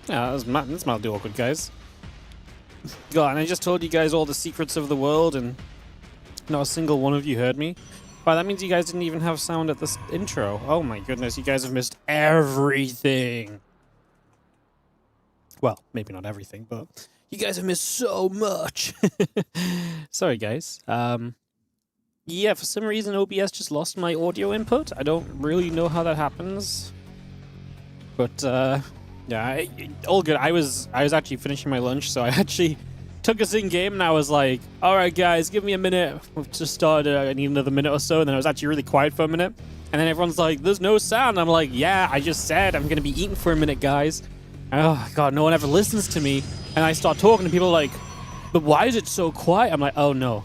Yeah, that's mildly awkward, guys. God, and I just told you guys all the secrets of the world, and not a single one of you heard me. Wow, that means you guys didn't even have sound at this intro. Oh my goodness, you guys have missed everything. Well, maybe not everything, but you guys have missed so much. Sorry, guys. Yeah, for some reason OBS just lost my audio input. I don't really know how that happens. But, yeah, all good. I was actually finishing my lunch, so I actually took us in game, and I was like, all right, guys, give me a minute. We've just started. I need another minute or so. And then I was actually really quiet for a minute. And then everyone's like, there's no sound. I'm like, yeah, I just said I'm going to be eating for a minute, guys. Oh, God, no one ever listens to me. And I start talking, and people are like, but why is it so quiet? I'm like, oh, no.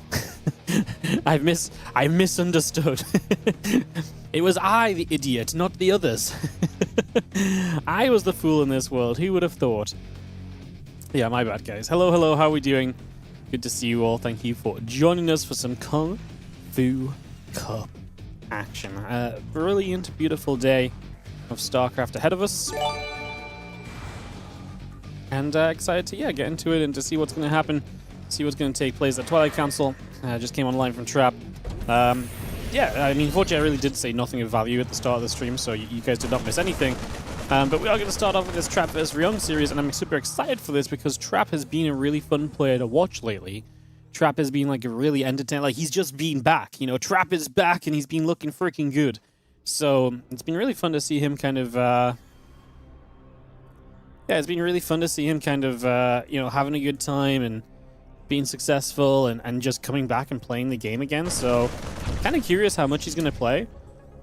I misunderstood. It was I, the idiot, not the others. I was the fool in this world. Who would have thought? Yeah, my bad, guys. Hello, hello. How are we doing? Good to see you all. Thank you for joining us for some Kung Fu Cup action. Brilliant, beautiful day of StarCraft ahead of us. And excited to, get into it and to see what's going to happen. See what's going to take place. The Twilight Council just came online from Trap. Yeah, I mean, fortunately, I really did say nothing of value at the start of the stream, so you guys did not miss anything. But we are going to start off with this Trap vs. herO series, and I'm super excited for this because Trap has been a really fun player to watch lately. Trap has been, like, a really entertaining... Like, he's just been back, you know? Trap is back, and he's been looking freaking good. So, it's been really fun to see him kind of... Yeah, it's been really fun to see him kind of, you know, having a good time and being successful and just coming back and playing the game again. So, kind of curious how much he's going to play.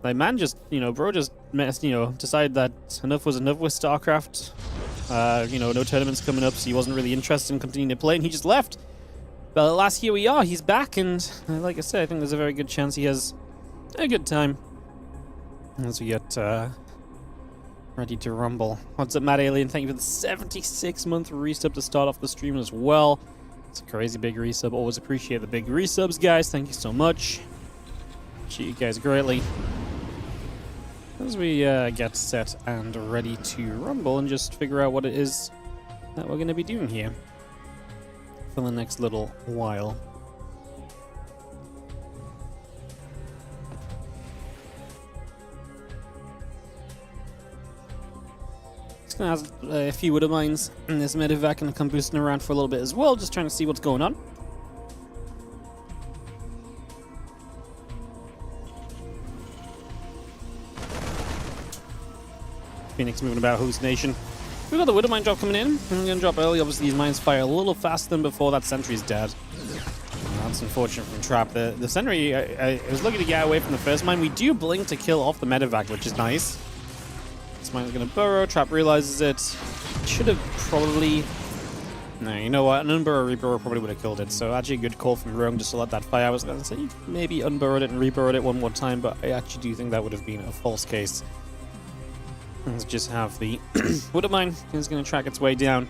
Like, man just, you know, bro just, decided that enough was enough with StarCraft. You know, no tournaments coming up, so he wasn't really interested in continuing to play, and he just left. But alas, here we are. He's back, and like I said, I think there's a very good chance he has a good time as we get ready to rumble. What's up, Mad Alien? Thank you for the 76-month resub to start off the stream as well. It's a crazy big resub. Always appreciate the big resubs, guys. Thank you so much. Appreciate you guys greatly. As we get set and ready to rumble and just figure out what it is that we're going to be doing here for the next little while. Just going to have a few Widow Mines in this medevac and come boosting around for a little bit as well, just trying to see what's going on. Phoenix moving about, hallucination. We've got the Widow Mine drop coming in. I'm going to drop early. Obviously, these mines fire a little faster than before. That sentry's dead. That's unfortunate from Trap. The sentry, I was looking to get away from the first mine. We do blink to kill off the medevac, which is nice. This mine's going to burrow. Trap realizes it. Should have probably... No, you know what? An unburrow reburrow probably would have killed it. So actually a good call from herO just to let that fire. I was going to say maybe unburrowed it and reburrowed it one more time, but I actually do think that would have been a false case. Let's just have the Widow Mine is going to track its way down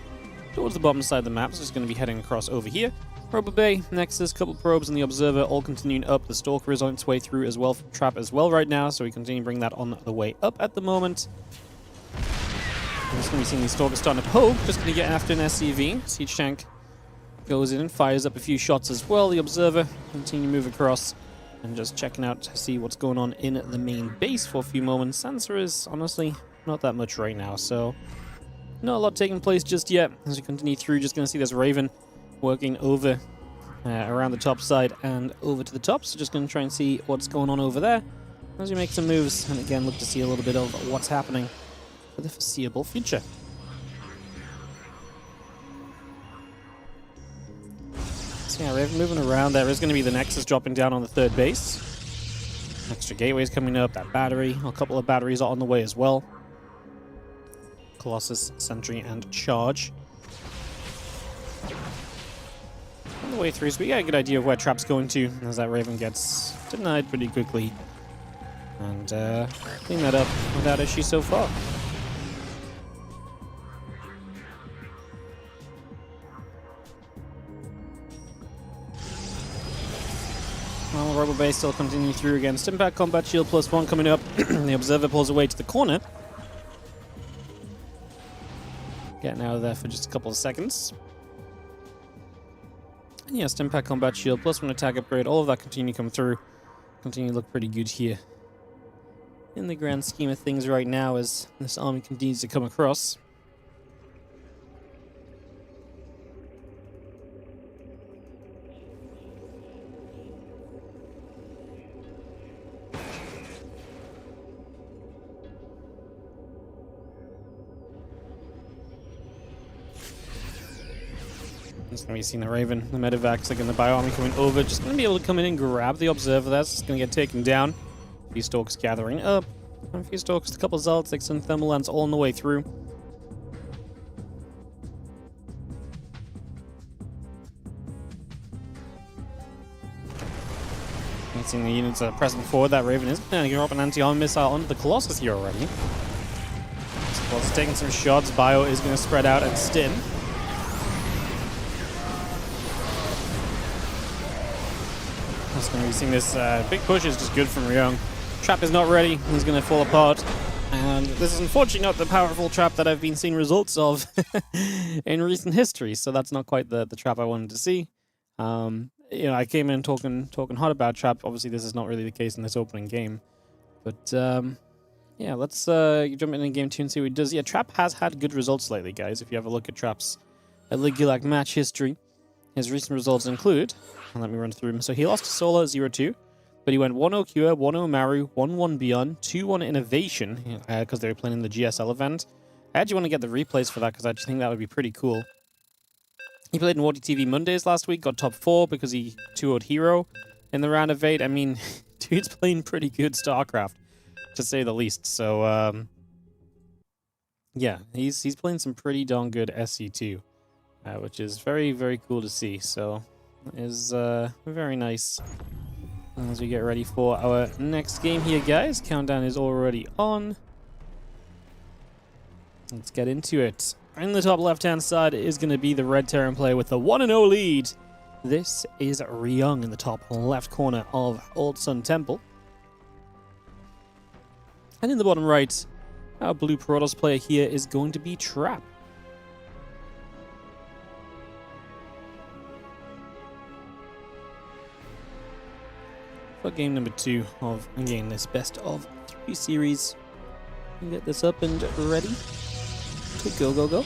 towards the bottom side of the map. It's just going to be heading across over here. Probe Bay, Nexus, couple probes, and the Observer all continuing up. The Stalker is on its way through as well from Trap as well right now, so we continue to bring that on the way up at the moment. We're just going to be seeing the Stalker starting to poke, just going to get after an SCV. Siege Tank goes in and fires up a few shots as well. The Observer continue to move across and just checking out to see what's going on in the main base for a few moments. Answer is honestly not that much right now, so not a lot taking place just yet. As we continue through, just going to see this Raven working over around the top side and over to the top, so just going to try and see what's going on over there as we make some moves, and again look to see a little bit of what's happening for the foreseeable future. So yeah, Raven moving around. There is going to be the Nexus dropping down on the third base. Extra gateways coming up, that battery, a couple of batteries are on the way as well. Colossus, Sentry, and Charge. On the way through, so we get a good idea of where Trap's going to, as that Raven gets denied pretty quickly. And clean that up without issue so far. Well, Robo Bay still continuing through against Impact Combat Shield +1 coming up. The Observer pulls away to the corner. Getting out of there for just a couple of seconds. And yeah, Stimpak Combat Shield plus 1 attack upgrade, all of that continue to come through. Continue to look pretty good here. In the grand scheme of things right now as this army continues to come across. Just going to be seeing the Raven, the Medivacs, like in the Bio Army coming over. Just going to be able to come in and grab the Observer. That's going to get taken down. A few Stalkers gathering up. A few Stalkers, a couple of Zealots, like some Thermal Lance all on the way through. Seeing the units pressing forward, that Raven is going to drop an anti-armor missile onto the Colossus here already. So Colossus taking some shots. Bio is going to spread out and stim. Just going to be seeing this big push is just good from herO. Trap is not ready. He's going to fall apart. And this is unfortunately not the powerful trap that I've been seeing results of in recent history. So that's not quite the trap I wanted to see. You know, I came in talking hot about trap. Obviously, this is not really the case in this opening game. But yeah, let's jump in game 2 and see what he does. Yeah, trap has had good results lately, guys. If you have a look at trap's Ligulac match history, his recent results include. Let me run through them. So he lost to Solar 0-2, but he went 1-0 Cure, 1-0 Maru, 1-1 Beyond, 2-1 Innovation, because they were playing in the GSL event. I actually want to get the replays for that because I just think that would be pretty cool. He played in WardiTV Mondays last week, got top 4 because he 2-0'd herO in the round of 8. I mean, dude's playing pretty good StarCraft, to say the least. So, yeah, he's playing some pretty darn good SC2, which is very, very cool to see. So, is very nice. As we get ready for our next game here, guys. Countdown is already on. Let's get into it. In the top left-hand side is going to be the Red Terran player with the 1-0 lead. This is herO in the top left corner of Old Sun Temple. And in the bottom right, our blue Protoss player here is going to be Trap. For game number 2 of, again, this best of 3 series. Get this up and ready to go, go, go.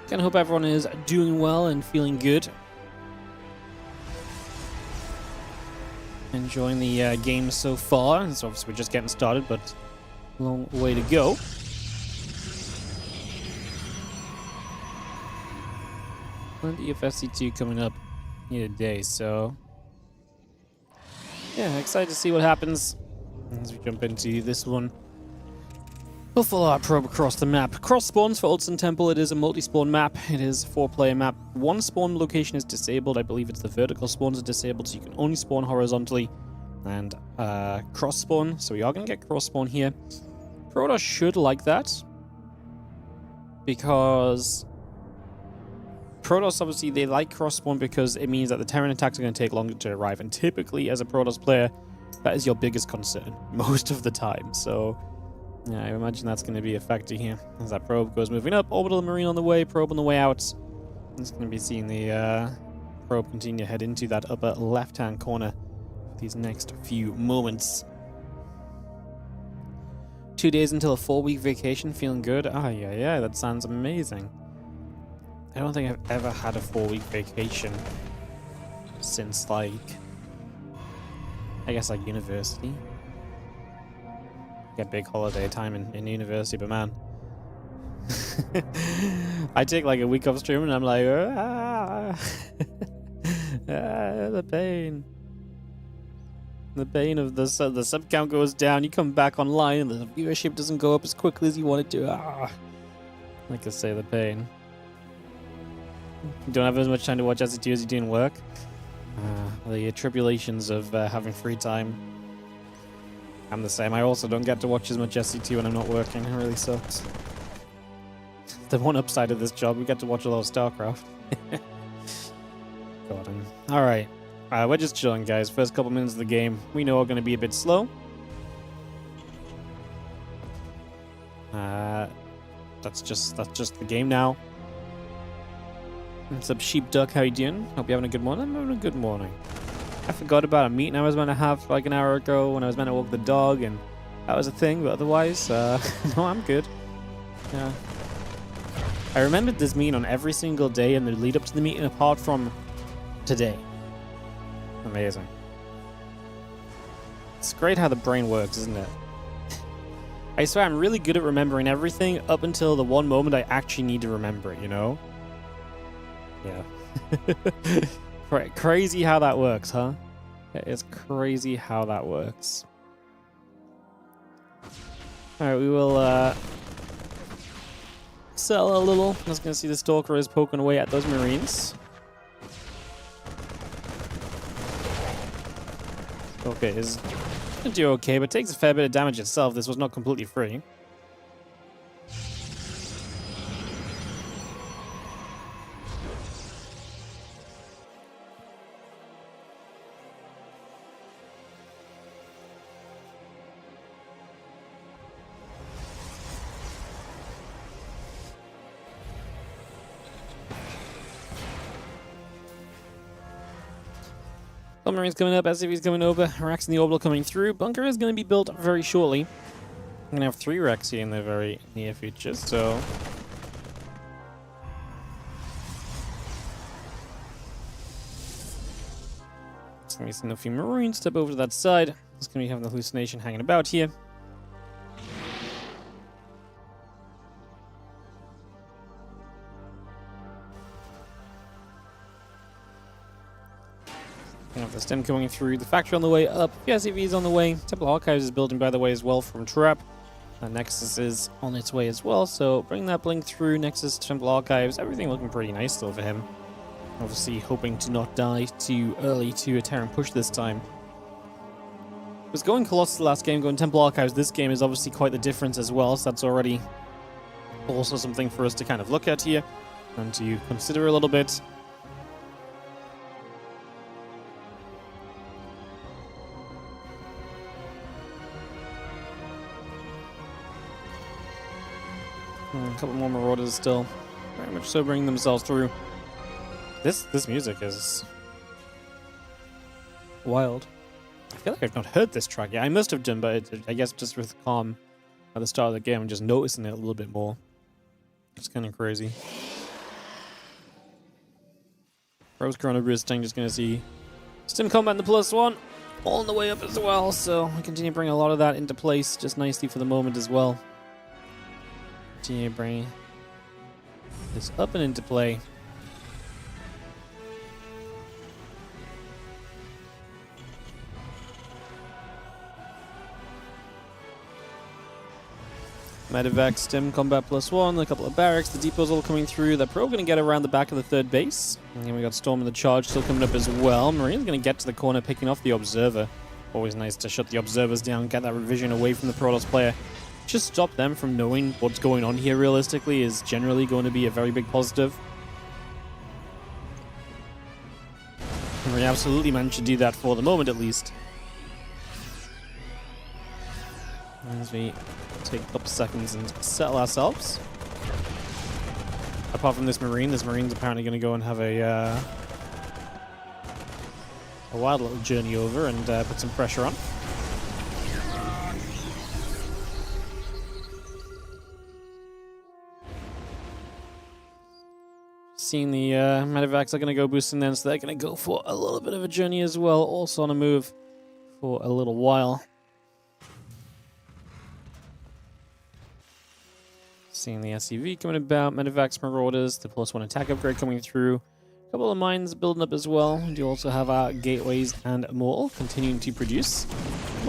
Again, I hope everyone is doing well and feeling good. Enjoying the game so far. So obviously we're just getting started, but a long way to go. Plenty of SC2 coming up here today, so yeah, excited to see what happens as we jump into this one. We'll follow our probe across the map. Cross spawns for Old Sun Temple. It is a multi-spawn map. It is a 4-player map. One spawn location is disabled. I believe it's the vertical spawns are disabled, so you can only spawn horizontally and cross spawn. So we are going to get cross spawn here. Protoss should like that because Protoss, obviously, they like cross-spawn because it means that the Terran attacks are going to take longer to arrive. And typically, as a Protoss player, that is your biggest concern most of the time. So, yeah, I imagine that's going to be a factor here. As that probe goes moving up, Orbital Marine on the way, probe on the way out. It's going to be seeing the probe continue to head into that upper left-hand corner for these next few moments. 2 days until a 4-week vacation, feeling good? Ah, yeah, that sounds amazing. I don't think I've ever had a 4-week vacation since, like, I guess, like, university. Get big holiday time in university, but man, I take, like, a week off stream and I'm like, the pain. The pain of the sub count goes down, you come back online and the viewership doesn't go up as quickly as you want it to. Like I say, the pain. You don't have as much time to watch SC2 as you do in work. The tribulations of having free time. I'm the same. I also don't get to watch as much SC2 when I'm not working. It really sucks. The one upside of this job, we get to watch a lot of StarCraft. God. Alright. We're just chilling, guys. First couple minutes of the game, we know we're going to be a bit slow. That's just the game now. What's up, Sheep Duck? How you doing? Hope you're having a good morning. I'm having a good morning. I forgot about a meeting I was meant to have like an hour ago when I was meant to walk the dog, and that was a thing. But otherwise, no, I'm good. Yeah. I remembered this meeting on every single day and the lead up to the meeting, apart from today. Amazing. It's great how the brain works, isn't it? I swear I'm really good at remembering everything up until the one moment I actually need to remember it, you know? Yeah. Crazy how that works, huh? It is crazy how that works. Alright, we will settle a little. I'm just gonna see the Stalker is poking away at those Marines. Okay, is gonna do okay, but takes a fair bit of damage itself. This was not completely free. Submarine's coming up, SCV's coming over, Rex and the Orbital coming through. Bunker is going to be built very shortly. I'm going to have 3 Rex here in the very near future, so... It's going to be seeing a few Marines step over to that side. It's going to be having the hallucination hanging about here. Have the stem coming through, the factory on the way up, the SCV is on the way, Temple Archives is building by the way as well from Trap, and Nexus is on its way as well, so bring that blink through, Nexus, Temple Archives, everything looking pretty nice still for him. Obviously hoping to not die too early to a Terran push this time. It was going Colossus the last game, going Temple Archives this game is obviously quite the difference as well, so that's already also something for us to kind of look at here and to consider a little bit. A couple more Marauders still very much so bringing themselves through. This music is wild. I feel like I've not heard this track yet. I must have done, but I guess just with calm at the start of the game, I'm just noticing it a little bit more. It's kind of crazy. Rose Corona Bristang just going to see Stim Combat in the +1 all on the way up as well, so I continue to bring a lot of that into place just nicely for the moment as well. Continue to bring this up and into play. Medevac, Stim, Combat +1, a couple of barracks, the depots all coming through. They're probably going to get around the back of the third base. And then we got Storm and the Charge still coming up as well. Marine's going to get to the corner, picking off the Observer. Always nice to shut the Observers down, get that revision away from the Protoss player. Just stop them from knowing what's going on here realistically is generally going to be a very big positive. And we absolutely managed to do that for the moment at least. As we take a couple seconds and settle ourselves. Apart from this Marine's apparently going to go and have a wild little journey over and put some pressure on. Seeing the medevacs are going to go boosting then, so they're going to go for a little bit of a journey as well, also on a move for a little while. Seeing the SCV coming about, medevacs, Marauders, the +1 attack upgrade coming through. A couple of mines building up as well. We do also have our gateways and more continuing to produce.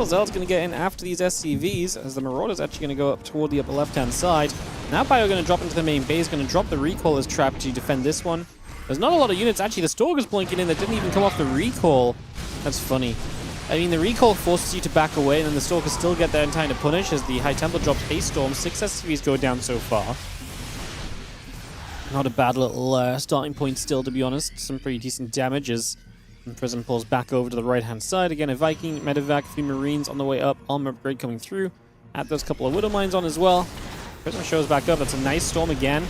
Zell's going to get in after these SCVs as the Marauder's actually going to go up toward the upper left-hand side. Now Bio going to drop into the main base, going to drop the recall as trap to defend this one. There's not a lot of units. Actually, the Stalker's blinking in that didn't even come off the recall. That's funny. I mean, the recall forces you to back away, and then the Stalkers still get there in time to punish as the High Temple drops a Storm. 6 SCVs go down so far. Not a bad little starting point still, to be honest. Some pretty decent damage as And Prism pulls back over to the right-hand side. Again, a Viking, Medevac, a few Marines on the way up. Armor upgrade coming through. Add those couple of Widow Mines on as well. Prism shows back up. That's a nice storm again.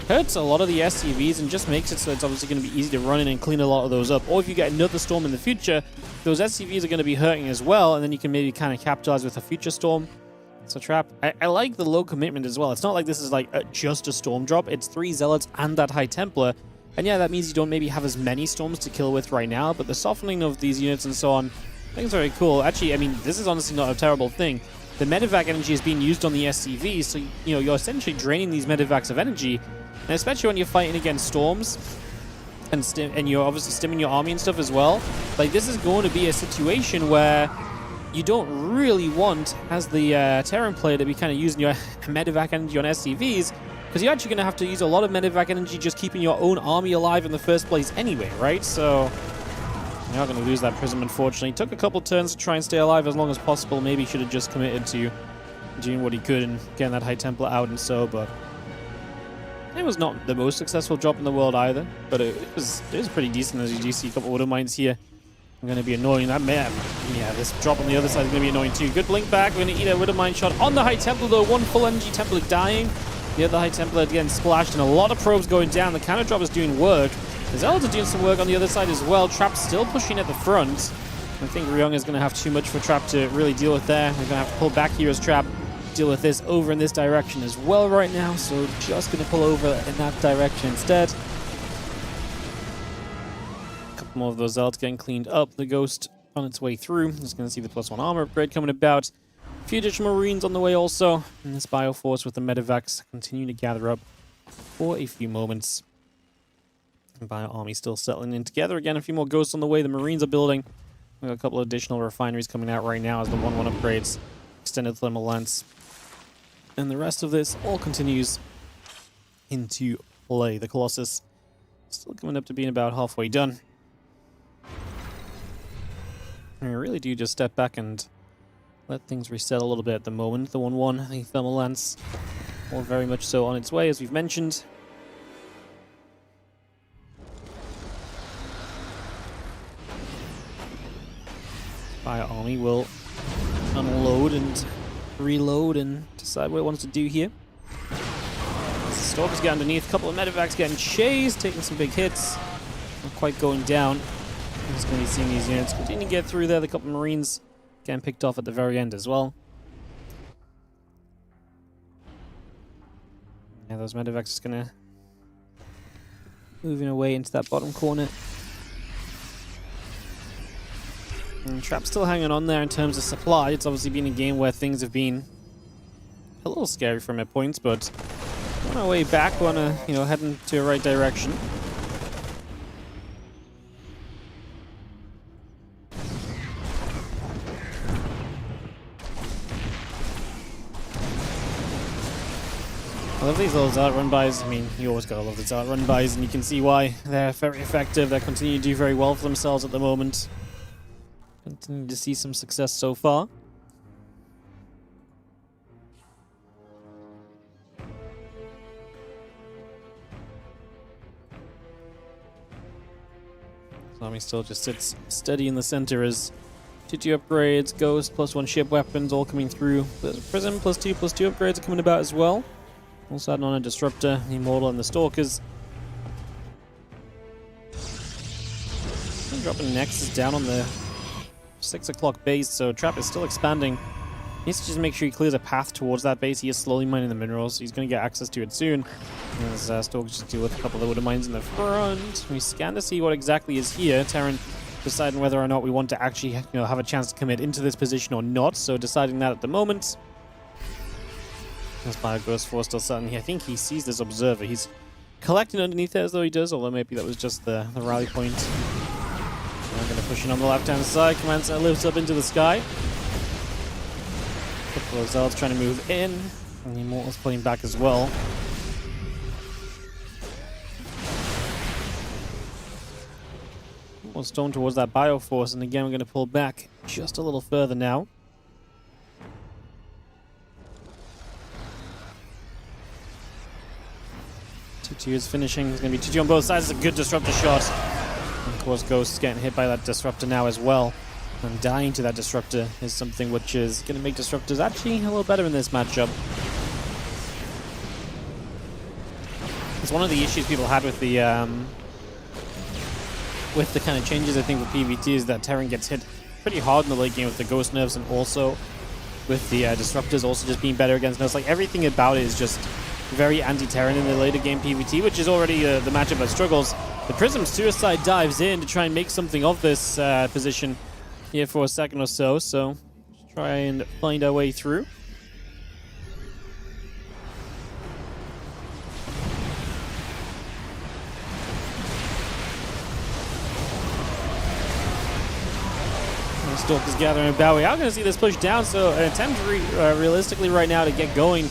Hurts a lot of the SCVs and just makes it so it's obviously going to be easy to run in and clean a lot of those up. Or if you get another storm in the future, those SCVs are going to be hurting as well, and then you can maybe kind of capitalize with a future storm. It's a trap. I like the low commitment as well. It's not like this is like just a storm drop. It's 3 Zealots and that High Templar. And yeah, that means you don't maybe have as many storms to kill with right now, but the softening of these units and so on, I think it's very cool. Actually, I mean, this is honestly not a terrible thing. The Medevac energy is being used on the SCVs, so you know, you're essentially draining these Medevacs of energy. And especially when you're fighting against storms and you're obviously stimming your army and stuff as well. Like, this is going to be a situation where you don't really want, as the Terran player, to be kind of using your Medevac energy on SCVs, because you're actually going to have to use a lot of Medevac energy just keeping your own army alive in the first place anyway, right? So you're not going to lose that Prism, unfortunately. Took a couple turns to try and stay alive as long as possible. Maybe he should have just committed to doing what he could and getting that High Templar out and so, but it was not the most successful drop in the world either, but it was pretty decent. As you do see a couple of Widow Mines here. I'm going to be annoying that man. Yeah, this drop on the other side is going to be annoying too. Good blink back. We're going to eat a Widow Mine shot on the High Templar though. One full energy Templar dying. The other High Templar again splashed, and a lot of probes going down. The counter drop is doing work. The Zealots are doing some work on the other side as well. Trap still pushing at the front. I think Ryung is going to have too much for Trap to really deal with there. We're going to have to pull back here as Trap deal with this over in this direction as well right now. So just going to pull over in that direction instead. A couple more of those Zealots getting cleaned up. The Ghost on its way through. Just going to see the +1 armor upgrade coming about. A few additional Marines on the way also. And this Bioforce with the Medevacs continuing to gather up for a few moments. And Bio Army still settling in together. Again, a few more Ghosts on the way. The Marines are building. We've got a couple of additional refineries coming out right now as the 1-1 upgrades. Extended thermal lens. And the rest of this all continues into play. The Colossus still coming up to being about halfway done. And I really do just step back and let things reset a little bit at the moment. The 1-1, the thermal lance, all very much so on its way, as we've mentioned. Fire Army will unload and reload and decide what it wants to do here. As the Stalkers get underneath, a couple of Medevacs getting chased, taking some big hits. Not quite going down. I'm just going to be seeing these units continue to get through there. The couple of Marines getting picked off at the very end as well. Yeah, those Medevacs just going to moving away into that bottom corner. And Trap's still hanging on there in terms of supply. It's obviously been a game where things have been a little scary from at points, but on our way back, we're on heading to the right direction. I love these little Zealot run-bys. I mean, you always gotta love the Zealot run-bys, and you can see why. They're very effective. They continue to do very well for themselves at the moment. Continue to see some success so far. Army still just sits steady in the center as 2-2 upgrades, Ghost, +1 ship weapons all coming through. Prism +2 upgrades are coming about as well. Also adding on a Disruptor, the Immortal, and the Stalkers. And dropping Nexus down on the 6 o'clock base, so Trap is still expanding. He needs to just make sure he clears a path towards that base. He is slowly mining the minerals, so he's going to get access to it soon. And as Stalkers just deal with a couple of the Widow Mines in the front. We scan to see what exactly is here. Terran deciding whether or not we want to actually have a chance to commit into this position or not, so deciding that at the moment. This Bio Ghost Force still sitting here. I think he sees this Observer. He's collecting underneath it as though he does, although maybe that was just the rally point. We're going to push in on the left-hand side. Command Center lifts up into the sky. A couple of Zealots trying to move in. And the Immortal's pulling back as well. More stone towards that Bioforce, and again we're going to pull back just a little further now. Two is finishing. There's going to be 2-2 on both sides. It's a good Disruptor shot. And course, Ghost getting hit by that Disruptor now as well. And dying to that Disruptor is something which is going to make Disruptors actually a little better in this matchup. It's one of the issues people had with the kind of changes, I think, with PvT is that Terran gets hit pretty hard in the late game with the Ghost nerfs, and also with the Disruptors also just being better against nerfs. Like, everything about it is just very anti-Terran in the later game PvT, which is already the matchup that struggles. The Prism Suicide dives in to try and make something of this position here for a second or so, so let's try and find our way through. Stalker's gathering about. We are going to see this push down, so an attempt realistically right now to get going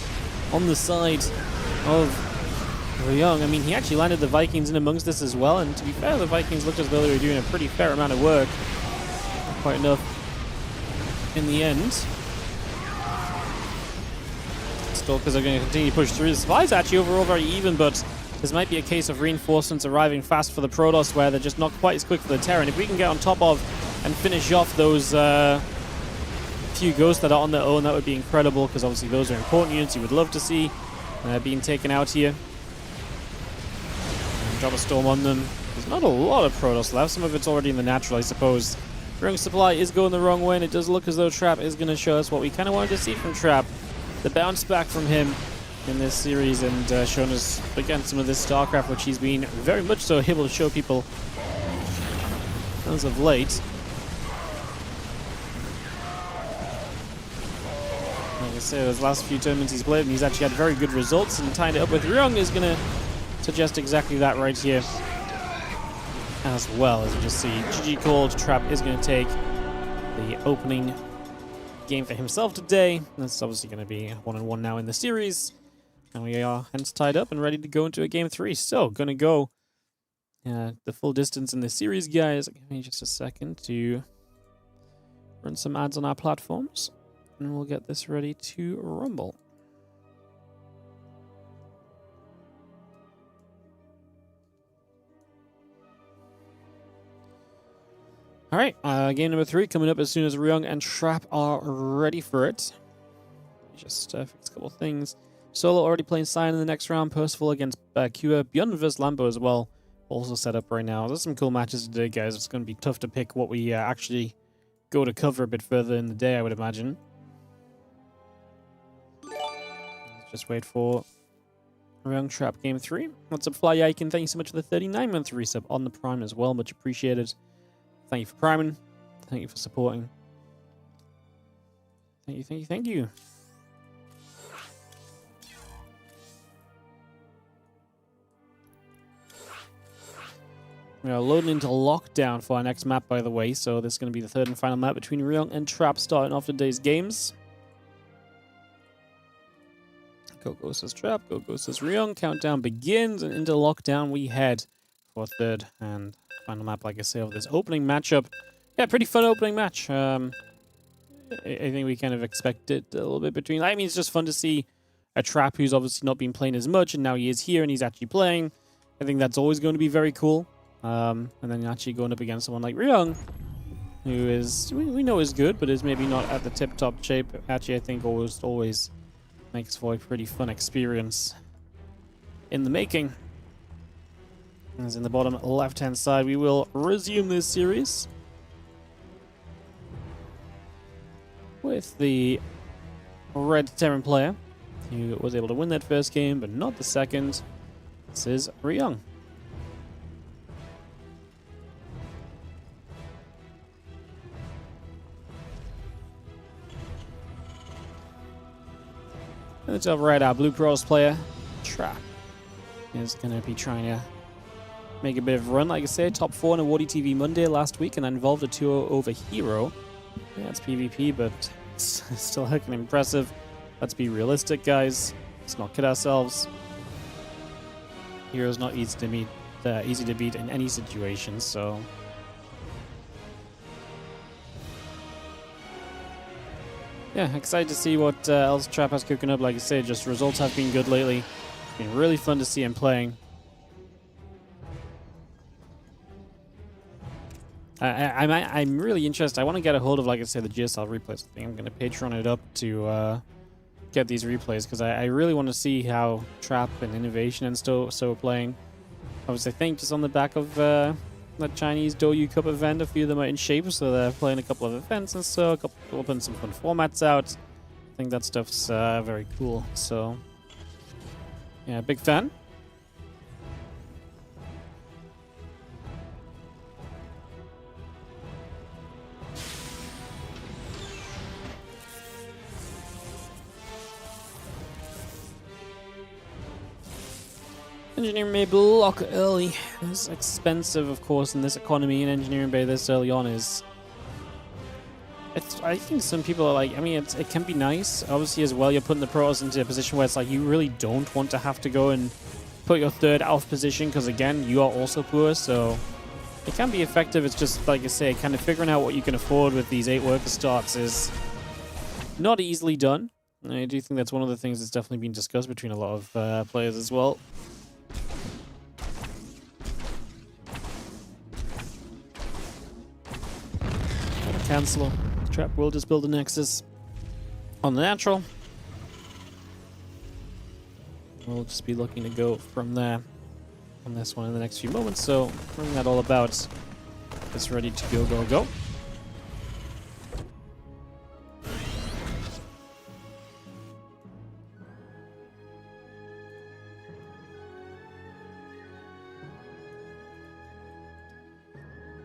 on the side of herO. I mean, he actually landed the Vikings in amongst this as well, and to be fair, the Vikings looked as though they were doing a pretty fair amount of work. Not quite enough in the end. Stalkers are going to continue to push through. The supplies actually overall very even, but this might be a case of reinforcements arriving fast for the Protoss, where they're just not quite as quick for the Terran. If we can get on top of and finish off those few Ghosts that are on their own, that would be incredible, because obviously those are important units you would love to see being taken out here. And drop a Storm on them. There's not a lot of Protoss left. Some of it's already in the natural, I suppose. herO's supply is going the wrong way, and it does look as though Trap is going to show us what we kind of wanted to see from Trap. The bounce back from him in this series, and showing us, again, some of this StarCraft, which he's been very much so able to show people as of late. Like I say, those last few tournaments he's played, and he's actually had very good results, and tying it up with herO is going to suggest exactly that right here. As well, as you just see, GG called. Trap is going to take the opening game for himself today. That's obviously going to be 1-1 now in the series. And we are hence tied up and ready to go into a game 3. So, going to go the full distance in the series, guys. Give me just a second to run some ads on our platforms, and we'll get this ready to rumble. All right, game number 3 coming up as soon as herO and Trap are ready for it. Just fix a couple things. Solo already playing Cyan in the next round. Percival against Kua. Beyond vs Lambo as well. Also set up right now. There's some cool matches today, guys. It's going to be tough to pick what we actually go to cover a bit further in the day, I would imagine. Let's just wait for herO Trap game 3. What's up, Fly Icon? Thank you so much for the 39-month resub on the Prime as well. Much appreciated. Thank you for priming. Thank you for supporting. Thank you, thank you, thank you. We are loading into lockdown for our next map, by the way. So this is going to be the third and final map between herO and Trap starting off today's games. Go says Trap, go says herO. Countdown begins, and into lockdown we head for third and final map, like I say, of this opening matchup. Yeah, pretty fun opening match. I think we kind of expected a little bit between. I mean, it's just fun to see a Trap who's obviously not been playing as much, and now he is here and he's actually playing. I think that's always going to be very cool. And then actually going up against someone like herO, who is, we know is good, but is maybe not at the tip-top shape. Actually, I think always makes for a pretty fun experience in the making. As in the bottom left-hand side, we will resume this series with the red Terran player, who was able to win that first game, but not the second. This is herO. And it's over right, our blue Protoss player, Trap, is going to be trying to make a bit of a run. Like I said, top 4 in a WardiTV Monday last week, and then involved a 2-0 over herO. Yeah, it's PvP, but it's still heckin' impressive. Let's be realistic, guys. Let's not kid ourselves. herO's not easy to beat in any situation, so... yeah, excited to see what else Trap has cooking up. Like I said, just results have been good lately. It's been really fun to see him playing. I'm really interested. I want to get a hold of, like I said, the GSL replays. I think I'm going to Patreon it up to get these replays because I really want to see how Trap and Innovation and so are playing. Obviously, I think just on the back of the Chinese Douyu Cup event, a few of them are in shape, so they're playing a couple of events and so a couple putting some fun formats out. I think that stuff's very cool. So, yeah, big fan. Engineering Bay block early. It's expensive, of course, in this economy, and Engineering Bay this early on is... I think some people are like, I mean, it can be nice. Obviously, as well, you're putting the Protoss into a position where it's like you really don't want to have to go and put your third ALF position, because again, you are also poor, so it can be effective. It's just, like I say, kind of figuring out what you can afford with these 8 worker starts is not easily done. I do think that's one of the things that's definitely been discussed between a lot of players as well. Cancel. Trap will just build a Nexus on the natural. We'll just be looking to go from there on this one in the next few moments. So, bring that all about. It's ready to go, go, go.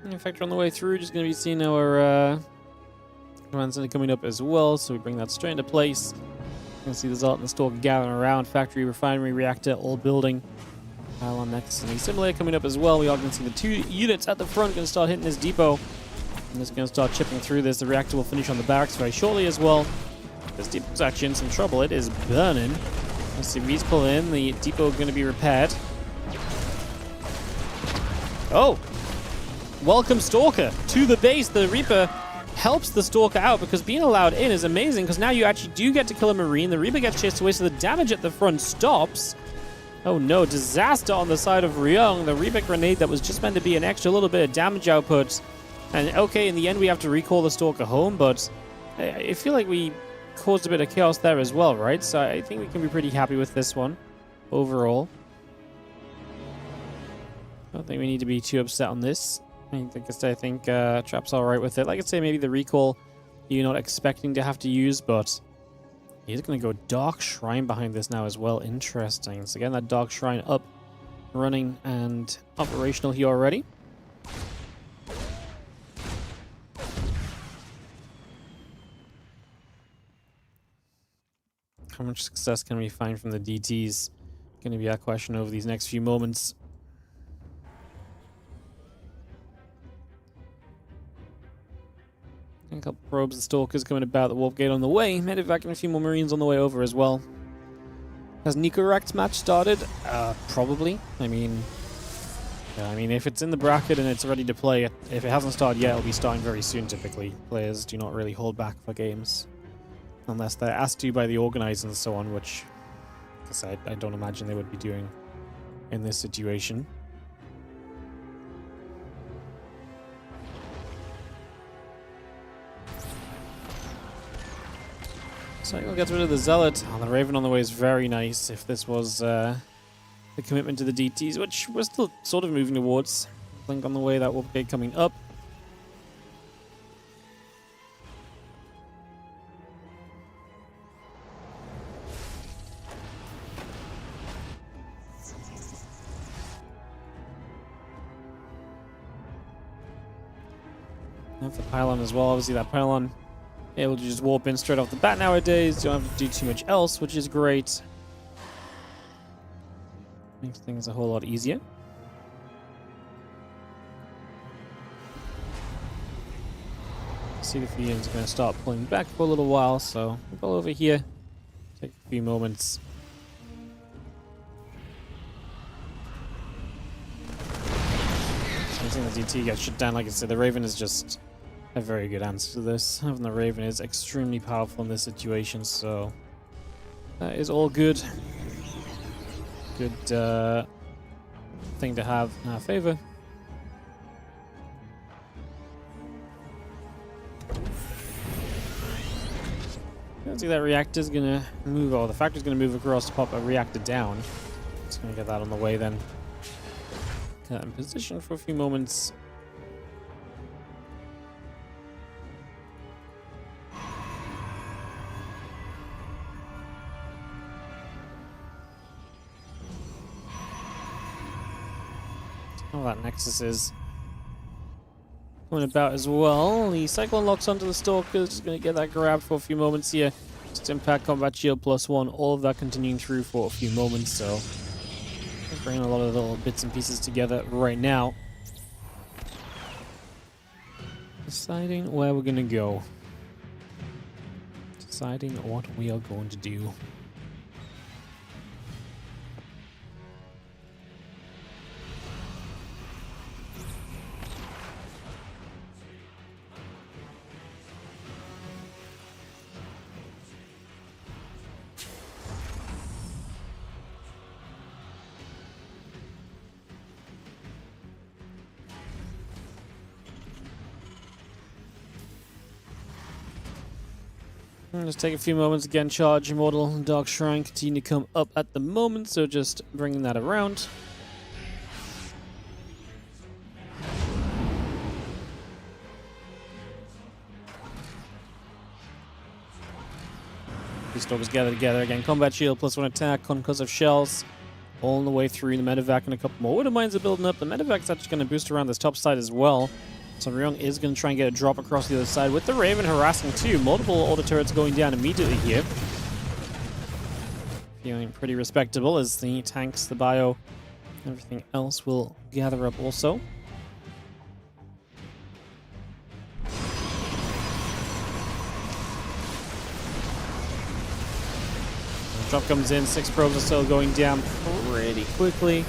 In fact, on the way through, just going to be seeing our command center coming up as well, so we bring that straight into place. You can see the Zalt and the Stalker gathering around. Factory, refinery, reactor, all building. Pylon next, and the simulator coming up as well. We are going to see the 2 units at the front going to start hitting this depot. And it's going to start chipping through this. The reactor will finish on the barracks very shortly as well. This depot's actually in some trouble. It is burning. Let's see, Reeds pull in. The depot going to be repaired. Oh! Welcome Stalker to the base. The Reaper helps the Stalker out because being allowed in is amazing because now you actually do get to kill a Marine. The Reaper gets chased away, so the damage at the front stops. Oh no, disaster on the side of Ryung. The Reaper grenade that was just meant to be an extra little bit of damage output. And okay, in the end we have to recall the Stalker home, but I feel like we caused a bit of chaos there as well, right? So I think we can be pretty happy with this one overall. I don't think we need to be too upset on this. I think Trap's alright with it. Like I say, maybe the recall you're not expecting to have to use, but he's going to go Dark Shrine behind this now as well. Interesting. So again, that Dark Shrine up, running, and operational here already. How much success can we find from the DTs? Going to be our question over these next few moments. A couple probes and stalkers coming about the warp gate on the way. Medevac and a few more Marines on the way over as well. Has Nicoract's match started? Probably. I mean, if it's in the bracket and it's ready to play, if it hasn't started yet, it'll be starting very soon typically. Players do not really hold back for games. Unless they're asked to by the organizers and so on, which I don't imagine they would be doing in this situation. Cycle gets rid of the Zealot. Oh, the Raven on the way is very nice if this was the commitment to the DTs, which we're still sort of moving towards. Blink on the way, that warp gate coming up. And for Pylon as well, obviously that Pylon able to just warp in straight off the bat nowadays. You don't have to do too much else, which is great. Makes things a whole lot easier. See the Fiends are going to start pulling back for a little while, so we'll go over here. Take a few moments. I think the DT gets shut down. Like I said, the Raven is just a very good answer to this. Having the Raven is extremely powerful in this situation, so that is all good. Good thing to have in our favor. I think that reactor's gonna move, or the factory's gonna move across to pop a reactor down. Just gonna get that on the way then. Get that in position for a few moments. Oh, that Nexus is coming about as well. The Cyclone locks onto the Stalker, just going to get that grab for a few moments here. Just impact, combat shield, +1, all of that continuing through for a few moments, so bringing a lot of little bits and pieces together right now. Deciding where we're going to go. Deciding what we are going to do. Just take a few moments again, charge Immortal Dark Shrine, continue to come up at the moment, so just bringing that around. These Stalkers gather together again, combat shield, +1 attack, concussive shells, all the way through. The medevac and a couple more Widow Mines are building up. The medevac's actually going to boost around this top side as well. So herO is going to try and get a drop across the other side with the Raven harassing too. Multiple auto turrets going down immediately here. Feeling pretty respectable as the tanks, the bio, everything else will gather up also. Drop comes in, 6 probes are still going down pretty quickly.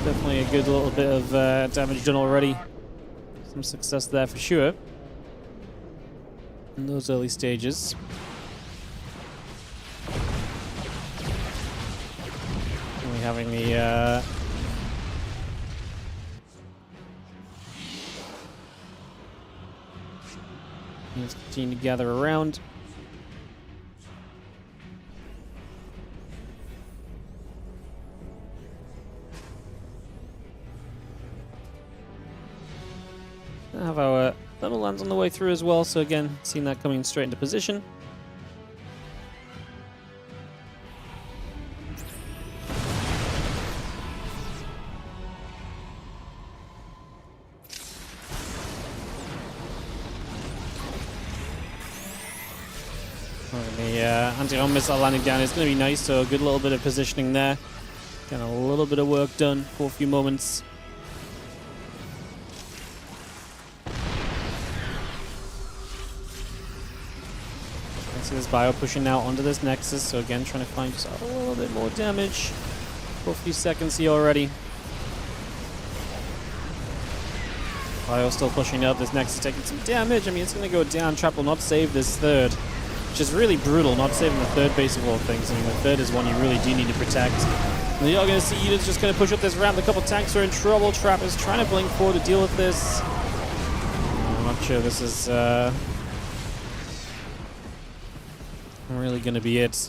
Definitely a good little bit of damage done already. Some success there for sure in those early stages. And we're having the units continue to gather around. Have our thermal lands on the way through as well, so again, seeing that coming straight into position. The anti-bomb missile landing down is going to be nice, so a good little bit of positioning there. Getting a little bit of work done for a few moments. See this bio pushing now onto this Nexus, so again trying to find just a little bit more damage for a few seconds here already. Bio still pushing up, this Nexus taking some damage. I mean, it's going to go down. Trap will not save this third, which is really brutal, not saving the third base of all things. I mean, the third is one you really do need to protect. And you're going to see Eden's just going to push up this ramp. A couple tanks are in trouble. Trap is trying to blink forward to deal with this. I'm not sure this is really going to be it.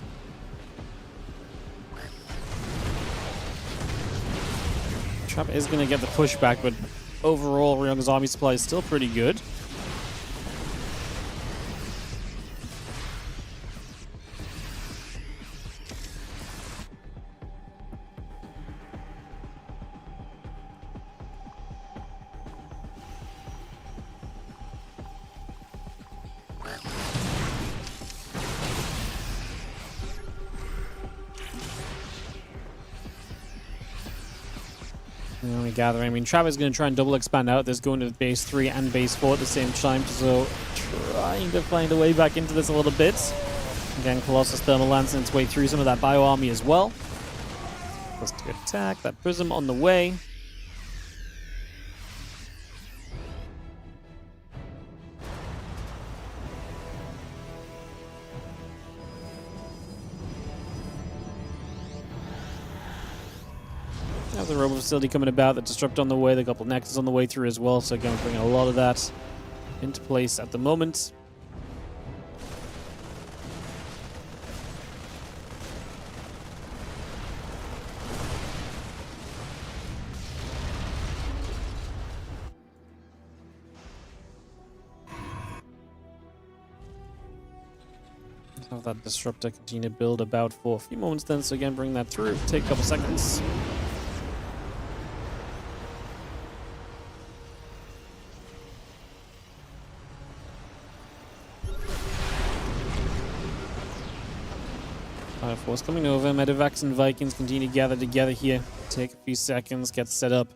Trap is going to get the pushback, but overall, herO's army supply is still pretty good. Gathering. I mean, Trap is going to try and double expand out. There's going to base 3 and base 4 at the same time, so trying to find a way back into this a little bit. Again, Colossus thermal lancing its way through some of that bio army as well. Plus to attack, that prism on the way. Have the robot facility coming about, the disrupt on the way, the couple nexus on the way through as well, so again we're bringing a lot of that into place at the moment. Have that disruptor continue to build about for a few moments then. So again, bring that through. Take a couple seconds. Fire Force coming over. Medivacs and Vikings continue to gather together here. Take a few seconds, get set up.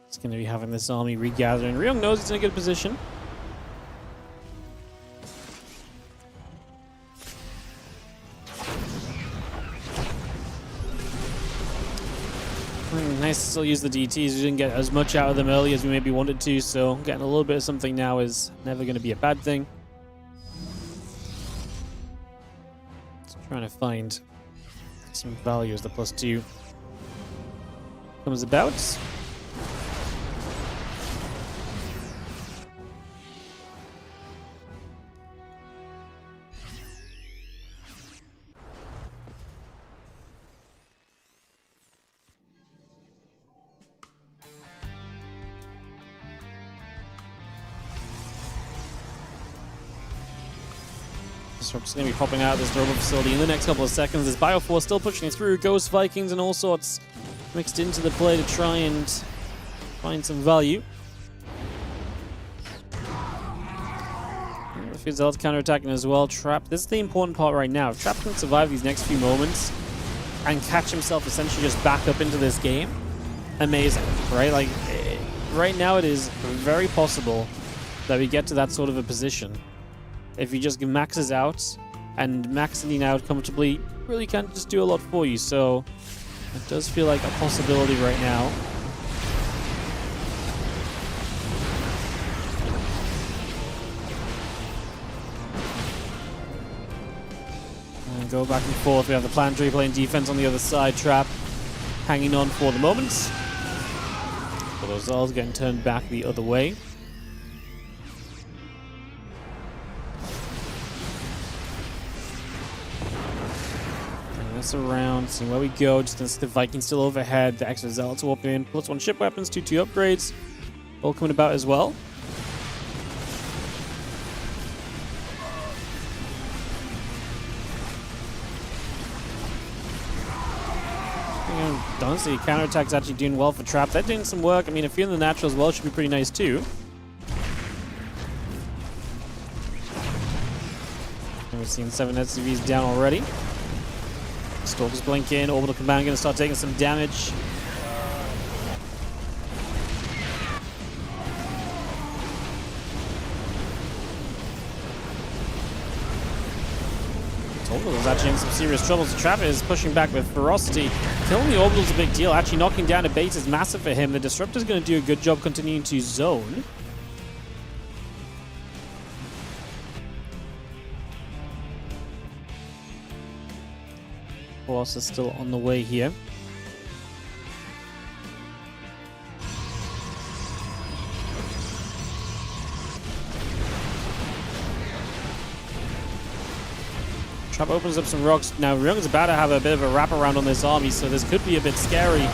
It's going to be having this army regather. And Ryung knows he's in a good position. Nice to still use the DTs. We didn't get as much out of them early as we maybe wanted to, so getting a little bit of something now is never going to be a bad thing. Just trying to find some value as the +2 comes about. Disrupt's going to be popping out of this robot facility in the next couple of seconds. There's Bioforce still pushing through. Ghost, Vikings, and all sorts mixed into the play to try and find some value. The Field's counter-attacking as well. Trap, this is the important part right now. If Trap can survive these next few moments and catch himself essentially just back up into this game, amazing, right? Like, right now it is very possible that we get to that sort of a position. If he just maxes out, and maxing out comfortably really can't just do a lot for you. So it does feel like a possibility right now. And go back and forth. We have the planetary playing defense on the other side. Trap hanging on for the moment. But those Zulls getting turned back the other way. Around, seeing where we go. Just gonna see the Vikings still overhead. The extra Zealots walking in. +1 ship weapons, 2 upgrades. All coming about as well. Honestly, counterattack's actually doing well for Trap. They're doing some work. I mean, a few in the natural as well should be pretty nice too. And we've seen 7 SCVs down already. Stalkers blink in, Orbital Command going to start taking some damage. Orbital is actually in some serious trouble, so Trap is pushing back with ferocity. Killing the Orbital is a big deal, actually knocking down a base is massive for him. The Disruptor is going to do a good job continuing to zone. Force is still on the way here. Trap opens up some rocks. Now Ryung is about to have a bit of a wraparound on this army, so this could be a bit scary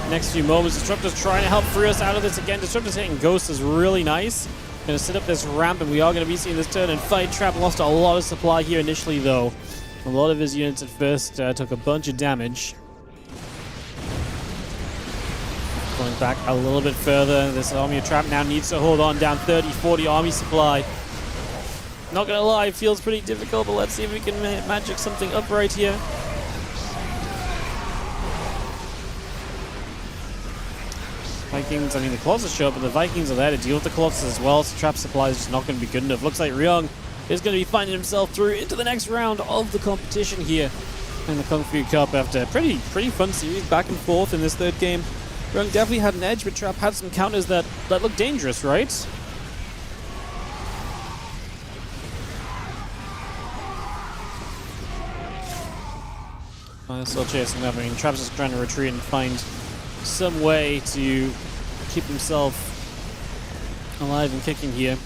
next few moments. Disruptor's trying to help free us out of this again. Disruptor's hitting Ghost is really nice. Going to set up this ramp, and we are going to be seeing this turn and fight. Trap lost a lot of supply here initially, though. A lot of his units at first took a bunch of damage. Going back a little bit further. This army of Trap now needs to hold on down 30, 40 army supply. Not gonna lie, it feels pretty difficult, but let's see if we can magic something up right here. Vikings, I mean, the Colossus show up, but the Vikings are there to deal with the Colossus as well, so Trap supply is just not going to be good enough. Looks like Ryung is going to be finding himself through into the next round of the competition here in the Kung Fu Cup after pretty fun series back and forth in this third game. Ryung definitely had an edge, but Trap had some counters that looked dangerous, right? Still chasing them. I mean, Trap's just trying to retreat and find some way to keep himself alive and kicking here.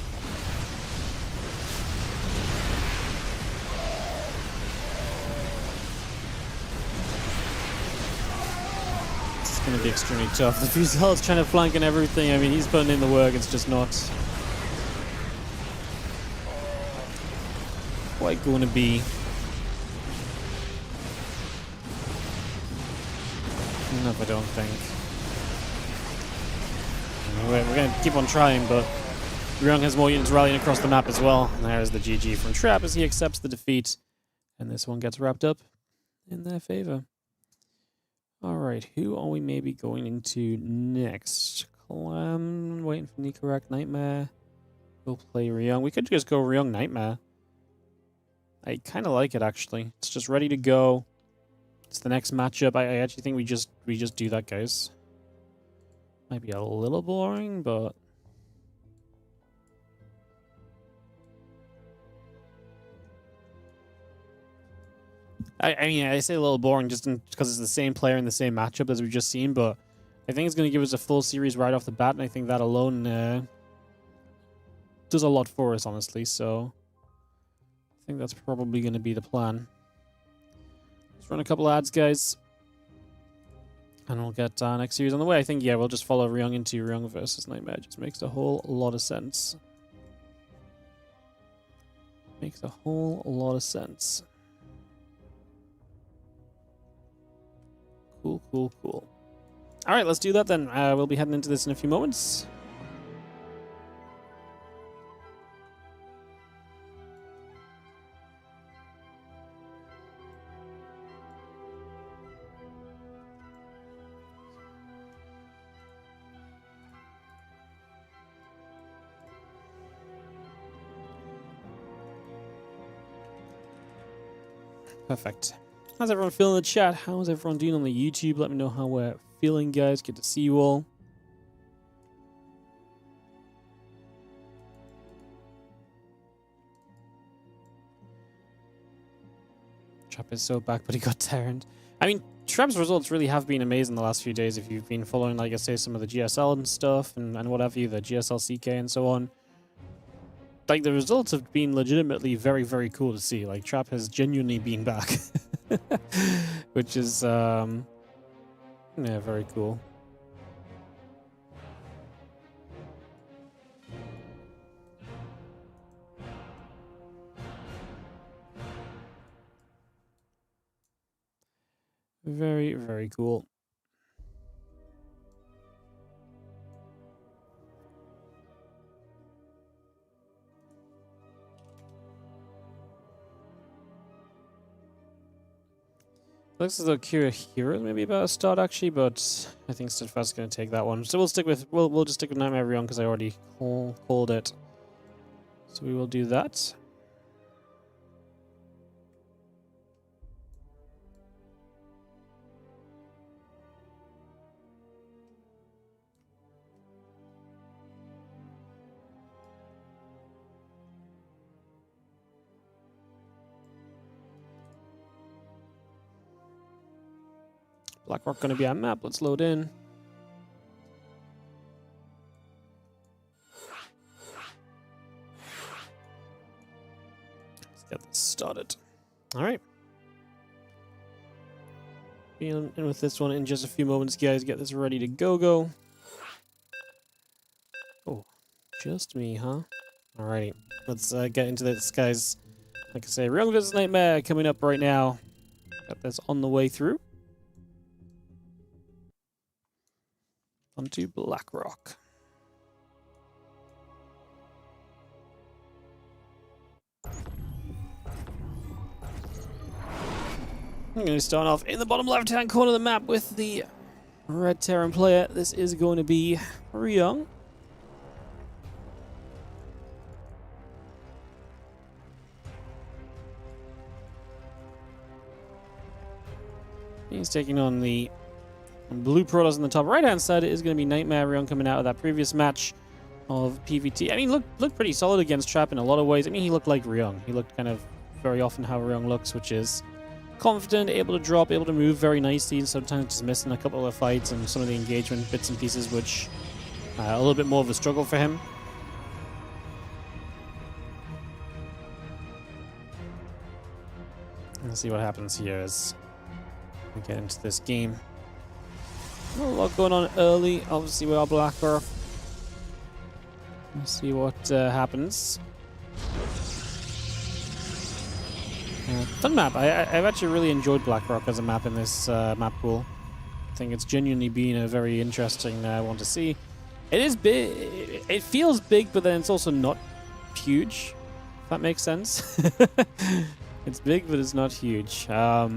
It's going to be extremely tough. The Fusel's trying to flank and everything. I mean, he's putting in the work. It's just not quite going to be enough, I don't think. We're going to keep on trying, but ryong has more units rallying across the map as well. And there's the GG from Trap as he accepts the defeat. And this one gets wrapped up in their favor. Alright, who are we maybe going into next? Clem, waiting for Nicorak Nightmare. We'll play ryong. We could just go ryong Nightmare. I kind of like it, actually. It's just ready to go. It's the next matchup. I actually think we just do that, guys. Might be a little boring, but I mean, I say a little boring just because it's the same player in the same matchup as we've just seen, but I think it's going to give us a full series right off the bat, and I think that alone does a lot for us, honestly, so I think that's probably going to be the plan. Let's run a couple ads, guys, and we'll get our next series on the way. I think, yeah, we'll just follow ryong into ryong versus Nightmare. Just makes a whole lot of sense. Makes a whole lot of sense. Cool, cool, cool. All right, let's do that then. We'll be heading into this in a few moments. Perfect. How's everyone feeling in the chat? How's everyone doing on the YouTube? Let me know how we're feeling, guys. Good to see you all. Trap is so back, but he got turned. I mean, Trap's results really have been amazing the last few days. If you've been following, like I say, some of the GSL and stuff, and what have you, the GSL CK and so on. Like, the results have been legitimately very, very cool to see. Like, Trap has genuinely been back. Which is, yeah, very cool. Very, very cool. Looks as though Kira Hero maybe about to start actually, but I think Steadfast is going to take that one. So we'll stick with we'll just stick with Nightmare ryong because I already called it. So we will do that. Blackrock going to be our map. Let's load in. Let's get this started. All right. Be in with this one in just a few moments, guys. Get this ready to go. Oh, just me, huh? Alrighty. Let's get into this, guys. Like I say, ryong vs Nightmare coming up right now. Got this on the way through. Onto Blackrock. I'm going to start off in the bottom left-hand corner of the map with the Red Terran player. This is going to be ryong. He's taking on the blue Protoss on the top right-hand side. It is going to be Nightmare ryong coming out of that previous match of PVT. I mean, looked pretty solid against Trap in a lot of ways. I mean, he looked like ryong. He looked kind of very often how ryong looks, which is confident, able to drop, able to move very nicely, and sometimes just missing a couple of fights and some of the engagement bits and pieces, which a little bit more of a struggle for him. Let's see what happens here as we get into this game. Not a lot going on early, obviously, with our Blackrock. Let's see what happens. Fun map. I've actually really enjoyed Blackrock as a map in this map pool. think it's genuinely been a very interesting one to see. It is big. It feels big, but then it's also not huge. If that makes sense. It's big, but it's not huge. Yeah,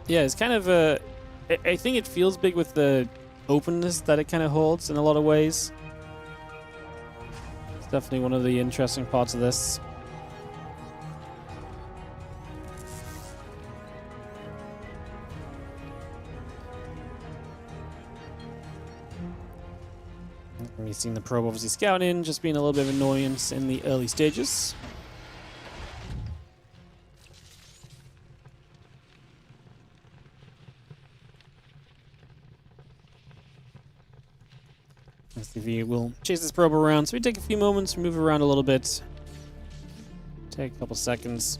it's kind of a... I think it feels big with the openness that it kind of holds in a lot of ways. It's definitely one of the interesting parts of this. We've seen the probe obviously scouting in, just being a little bit of annoyance in the early stages. STV will chase this probe around, so we take a few moments, move around a little bit, take a couple seconds.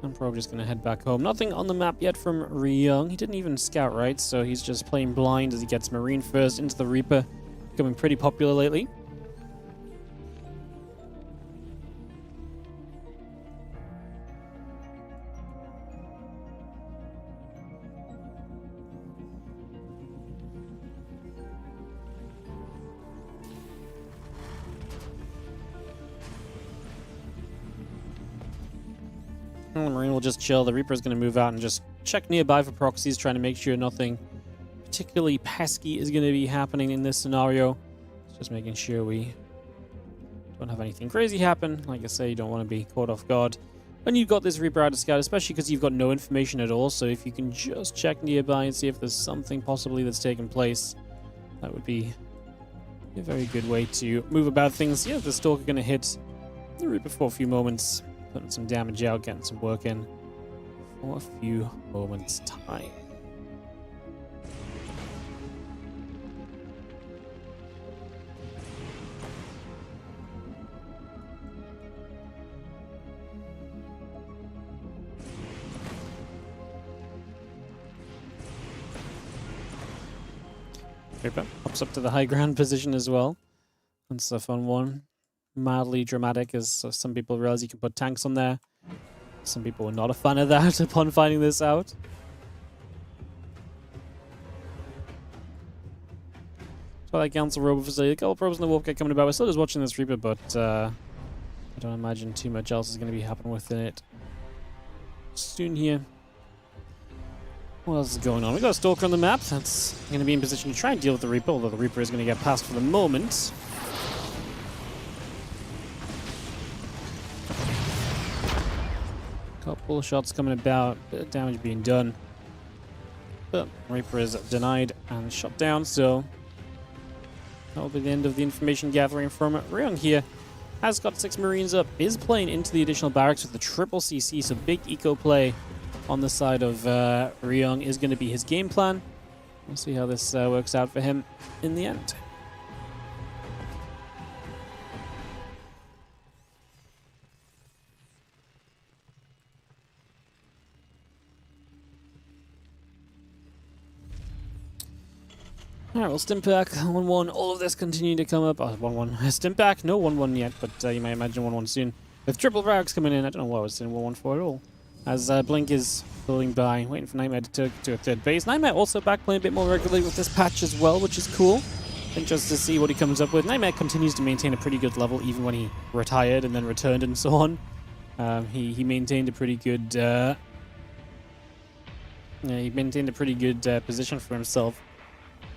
I'm probably just going to head back home. Nothing on the map yet from herO. He didn't even scout right, so he's just playing blind as he gets Marine first into the Reaper, becoming pretty popular lately. The Marine will just chill. The Reaper is going to move out and just check nearby for proxies, trying to make sure nothing particularly pesky is going to be happening in this scenario. Just making sure we don't have anything crazy happen. Like I say, you don't want to be caught off guard when you've got this Reaper out of scout, especially because you've got no information at all. So if you can just check nearby and see if there's something possibly that's taken place, that would be a very good way to move about things. Yeah, the Stalker going to hit the Reaper for a few moments. Putting some damage out, getting some work in for a few moments' time. Reaper pops up to the high ground position as well. That's a fun one. Mildly dramatic, as some people realize you can put tanks on there. Some people were not a fan of that upon finding this out. Twilight Council Robo Facility. A couple probes in the Warp Gate coming about. We're still just watching this Reaper, but I don't imagine too much else is going to be happening within it soon here. What else is going on? We got a Stalker on the map. That's going to be in position to try and deal with the Reaper, although the Reaper is going to get past for the moment. Couple of shots coming about, bit of damage being done. But Reaper is denied and shot down, so that'll be the end of the information gathering from herO here. Has got 6 Marines up, is playing into the additional barracks with the triple CC, so big eco play on the side of herO is going to be his game plan. We'll see how this works out for him in the end. Alright, well, Stimpak, 1-1, all of this continuing to come up. 1-1. Stimpak, no 1-1 yet, but you may imagine 1-1 soon. With triple barracks coming in, I don't know what I was saying 1-1 for at all. As Blink is pulling by, waiting for Nightmare to a third base. Nightmare also back playing a bit more regularly with this patch as well, which is cool. And just to see what he comes up with. Nightmare continues to maintain a pretty good level, even when he retired and then returned and so on. He maintained a pretty good... position for himself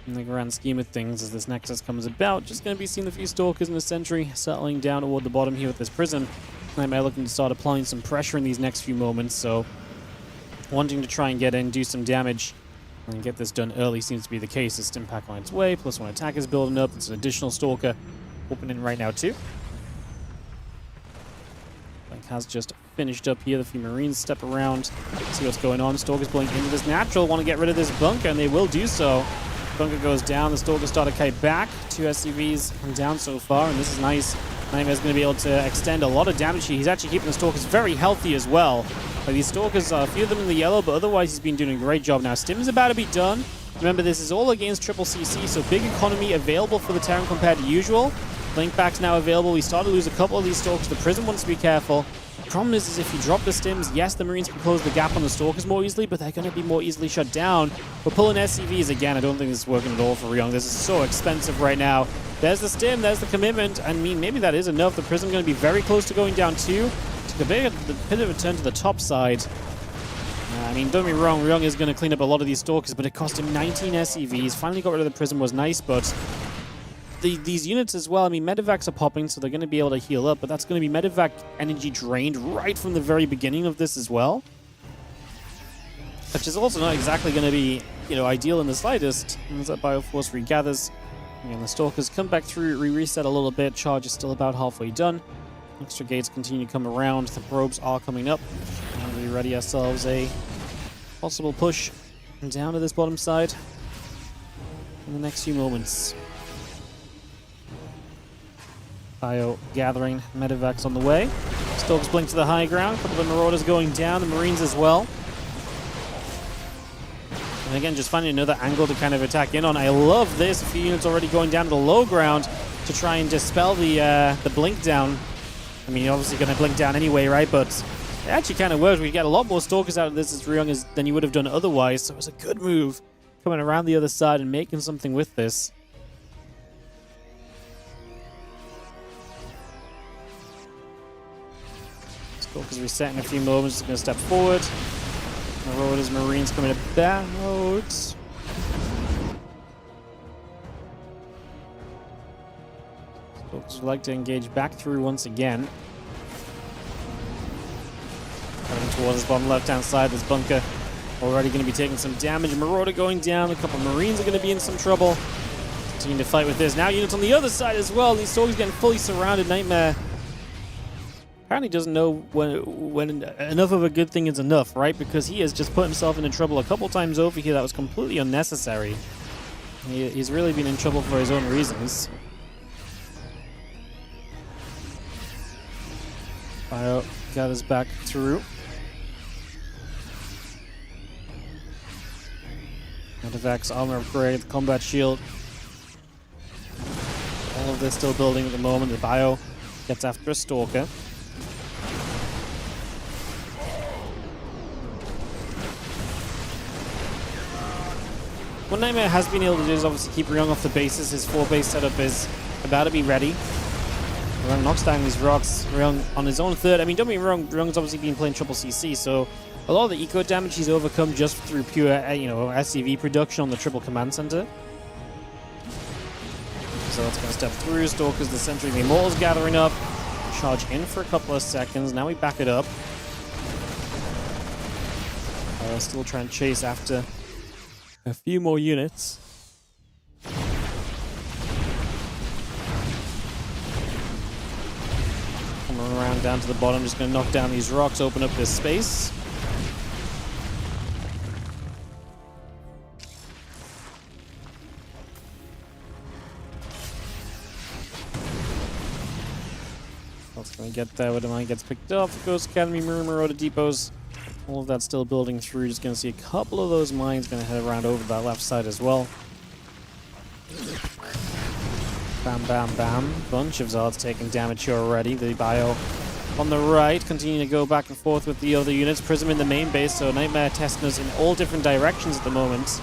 in the grand scheme of things as this Nexus comes about. Just going to be seeing a few Stalkers in the Sentry settling down toward the bottom here with this Prism. Nightmare looking to start applying some pressure in these next few moments, so wanting to try and get in, do some damage, and get this done early seems to be the case. As Stimpak on its way, +1 attack is building up. It's an additional Stalker opening right now too. Blink has just finished up here. The few Marines step around, see what's going on. Stalker's pulling into this natural, want to get rid of this bunker, and they will do so. Bunker goes down, the Stalker start to kite back. 2 SCVs down so far, and this is nice. Nightmare's going to be able to extend a lot of damage here. He's actually keeping the Stalkers very healthy as well. Like, these Stalkers, a few of them in the yellow, but otherwise he's been doing a great job. Now, Stim's about to be done. Remember, this is all against triple CC, so big economy available for the Terran compared to usual. Blink back's now available. We start to lose a couple of these Stalkers. The Prism wants to be careful. The problem is if you drop the stims, yes, the Marines can close the gap on the Stalkers more easily, but they're going to be more easily shut down. We're pulling SCVs again. I don't think this is working at all for herO. This is so expensive right now. There's the stim, there's the commitment. I mean, maybe that is enough. The Prism going to be very close to going down too. Took a bit of a turn to the top side. I mean, don't get me wrong, herO is going to clean up a lot of these Stalkers, but it cost him 19 SCVs. Finally got rid of the Prism was nice, but these units as well, I mean, medevacs are popping, so they're going to be able to heal up, but that's going to be medevac energy drained right from the very beginning of this as well. Which is also not exactly going to be, you know, ideal in the slightest. As that Bioforce regathers, and the Stalkers come back through, reset a little bit. Charge is still about halfway done. Extra gates continue to come around. The probes are coming up. And we ready ourselves a possible push down to this bottom side in the next few moments. Bio gathering, medevacs on the way. Stalkers blink to the high ground. A couple of Marauders going down, the Marines as well. And again, just finding another angle to kind of attack in on. I love this. A few units already going down to the low ground to try and dispel the blink down. I mean, you're obviously going to blink down anyway, right? But it actually kind of works. We get a lot more Stalkers out of this as herO than you would have done otherwise. So it was a good move coming around the other side and making something with this. Stalkers reset in a few moments. Just going to step forward. Marauders, Marines coming about. Stalkers would like to engage back through once again. Coming towards this bottom left-hand side, this bunker already going to be taking some damage. Marauder going down. A couple of Marines are going to be in some trouble. Continuing to fight with this. Now units on the other side as well. These Stalkers getting fully surrounded. Nightmare apparently doesn't know when enough of a good thing is enough, right? Because he has just put himself into trouble a couple times over here that was completely unnecessary. He's really been in trouble for his own reasons. Bio gathers back through. Medevacs, armor upgrade, combat shield. All of this still building at the moment. The Bio gets after a Stalker. What Nightmare has been able to do is obviously keep herO off the bases. His 4-base setup is about to be ready. herO knocks down these rocks. herO on his own third. I mean, don't be wrong, herO's obviously been playing triple CC, so a lot of the eco damage he's overcome just through pure, you know, SCV production on the triple command center. So that's going to step through. Stalkers, the Sentry, the Immortals gathering up. Charge in for a couple of seconds. Now we back it up. Still trying to chase after a few more units. Coming around down to the bottom, just going to knock down these rocks, open up this space. That's going to get there when the mine gets picked up. Ghost Academy, Marauder depots. All of that still building through. Just going to see a couple of those mines going to head around over that left side as well. Bam, bam, bam. Bunch of Zards taking damage here already. The Bio on the right, continuing to go back and forth with the other units. Prism in the main base, so Nightmare testing us in all different directions at the moment.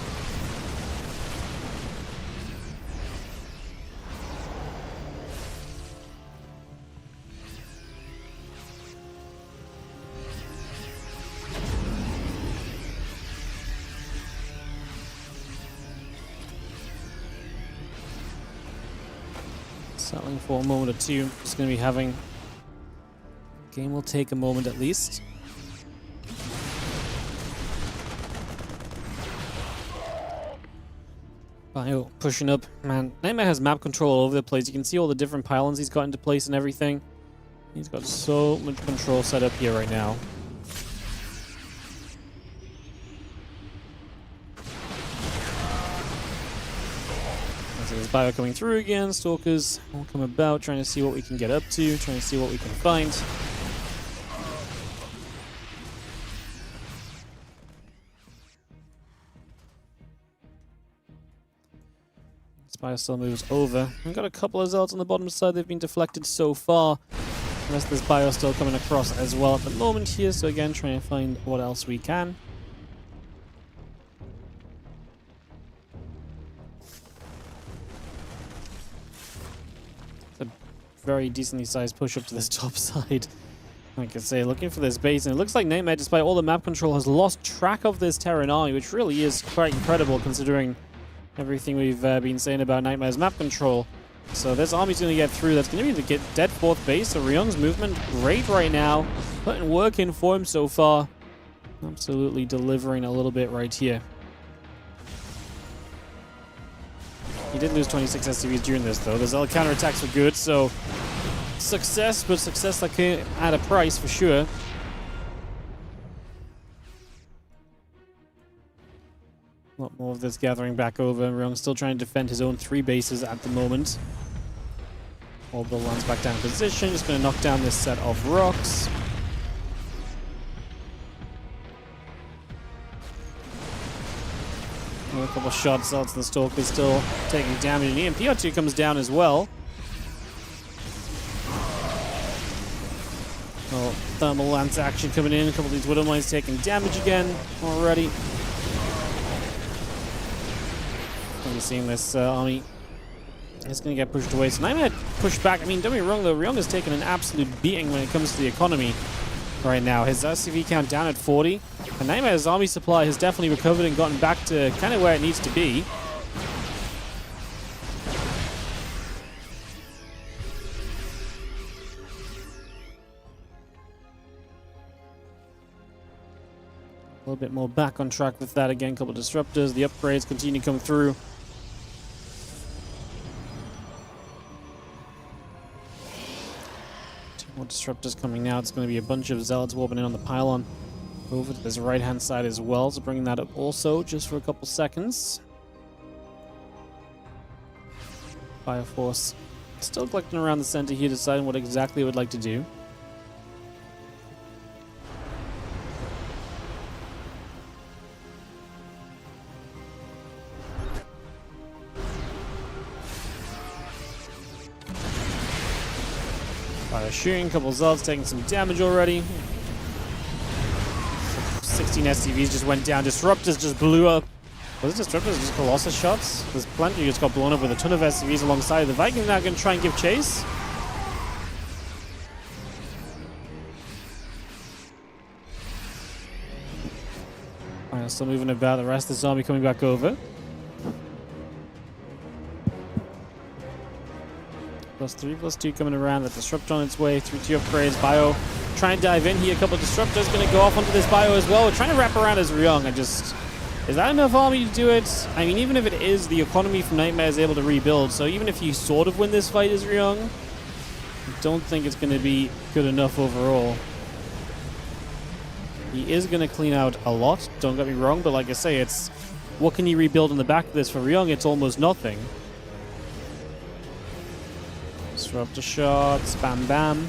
Settling for a moment or two. Just going to be having... Game will take a moment at least. Bio pushing up. Man, Nightmare has map control all over the place. You can see all the different pylons he's got into place and everything. He's got so much control set up here right now. There's Bio coming through again. Stalkers will come about, trying to see what we can get up to, trying to see what we can find. Spire still moves over. We've got a couple of Zealots on the bottom side. They've been deflected so far. The rest of this bio still coming across as well at the moment here. So again, trying to find what else we can. It's a very decently sized push up to this top side. Like I say, looking for this base, and it looks like Nightmare, despite all the map control, has lost track of this Terran army, which really is quite incredible considering everything we've been saying about Nightmare's map control. So this army's going to get through. That's going to be the dead fourth base. So ryong's movement great right now. Putting work in for him so far. Absolutely delivering a little bit right here. He did lose 26 SCVs during this, though. The Zealot counterattacks were good, so success, but success that came at a price for sure. A lot more of this gathering back over. ryong's still trying to defend his own 3 bases at the moment. Orbital lands back down in position. Just going to knock down this set of rocks. A couple of shots out to the Stalker, still taking damage. And EMP-R2 comes down as well. Oh, thermal lance action coming in. A couple of these Widow Mines taking damage again already. You're seeing this army. It's going to get pushed away. So Nightmare pushed back. I mean, don't get me wrong though, ryong has taken an absolute beating when it comes to the economy right now. His SCV count down at 40. And Nightmare's army supply has definitely recovered and gotten back to kind of where it needs to be. A little bit more back on track with that again. Couple of disruptors. The upgrades continue to come through. Two more disruptors coming now. It's going to be a bunch of Zealots warping in on the pylon. Over to this right-hand side as well. So bringing that up also just for a couple seconds. Fire Force still collecting around the center here, deciding what exactly it would like to do. Shooting, a couple of Zealots taking some damage already. 16 SCVs just went down. Disruptors just blew up. Was it Disruptors? Just Colossus shots? There's plenty just got blown up with a ton of SCVs alongside. The Vikings now going to try and give chase. Alright, still moving about. The rest of this army coming back over. +3, +2 coming around. That Disruptor on its way through 2 upgrades. Bio trying to dive in here. A couple of Disruptors going to go off onto this Bio as well. We're trying to wrap around as ryong. Is that enough army to do it? I mean, even if it is, the economy from Nightmare is able to rebuild. So even if you sort of win this fight as ryong, I don't think it's going to be good enough overall. He is going to clean out a lot, don't get me wrong. But like I say, it's what can you rebuild in the back of this? For ryong, it's almost nothing. Disruptor shots, bam bam.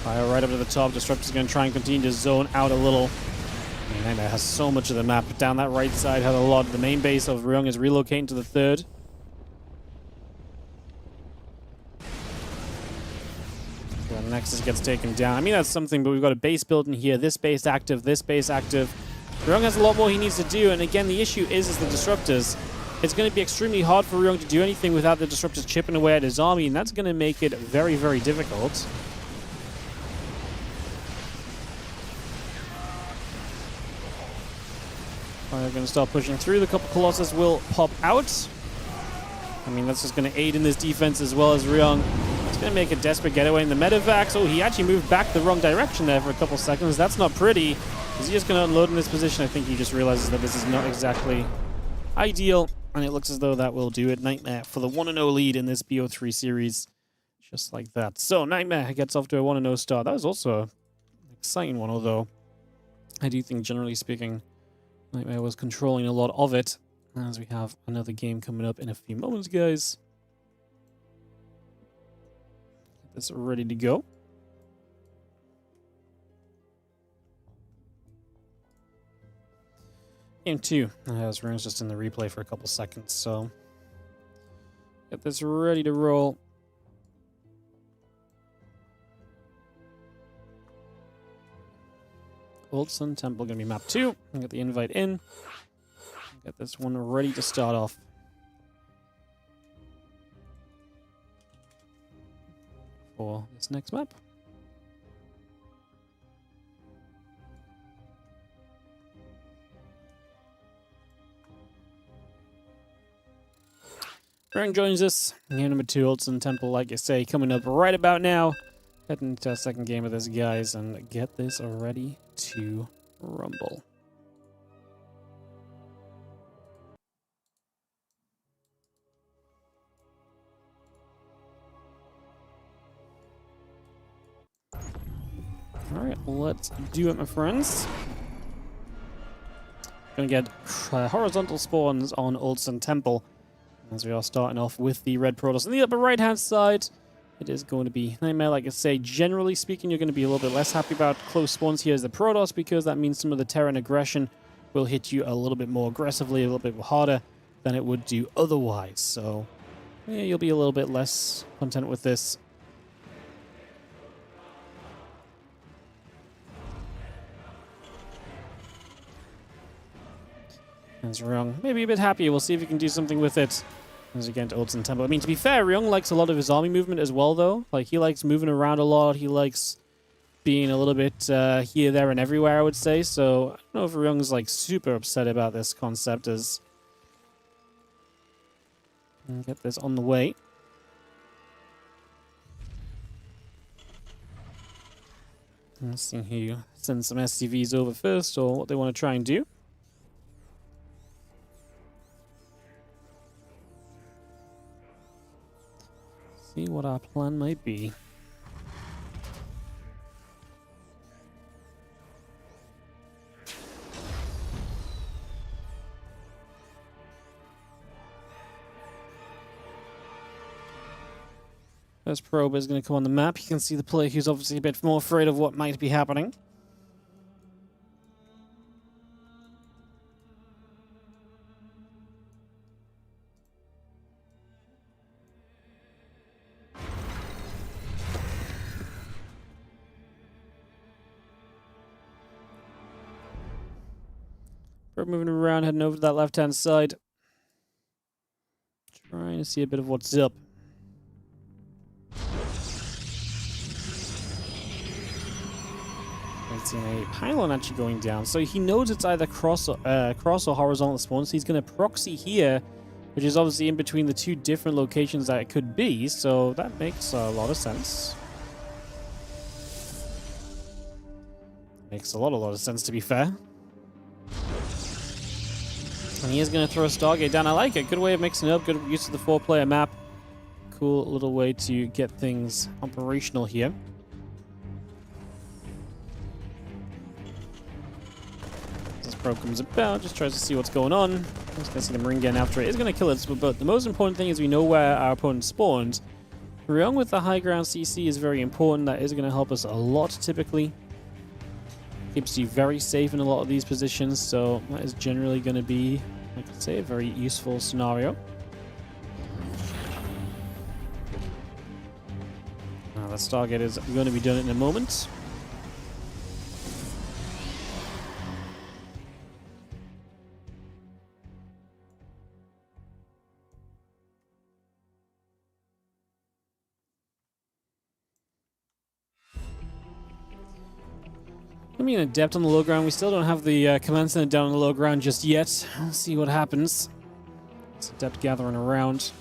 Fire right up to the top. Disruptor's going to try and continue to zone out a little. Nightmare has so much of the map. Down that right side had a lot. The main base of ryong is relocating to the 3rd. The Nexus gets taken down. I mean, that's something, but we've got a base built in here. This base active, this base active. ryong has a lot more he needs to do, and again, the issue is the Disruptors. It's going to be extremely hard for ryong to do anything without the Disruptors chipping away at his army, and that's going to make it very, very difficult. They're going to start pushing through. The couple Colossus will pop out. I mean, that's just going to aid in this defense as well as ryong. It's going to make a desperate getaway in the medevacs. Oh, he actually moved back the wrong direction there for a couple seconds. That's not pretty. Is he just going to unload in this position? I think he just realizes that this is not exactly ideal. And it looks as though that will do it. Nightmare for the 1-0 lead in this BO3 series. Just like that. So Nightmare gets off to a 1-0 start. That was also an exciting one, although I do think, generally speaking, Nightmare was controlling a lot of it. As we have another game coming up in a few moments, guys. Get this ready to go. Game 2. This room's just in the replay for a couple seconds, so get this ready to roll. Old Sun Temple gonna be map 2. Get the invite in. Get this one ready to start off. For this next map. Rang joins us. Game number 2, Old Sun Temple, like I say, coming up right about now. Heading into our second game of this, guys, and get this ready to rumble. Alright, let's do it, my friends. Gonna get horizontal spawns on Old Sun Temple, as we are starting off with the red Protoss. On the upper right-hand side, it is going to be Nightmare. Like I say, generally speaking, you're going to be a little bit less happy about close spawns here as the Protoss, because that means some of the Terran aggression will hit you a little bit more aggressively, a little bit harder than it would do otherwise. So, yeah, you'll be a little bit less content with this. That's wrong. Maybe a bit happier. We'll see if we can do something with it as we get into Old Sun Temple. I mean, to be fair, Ryung likes a lot of his army movement as well, though. Like, he likes moving around a lot. He likes being a little bit here, there, and everywhere, I would say. So, I don't know if Ryung's, like, super upset about this concept as... Get this on the way. Let's see who sends some SCVs over first, or what they want to try and do. See what our plan might be. First probe is going to come on the map. You can see the player who's obviously a bit more afraid of what might be happening. We're moving around, heading over to that left-hand side. Trying to see a bit of what's up. I've seen a pylon actually going down. So he knows it's either cross or horizontal spawn. So he's going to proxy here, which is obviously in between the two different locations that it could be. So that makes a lot of sense. Makes a lot of sense, to be fair. And he is going to throw a Stargate down. I like it. Good way of mixing it up. Good use of the 4-player map. Cool little way to get things operational here. This probe comes about, just tries to see what's going on. Just going to see the Marine getting after it. It's going to kill it, but the most important thing is we know where our opponent spawned. Ryung with the high ground CC is very important. That is going to help us a lot, typically. Keeps you very safe in a lot of these positions, so that is generally going to be, like I say, a very useful scenario. Now, the Stargate is going to be done in a moment. I mean, adept on the low ground. We still don't have the command center down on the low ground just yet. We'll see what happens. It's adept gathering around.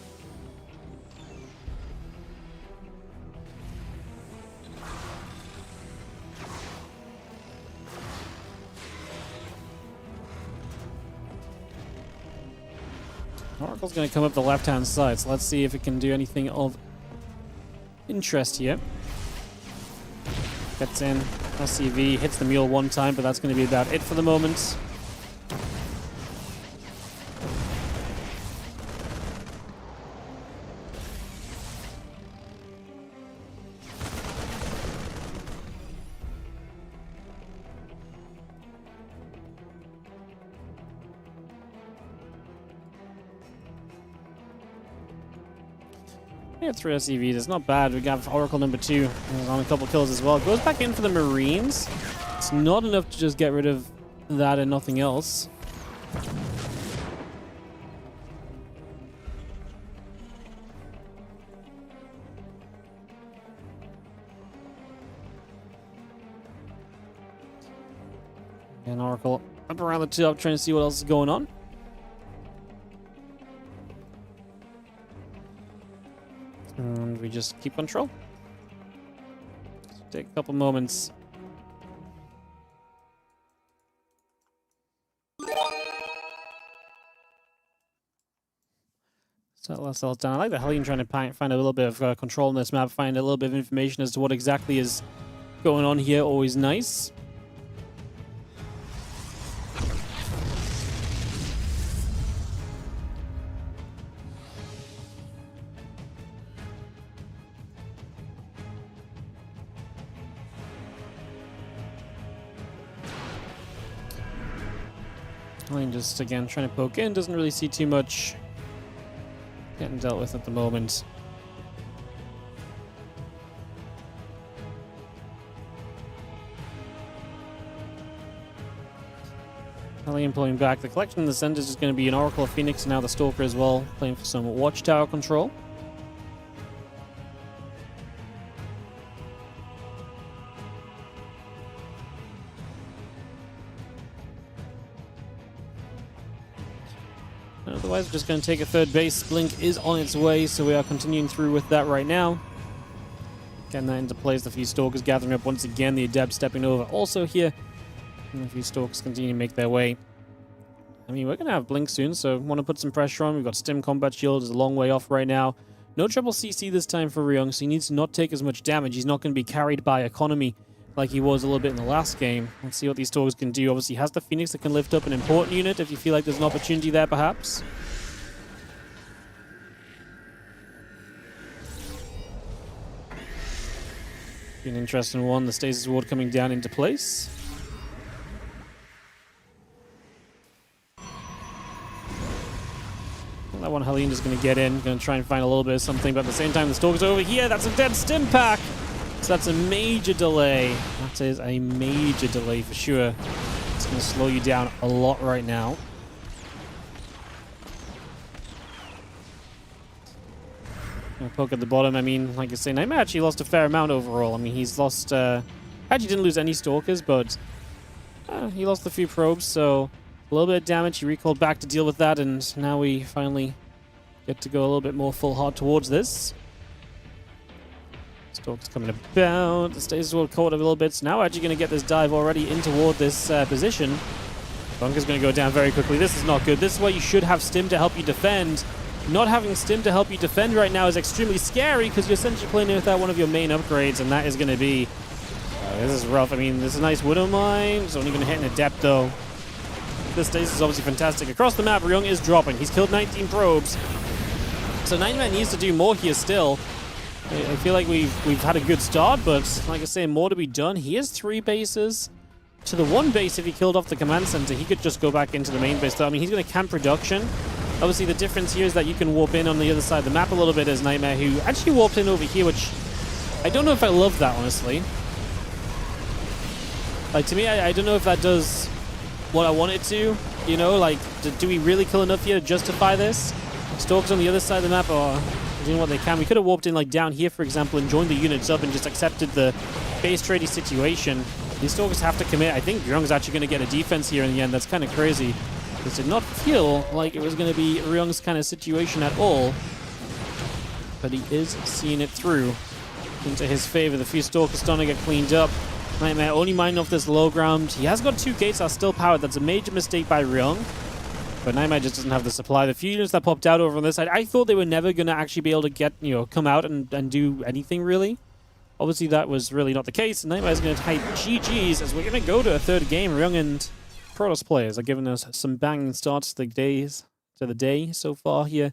Oracle's going to come up the left-hand side, so let's see if it can do anything of interest here. Gets in. SCV hits the mule one time, but that's going to be about it for the moment. Yeah, 3 SCVs. It's not bad. We got Oracle number 2 on a couple kills as well. Goes back in for the Marines. It's not enough to just get rid of that and nothing else. And Oracle up around the top trying to see what else is going on. And we just keep control. Take a couple moments. So let's all down. I like the Helene trying to find a little bit of control on this map, find a little bit of information as to what exactly is going on here. Always nice. Helene just again trying to poke in, doesn't really see too much getting dealt with at the moment. Helene pulling back. The collection in the center is just going to be an Oracle, Phoenix, and now the Stalker as well, playing for some Watchtower control. Otherwise, we're just going to take a third base. Blink is on its way, so we are continuing through with that right now. Getting that into place. The few Stalkers gathering up once again. The Adept stepping over also here. And a few Stalkers continue to make their way. I mean, we're going to have Blink soon, so want to put some pressure on. We've got Stim Combat Shield is a long way off right now. No triple CC this time for ryung, so he needs to not take as much damage. He's not going to be carried by economy like he was a little bit in the last game. Let's see what these Stalkers can do. Obviously, he has the Phoenix that can lift up an important unit if you feel like there's an opportunity there, perhaps. An interesting one. The Stasis Ward coming down into place. That one Helene is going to get in, going to try and find a little bit of something, but at the same time the Stalker's over here. That's a dead Stim Pack! So that's a major delay. That is a major delay for sure. It's going to slow you down a lot right now. Poke at the bottom. I mean, like I say, Nightmare actually lost a fair amount overall. I mean, he's lost... actually didn't lose any Stalkers, but he lost a few probes, so a little bit of damage. He recalled back to deal with that, and now we finally get to go a little bit more full hard towards this. Stalker's coming about. The Stasis Ward caught a little bit, so now we're actually going to get this dive already in toward this position. Bunker's going to go down very quickly. This is not good. This is where you should have Stim to help you defend. Not having Stim to help you defend right now is extremely scary because you're essentially playing without one of your main upgrades, and that is going to be... this is rough. I mean, this is a nice Widow Mine. It's only going to hit in Adept, though. This Stasis is obviously fantastic. Across the map, ryung is dropping. He's killed 19 probes. So Nightmare needs to do more here still. I feel like we've had a good start, but like I say, more to be done. He has 3 bases. To the 1 base, if he killed off the command center, he could just go back into the main base. So, I mean, he's going to camp production. Obviously, the difference here is that you can warp in on the other side of the map a little bit as Nightmare, who actually warped in over here, which I don't know if I love that, honestly. Like, to me, I don't know if that does what I want it to. You know, like, do we really kill enough here to justify this? Stalkers on the other side of the map are doing what they can. We could have warped in, like, down here, for example, and joined the units up and just accepted the base trading situation. These Stalkers have to commit. I think ryung's actually going to get a defense here in the end. That's kind of crazy. This did not feel like it was going to be ryung's kind of situation at all. But he is seeing it through into his favor. The few Stalkers starting to get cleaned up. Nightmare only mining off this low ground. He has got 2 gates that are still powered. That's a major mistake by ryung. But Nightmare just doesn't have the supply. The few units that popped out over on this side, I thought they were never going to actually be able to get, come out and do anything really. Obviously, that was really not the case. Nightmare's going to type GG's as we're going to go to a third game. ryung and Protoss players are giving us some banging starts to the day so far here.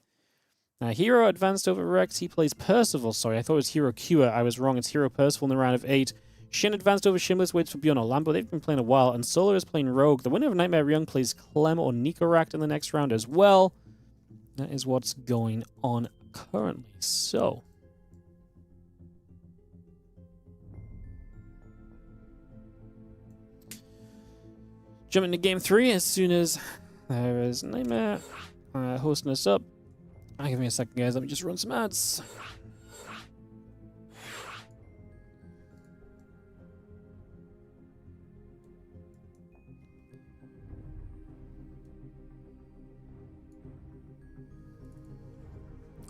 herO advanced over Rex. He plays Percival. Sorry, I thought it was herO Cure. I was wrong. It's herO Percival in the round of 8. SHIN advanced over Shimless, waits for Beyond Lambo. They've been playing a while. And Solar is playing Rogue. The winner of Nightmare ryung plays Clem or Nicorakt in the next round as well. That is what's going on currently. So, jump into game 3 as soon as there is Nightmare hosting us up. Give me a second, guys. Let me just run some ads.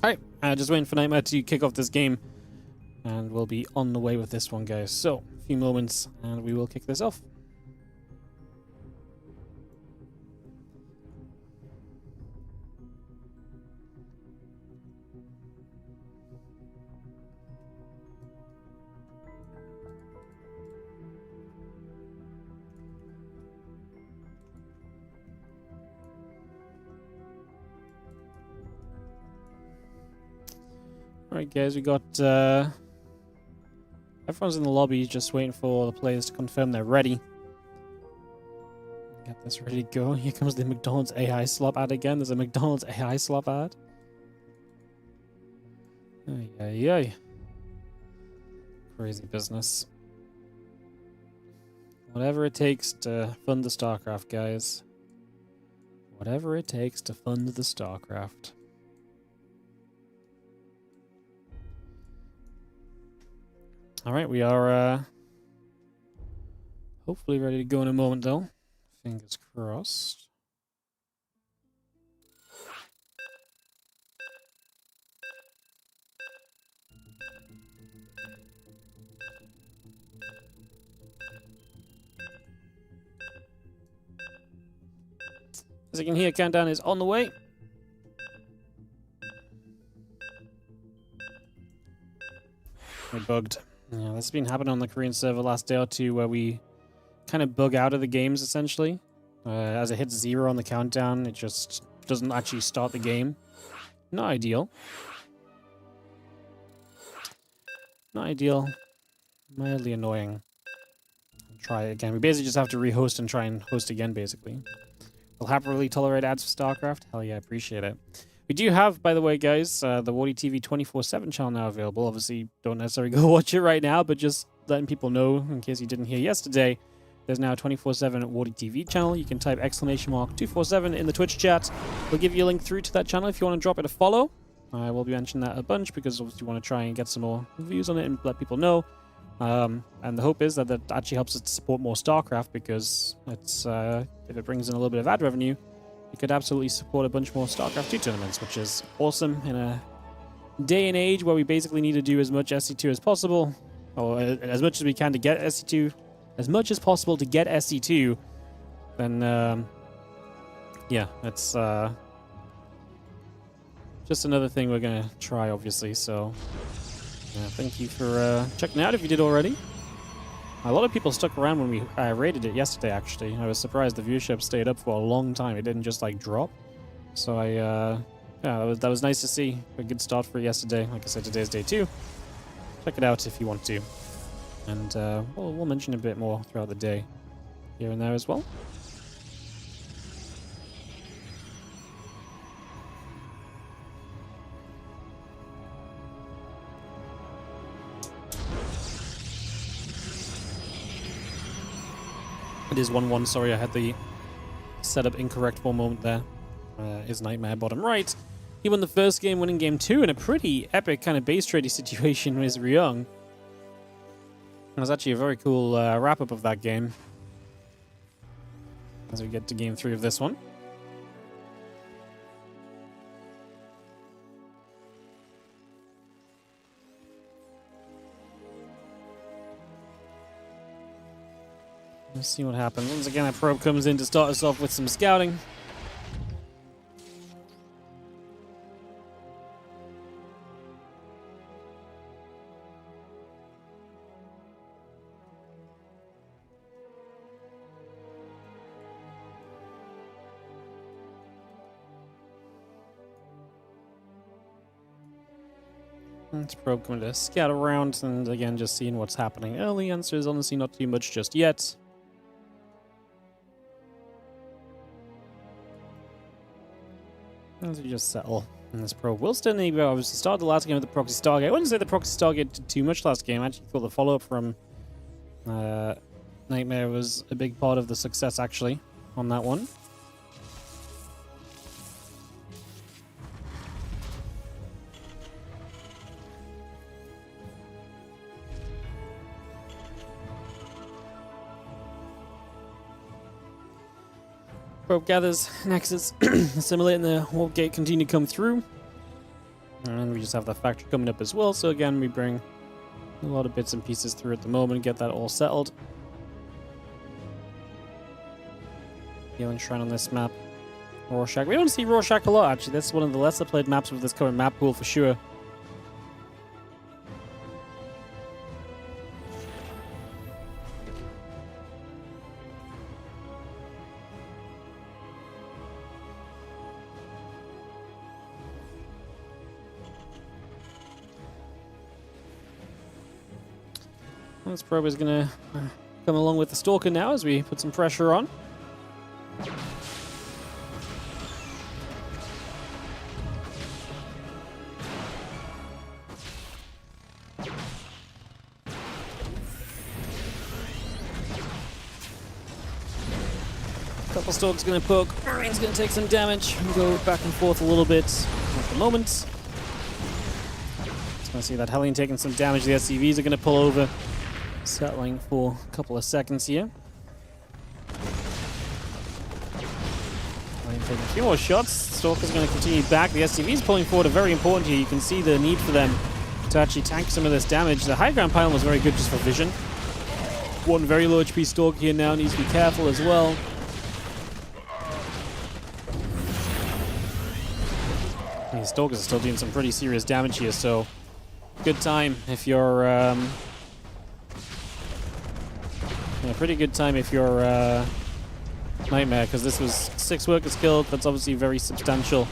Alright, just waiting for Nightmare to kick off this game. And we'll be on the way with this one, guys. So, a few moments and we will kick this off. Alright guys, we got everyone's in the lobby just waiting for the players to confirm they're ready. Get this ready to go. Here comes the McDonald's AI slop ad again. There's a McDonald's AI slop ad. Ay, ay, ay. Crazy business. Whatever it takes to fund the StarCraft, guys. Whatever it takes to fund the StarCraft. Alright, we are hopefully ready to go in a moment though. Fingers crossed. As you can hear, countdown is on the way. We're bugged. Yeah, this has been happening on the Korean server last day or two where we kind of bug out of the games essentially. As it hits 0 on the countdown, it just doesn't actually start the game. Not ideal. Not ideal. Mildly annoying. Try it again. We basically just have to rehost and try and host again, basically. We'll happily tolerate ads for StarCraft. Hell yeah, I appreciate it. We do have, by the way, guys, the WardiTV 24/7 channel now available. Obviously, don't necessarily go watch it right now, but just letting people know, in case you didn't hear yesterday, there's now a 24/7 WardiTV channel. You can type !247 in the Twitch chat. We'll give you a link through to that channel if you want to drop it a follow. I will be mentioning that a bunch because obviously we want to try and get some more views on it and let people know. And the hope is that that actually helps us to support more StarCraft because it's if it brings in a little bit of ad revenue, it could absolutely support a bunch more StarCraft 2 tournaments, which is awesome in a day and age where we basically need to do as much SC2 as possible, or as much as we can to get SC2, as much as possible to get SC2, then, yeah, it's just another thing we're going to try, obviously, so thank you for checking out if you did already. A lot of people stuck around when we rated it yesterday, actually. I was surprised the viewership stayed up for a long time. It didn't just, like, drop. So yeah, that was nice to see. A good start for yesterday. Like I said, today's day 2. Check it out if you want to. And we'll mention a bit more throughout the day here and there as well. It is 1-1. Sorry, I had the setup incorrect for a moment there. Is Nightmare bottom right. He won the first game, winning game 2 in a pretty epic kind of base trading situation with Ryung. It was actually a very cool wrap-up of that game. As we get to game 3 of this one. Let's see what happens. Once again, a probe comes in to start us off with some scouting. It's probe coming to scout around, and again, just seeing what's happening early. Answer is honestly not too much just yet. As we just settle in this probe. Will still need to obviously start the last game with the Proxy Stargate. I wouldn't say the Proxy Stargate did too much last game. I actually thought the follow-up from Nightmare was a big part of the success, actually. on that one. Probe gathers, Nexus, assimilating the warp gate, continue to come through. And we just have the factory coming up as well. So again, we bring a lot of bits and pieces through at the moment, get that all settled. Healing Shrine on this map. Rorschach. We don't see Rorschach a lot, actually. That's one of the lesser played maps with this current map pool for sure. This probe is going to come along with the Stalker now as we put some pressure on. Couple Stalkers going to poke. Marine's going to take some damage and go back and forth a little bit at the moment. Just going to see that Hellion taking some damage. The SCVs are going to pull over. Settling for a couple of seconds here. Taking a few more shots. Stalker's going to continue back. The SCV's pulling forward are very important here. You can see the need for them to actually tank some of this damage. The high ground pylon was very good just for vision. One very low HP Stalker here now needs to be careful as well. These Stalkers are still doing some pretty serious damage here, so good time if you're pretty good time if you're Nightmare, because this was 6 workers killed. That's obviously very substantial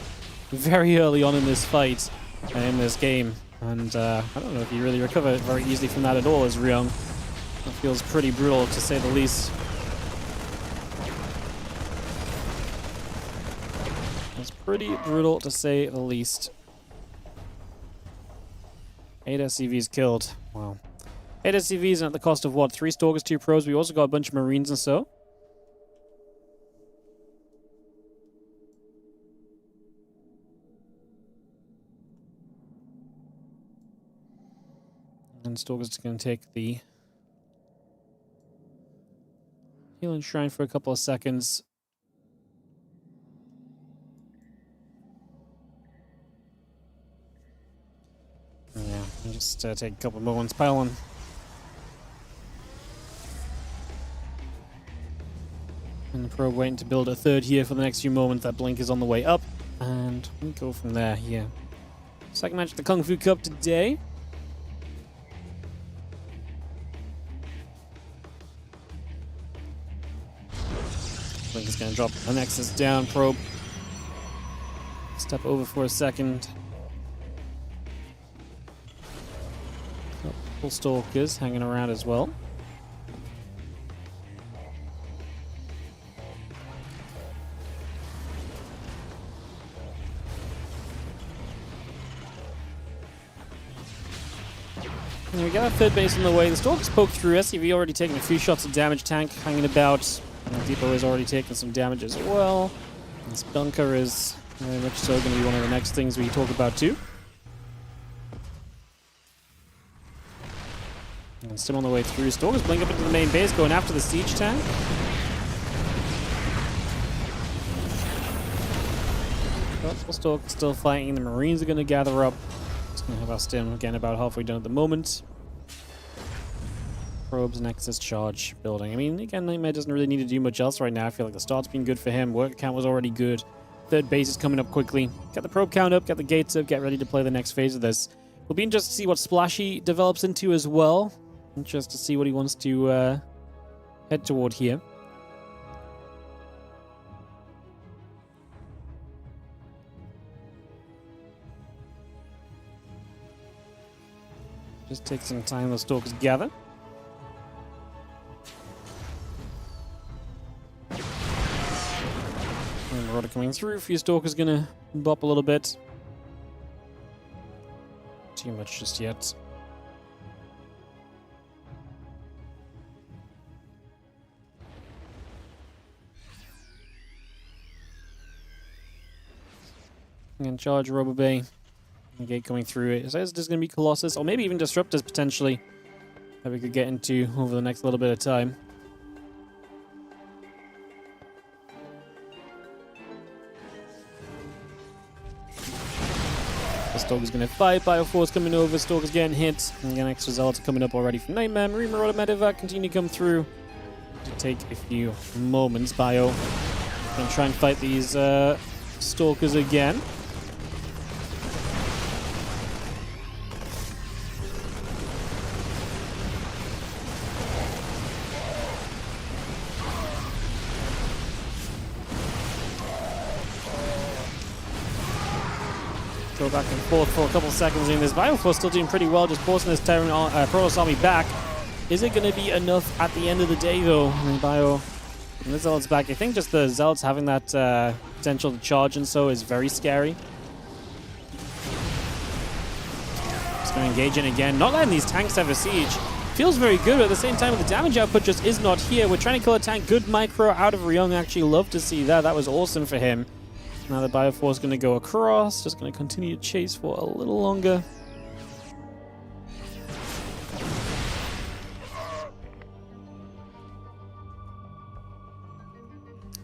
very early on in this fight and in this game. And I don't know if you really recover very easily from that at all as herO. It feels pretty brutal to say the least. It's pretty brutal to say the least. 8 SCVs killed. Wow. 8 SCVs, and at the cost of what? 3 Stalkers, 2 Probes. We also got a bunch of Marines and so. And Stalker's going to take the Healing Shrine for a couple of seconds. Yeah, just take a couple more ones. Pile on. And the probe waiting to build a 3rd here for the next few moments. That blink is on the way up. And we go from there here. Second match of the Kung Fu Cup today. Blink is going to drop the Nexus down. Probe. Step over for a second. Couple Stalkers hanging around as well. And we got a 3rd base on the way. The Stalkers poke through. SCV already taking a few shots of damage. Tank hanging about. Depot is already taking some damage as well. This bunker is very much so going to be one of the next things we talk about too. And still on the way through. Stalkers blink up into the main base, going after the siege tank. Couple Stalkers still fighting. The Marines are going to gather up. Just going to have our stim again about halfway done at the moment. Probes, Nexus, charge, building. I mean, again, Nightmare doesn't really need to do much else right now. I feel like the start's been good for him. Work count was already good. 3rd base is coming up quickly. Get the probe count up, get the gates up, get ready to play the next phase of this. We'll be interested to see what Splashy develops into as well. Interested to see what he wants to head toward here. Just take some time, the Stalkers gather. Marauder coming through. A few Stalkers gonna bop a little bit. Too much just yet. And charge Robo Bay. Gate coming through it. So there's going to be Colossus, or maybe even Disruptors potentially, that we could get into over the next little bit of time. The Stalker's going to fight. Bioforce coming over. Stalker's getting hit. And again, extra Zealots are coming up already from Nightmare. Marine Marauder Medevac continue to come through. To take a few moments. Bio going to try and fight these Stalkers again. Go back and forth for a couple seconds in this. Bioforce still doing pretty well, just forcing this Terran Protoss army back. Is it going to be enough at the end of the day, though? I mean, Bio and the Zealots back. I think just the Zealots having that potential to charge and so is very scary. Just going to engage in again. Not letting these tanks have a siege. Feels very good, but at the same time, the damage output just is not here. We're trying to kill a tank. Good micro out of Ryung. Actually love to see that. That was awesome for him. Now the Bioforce is going to go across, just going to continue to chase for a little longer.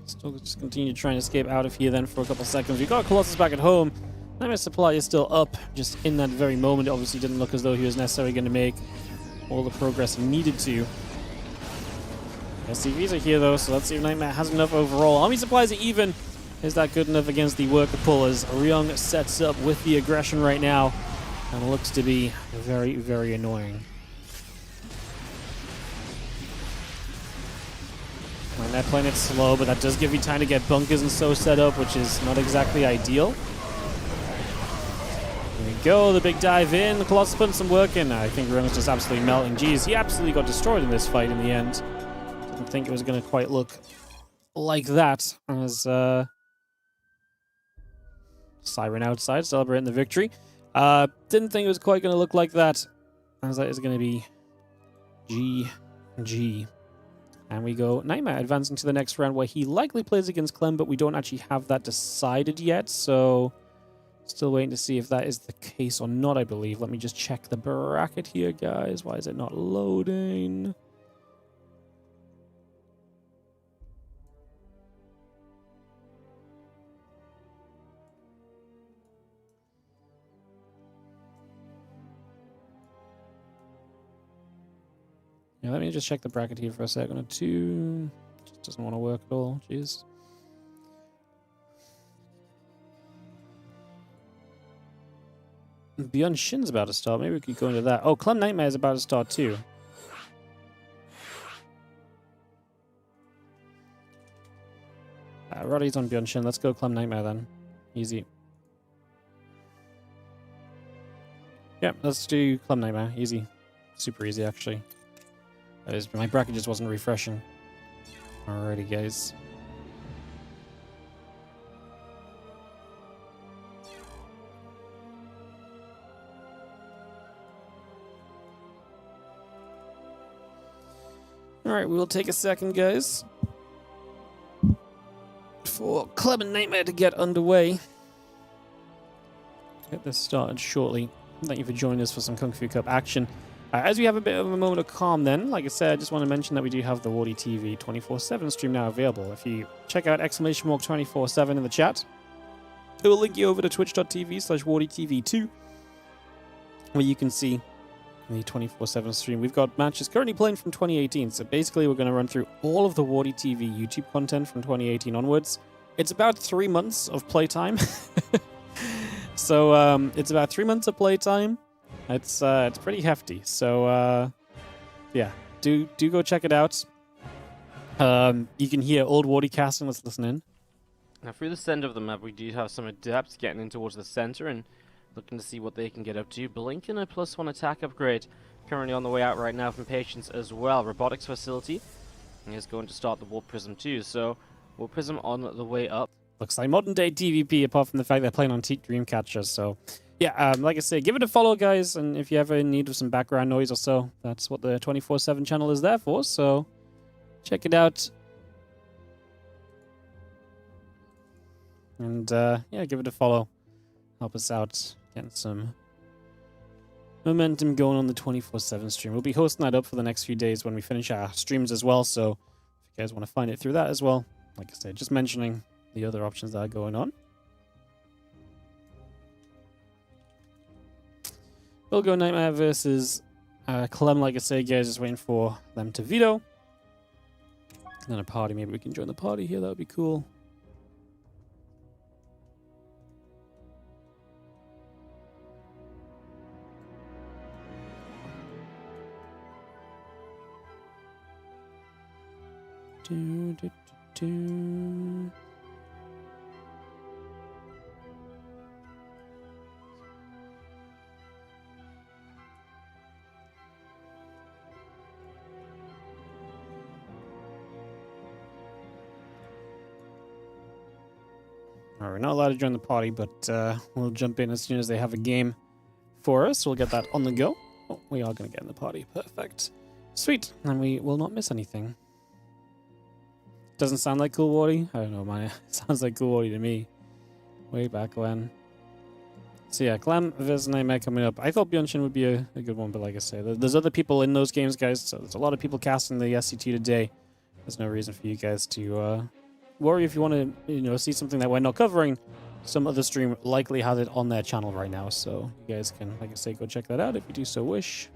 Still just continue trying to escape out of here then for a couple seconds. We've got Colossus back at home. Nightmare supply is still up, just in that very moment. It obviously didn't look as though he was necessarily going to make all the progress he needed to. SCVs are here though, so let's see if Nightmare has enough overall. Army supplies are even. Is that good enough against the worker pullers? Ryung sets up with the aggression right now and looks to be very, very annoying. And they're playing it slow, but that does give you time to get bunkers and so set up, which is not exactly ideal. There we go, the big dive in. The Colossus putting some work in. I think Ryung's just absolutely melting. Jeez, he absolutely got destroyed in this fight in the end. Didn't think it was going to quite look like that as... Siren outside, celebrating the victory. Didn't think it was quite going to look like that. As that is going to be GG. And we go Nightmare advancing to the next round where he likely plays against Clem, but we don't actually have that decided yet. So still waiting to see if that is the case or not, I believe. Let me just check the bracket here, guys. Why is it not loading? Yeah, let me just check the bracket here for a second. 2 just doesn't want to work at all. Jeez. Beyond SHIN's about to start. Maybe we could go into that. Oh, Clem Nightmare is about to start too. Roddy's on Beyond SHIN. Let's go Clem Nightmare then. Easy. Yeah, let's do Clem Nightmare. Easy. Super easy, actually. My bracket just wasn't refreshing. Alrighty, guys. Alright, we will take a second, guys, for Clem and Nightmare to get underway. Get this started shortly. Thank you for joining us for some Kung Fu Cup action. As we have a bit of a moment of calm then, like I said, I just want to mention that we do have the WardiTV 24/7 stream now available. If you check out !247 in the chat, it will link you over to twitch.tv/WardiTV2, where you can see the 24/7 stream. We've got matches currently playing from 2018, so basically we're going to run through all of the WardiTV YouTube content from 2018 onwards. It's about 3 months of playtime. So it's about 3 months of playtime. It's pretty hefty. So yeah, do go check it out. You can hear old Wardy casting. Let's listen in. Now through the center of the map, we do have some adepts getting in towards the center and looking to see what they can get up to. Blinking a +1 attack upgrade currently on the way out right now from Patience as well. Robotics facility is going to start the Warp Prism too. So Warp Prism on the way up. Looks like modern day TVP, apart from the fact they're playing on Dreamcatcher. So yeah, like I say, give it a follow, guys. And if you ever in need of some background noise or so, that's what the 24/7 channel is there for. So check it out. And yeah, give it a follow. help us out, getting some momentum going on the 24/7 stream. We'll be hosting that up for the next few days when we finish our streams as well, so if you guys want to find it through that as well, like I said, just mentioning the other options that are going on. We'll go Nightmare versus Clem, like I say, guys, just waiting for them to veto. And then a party, maybe we can join the party here, that would be cool. Alright, we're not allowed to join the party, but we'll jump in as soon as they have a game for us. We'll get that on the go. Oh, we are going to get in the party. Perfect. Sweet. And we will not miss anything. Doesn't sound like Cool Wardy? I don't know, man. It sounds like Cool Wardy to me. Way back when. So yeah, Clem versus Nightmare coming up. I thought SHIN would be a good one, but like I say, there's other people in those games, guys. So there's a lot of people casting the SCT today. There's no reason for you guys to worry if you want to, see something that we're not covering. Some other stream likely has it on their channel right now, so you guys can, like I say, go check that out if you do so wish.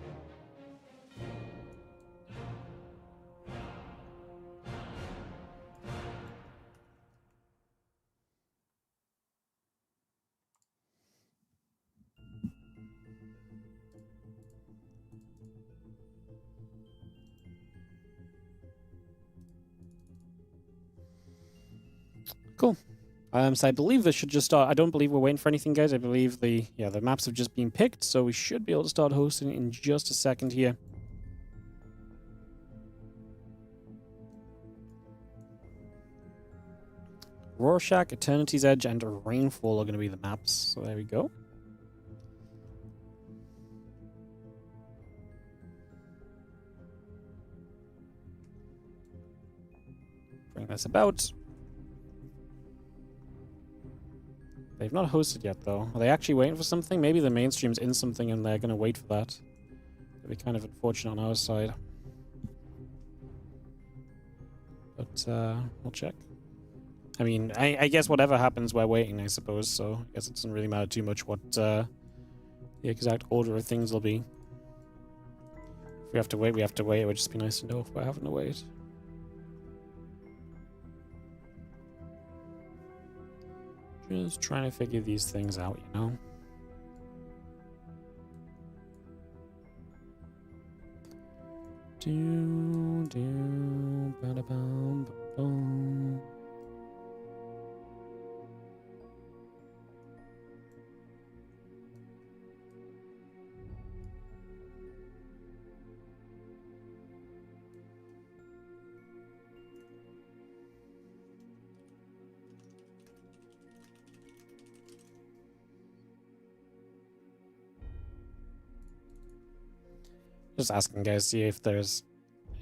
Cool. So I believe this should just start. I don't believe we're waiting for anything, guys. I believe the maps have just been picked, so we should be able to start hosting in just a second here. Rorschach, Eternity's Edge, and Rainfall are going to be the maps. So there we go. Bring this about. They've not hosted yet, though. Are they actually waiting for something? Maybe the mainstream's in something and they're going to wait for that. That'd be kind of unfortunate on our side. But, we'll check. I mean, I guess whatever happens, we're waiting, I suppose, so I guess it doesn't really matter too much what the exact order of things will be. If we have to wait, we have to wait. It would just be nice to know if we're having to wait. Just trying to figure these things out, you know? Ba-da-bum-ba-bum. Just asking, guys, see if there's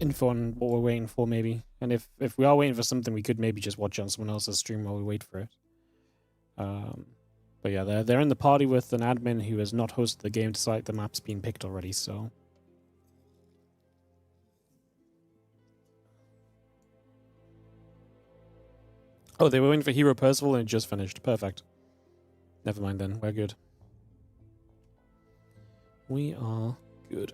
info on what we're waiting for, maybe. And if we are waiting for something, we could maybe just watch on someone else's stream while we wait for it. But yeah, they're in the party with an admin who has not hosted the game despite the map's being picked already, so... Oh, they were waiting for herO Percival and it just finished. Perfect. Never mind then, we're good. We are good.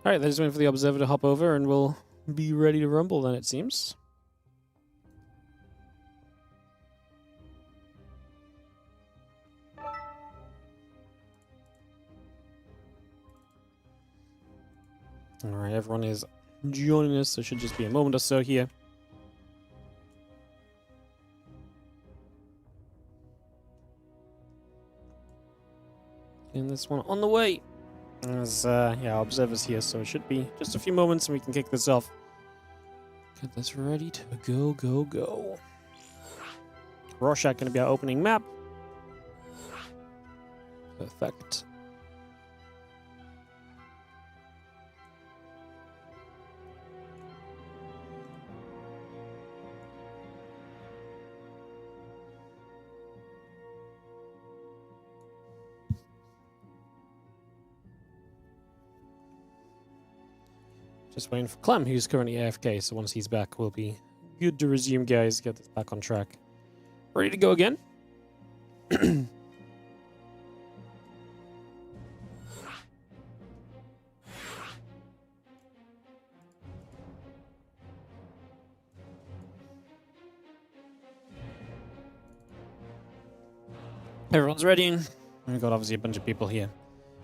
Alright, they're just waiting for the Observer to hop over and we'll be ready to rumble then, it seems. Alright, everyone is joining us, so it should just be a moment or so here. And this one on the way. There's, observers here, so it should be just a few moments and we can kick this off. Get this ready to go. Rorschach going to be our opening map. Perfect. Just waiting for Clem, who's currently AFK, so once he's back, we'll be good to resume, guys. Get this back on track. Ready to go again? Everyone's ready. We've got obviously a bunch of people here.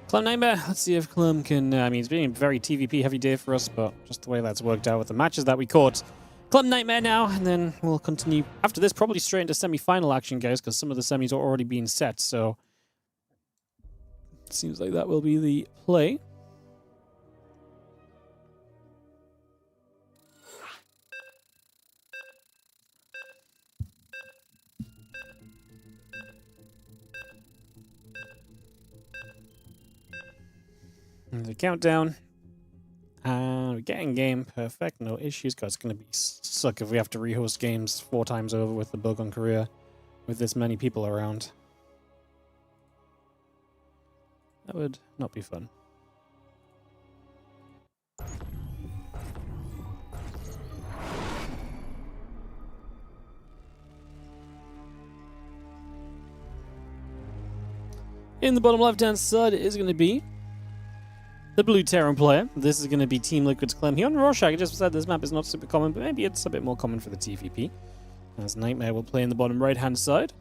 Clem Nightmare, let's see if Clem can, I mean, it's been a very TVP heavy day for us, but just the way that's worked out with the matches that we caught. Clem Nightmare now, and then we'll continue after this, probably straight into semi-final action, guys, because some of the semis are already being set, so it seems like that will be the play. And the countdown. And we get in game. Perfect. No issues. Because it's going to be suck if we have to rehost games 4 times over with the bug on Korea. With this many people around. That would not be fun. In the bottom left-hand side is going to be the blue Terran player. This is going to be Team Liquid's Clem. Here on Rorschach, I just said this map is not super common, but maybe it's a bit more common for the TVP. As Nightmare will play in the bottom right-hand side.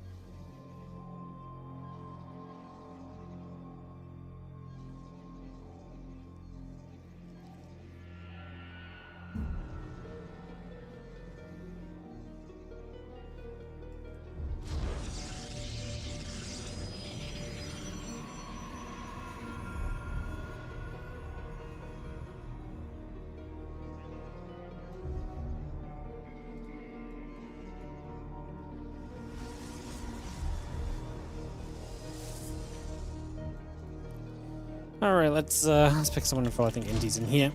Alright, let's pick someone for, I think Indy's in here.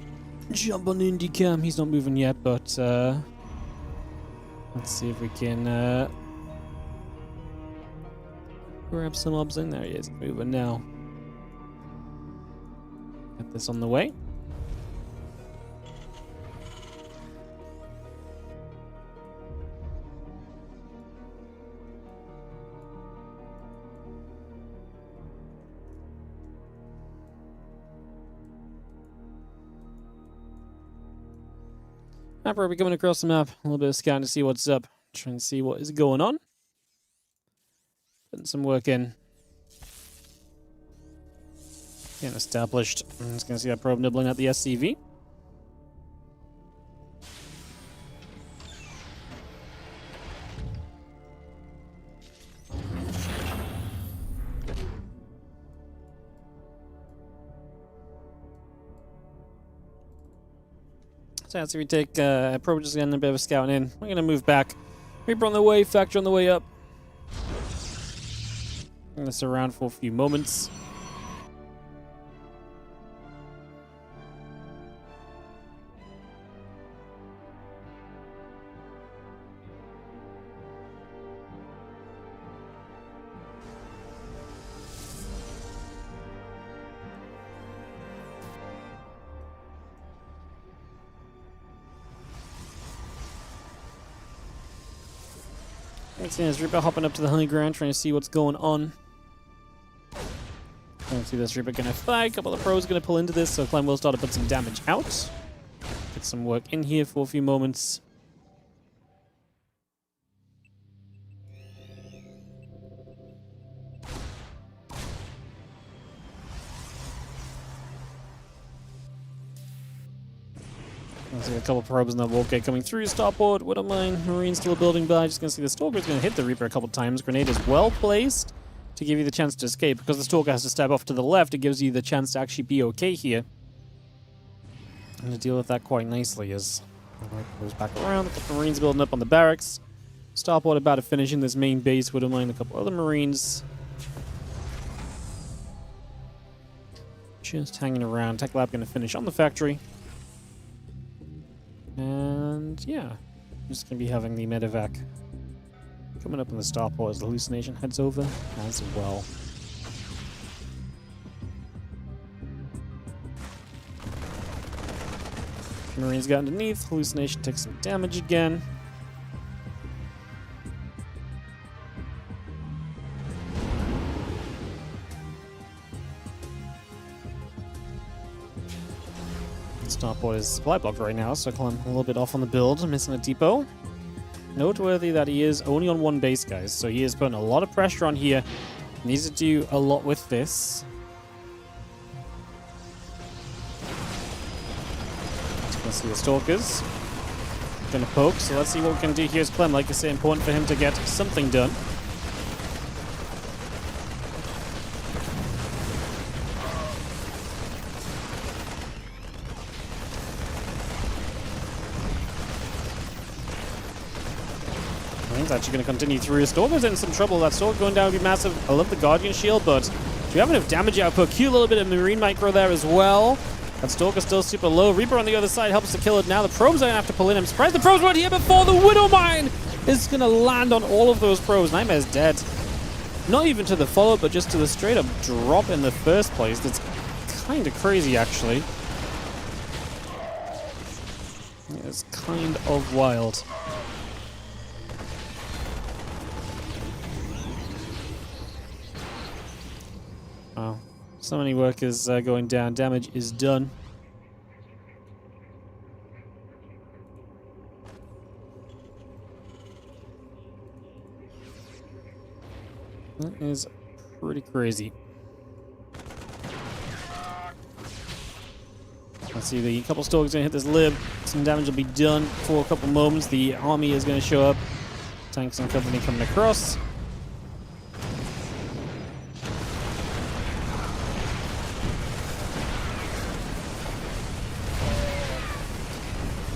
Jump on Indy Cam. He's not moving yet, but let's see if we can grab some mobs in. There he is, moving now. Get this on the way. I'm probably coming across the map, a little bit of scanning to see what's up, trying to see what is going on. Putting some work in. Getting established. I'm just going to see that probe nibbling at the SCV. So as we take probe just getting a bit of a scout in. We're going to move back. Reaper on the way, Factor on the way up. I'm going to surround for a few moments. Let's see this Reaper hopping up to the high ground, trying to see what's going on. Let's see this Reaper going to fight. A couple of pros going to pull into this, so Clem will start to put some damage out. Get some work in here for a few moments. See a couple probes in the Volcate coming through. Starport, wouldn't mind. Marine still building by. Just going to see the Stalker's going to hit the Reaper a couple times. Grenade is well placed to give you the chance to escape. Because the Stalker has to step off to the left, it gives you the chance to actually be okay here. And to deal with that quite nicely as goes back around. A couple Marines building up on the barracks. Starport about to finish in this main base. Wouldn't mind a couple other Marines. Just hanging around. Tech Lab going to finish on the factory. And yeah, I'm just going to be having the medevac coming up on the starport as the hallucination heads over as well. Marines got underneath. Hallucination takes some damage again. Starport is supply blocked right now, so Clem a little bit off on the build, missing a depot. Noteworthy that he is only on one base, guys, so he is putting a lot of pressure on here. Needs to do a lot with this. Let's see the Stalkers. Gonna poke, so let's see what we can do here as Clem. Like I say, important for him to get something done. He's actually going to continue through. Stalker's in some trouble. That Stalker going down would be massive. I love the Guardian Shield, but do we have enough damage output? Cute little bit of Marine Micro there as well. That Stalker's still super low. Reaper on the other side helps to kill it now. The probes are going to have to pull in. I'm surprised the probes weren't here before. The Widow Mine is going to land on all of those probes. Nightmare's dead. Not even to the follow, but just to the straight up drop in the first place. That's kind of crazy, actually. It's kind of wild. Wow. So many workers going down. Damage is done. That is pretty crazy. Let's see, the couple Stalkers going to hit this lib. Some damage will be done for a couple moments. The army is going to show up. Tanks and company coming across.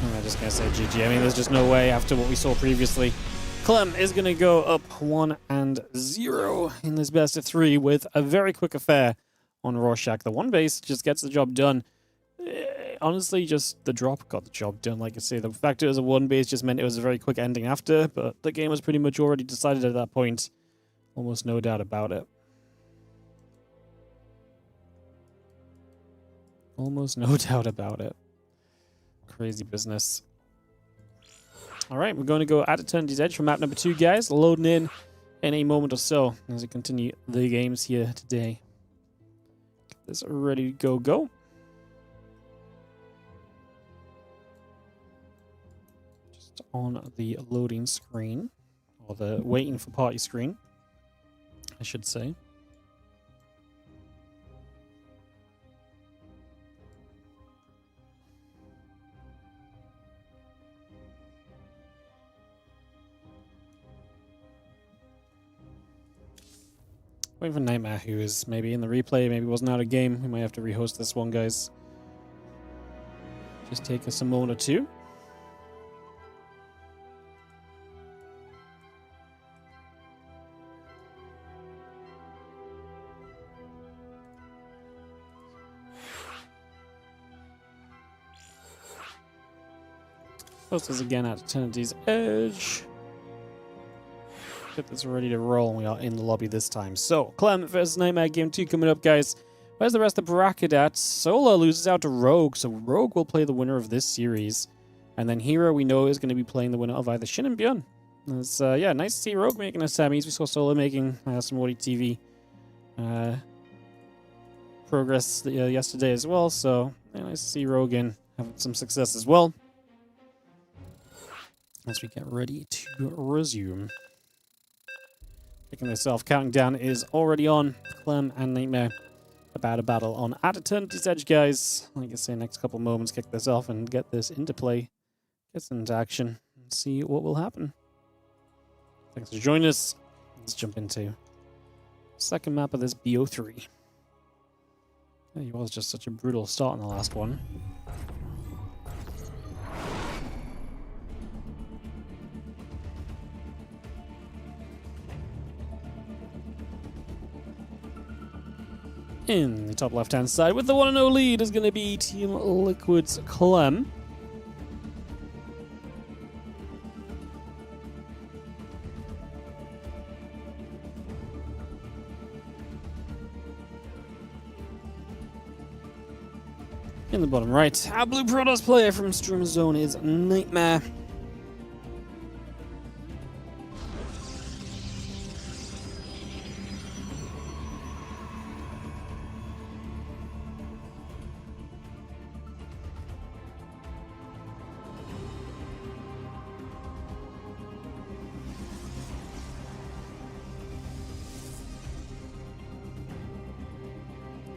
I'm just going to say GG. I mean, there's just no way after what we saw previously. Clem is going to go up 1-0 in this best of 3 with a very quick affair on Rorschach. The one base just gets the job done. Honestly, just the drop got the job done. Like I say, the fact it was a one base just meant it was a very quick ending after, but the game was pretty much already decided at that point. Almost no doubt about it. Almost no doubt about it. Crazy business. Alright, we're going to go at Eternity's Edge for map number 2, guys. Loading in a moment or so as we continue the games here today. Get this ready to go. Just on the loading screen. Or the waiting for party screen, I should say. Waiting for Nightmare, who is maybe in the replay, maybe wasn't out of game. We might have to rehost this one, guys. Just take us a moment or two. Post us again at Eternity's Edge. Get this ready to roll, and we are in the lobby this time. So, Clem versus Nightmare Game 2 coming up, guys. Where's the rest of the bracket at? Sola loses out to Rogue, so Rogue will play the winner of this series. And then herO, we know, is going to be playing the winner of either SHIN and Beyond. It's, yeah, nice to see Rogue making a semis. We saw Sola making some WardiTV progress yesterday as well, so yeah, nice to see Rogue in having some success as well. As we get ready to resume. Picking this off, counting down is already on. Clem and Nightmare about a battle on at Eternity's Edge, guys. Like I say, next couple moments, kick this off and get this into play. Get this into action and see what will happen. Thanks for joining us. Let's jump into second map of this BO3. Yeah, it was just such a brutal start in the last one. In the top left-hand side, with the 1-0 lead, is going to be Team Liquid's Clem. In the bottom right, our blue Protoss player from Streamer Zone is Nightmare.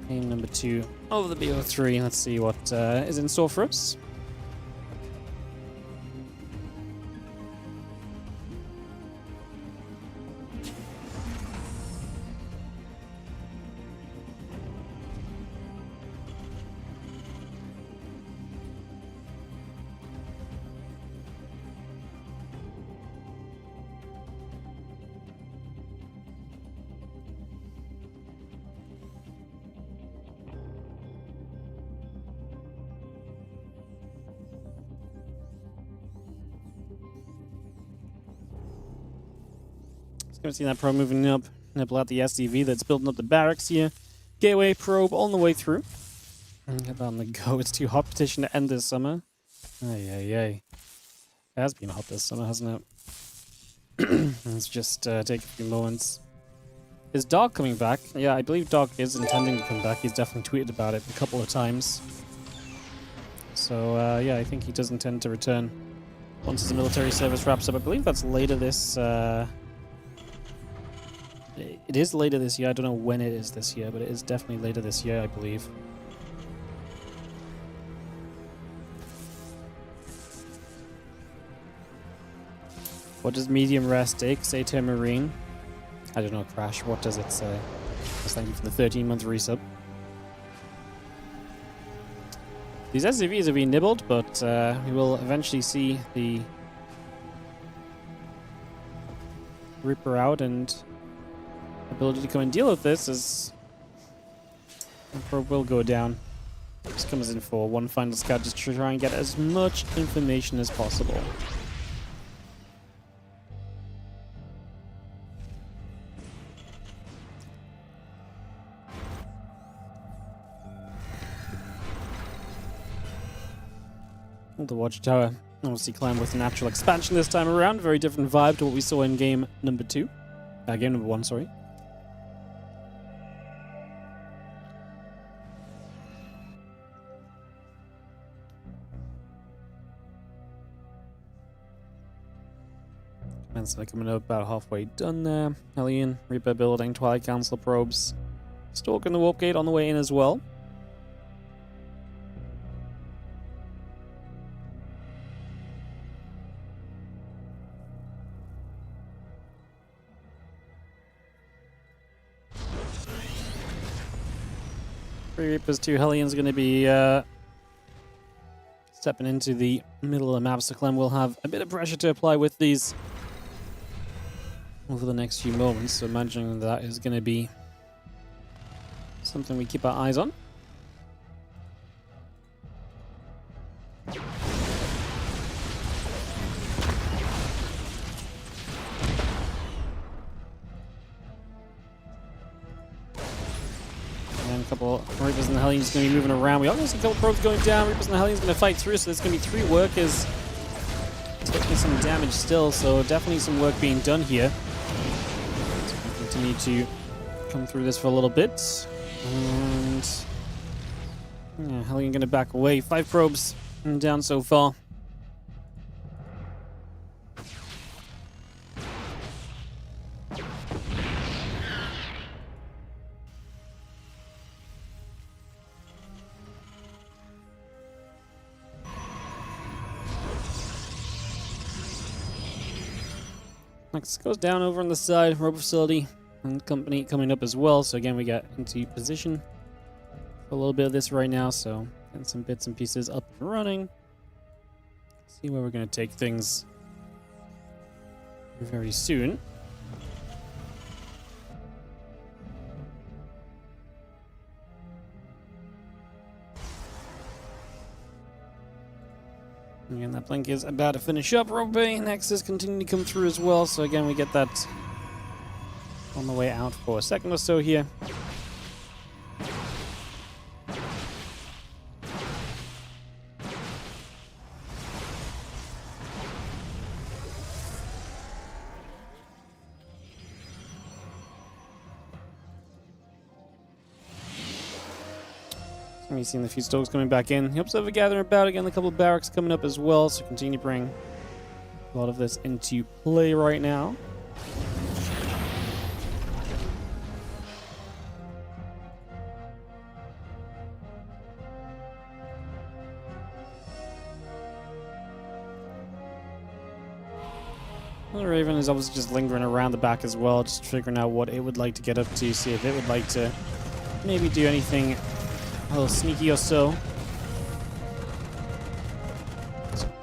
Game number 2 over the BO3. Let's see what is in store for us. Gonna see that probe moving up, nibble out the SDV that's building up the barracks here. Gateway probe all the way through. And get that on the go. It's too hot petition to end this summer. Ay. It has been hot this summer, hasn't it? Let's just take a few moments. Is Dog coming back? Yeah, I believe Dog is intending to come back. He's definitely tweeted about it a couple of times. So, yeah, I think he does intend to return once his military service wraps up. I believe that's later this... It is later this year. I don't know when it is this year, but it is definitely later this year, I believe. What does medium rest take? Say to a Marine. I don't know, Crash. What does it say? Just thank you for the 13-month resub. These SCVs have been nibbled, but we will eventually see the Reaper out and ability to come and deal with this as the probe will go down. Just comes in for one final scout just to try and get as much information as possible. The Watchtower. Obviously Clem with a natural expansion this time around. Very different vibe to what we saw in game number 2. Game number 1, sorry. And so coming up about halfway done there. Hellion, Reaper building, Twilight Council probes. Stalking the warp gate on the way in as well. Three Reapers, 2 Hellions going to be stepping into the middle of the map, so Clem will have a bit of pressure to apply with these over the next few moments, so imagining that is going to be something we keep our eyes on. And a couple of Reapers and the Hellions going to be moving around. We obviously see a couple probes going down. Reapers and the Hellions going to fight through, so there's going to be 3 workers taking some damage still, so definitely some work being done here. Continue to come through this for a little bit. And yeah, Hellion going to back away. 5 probes down so far. Next goes down over on the side, rope facility and company coming up as well. So again, we got into position for a little bit of this right now. So getting some bits and pieces up and running. See where we're going to take things very soon. Again, that blink is about to finish up. Rope Bay Nexus continue to come through as well. So again, we get that on the way out for a second or so here. We've seen the few stokes coming back in. The Observer gathering about again, a couple of barracks coming up as well, so continue to bring a lot of this into play right now. The Raven is obviously just lingering around the back as well, just figuring out what it would like to get up to, see if it would like to maybe do anything a little sneaky or so.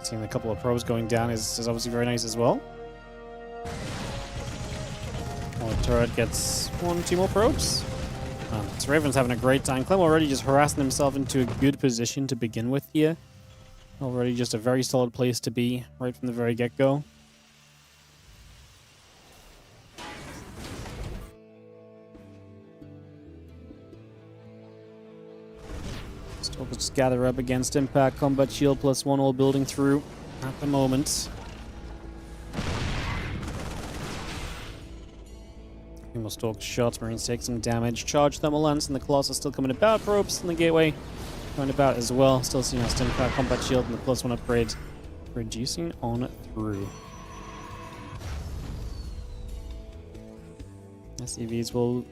Seeing a couple of probes going down is obviously very nice as well. The turret gets 1-2 more probes. So Raven's having a great time. Clem already just harassing himself into a good position to begin with here. Already just a very solid place to be right from the very get-go. We'll just gather up against Impact, Combat Shield, +1 all building through at the moment. More stalk shots, Marines take some damage. Charge Thermal Lance and the Colossus still coming about. Probes in the gateway going about as well. Still seeing our Impact, Combat Shield and the +1 upgrade reducing on through. SCVs will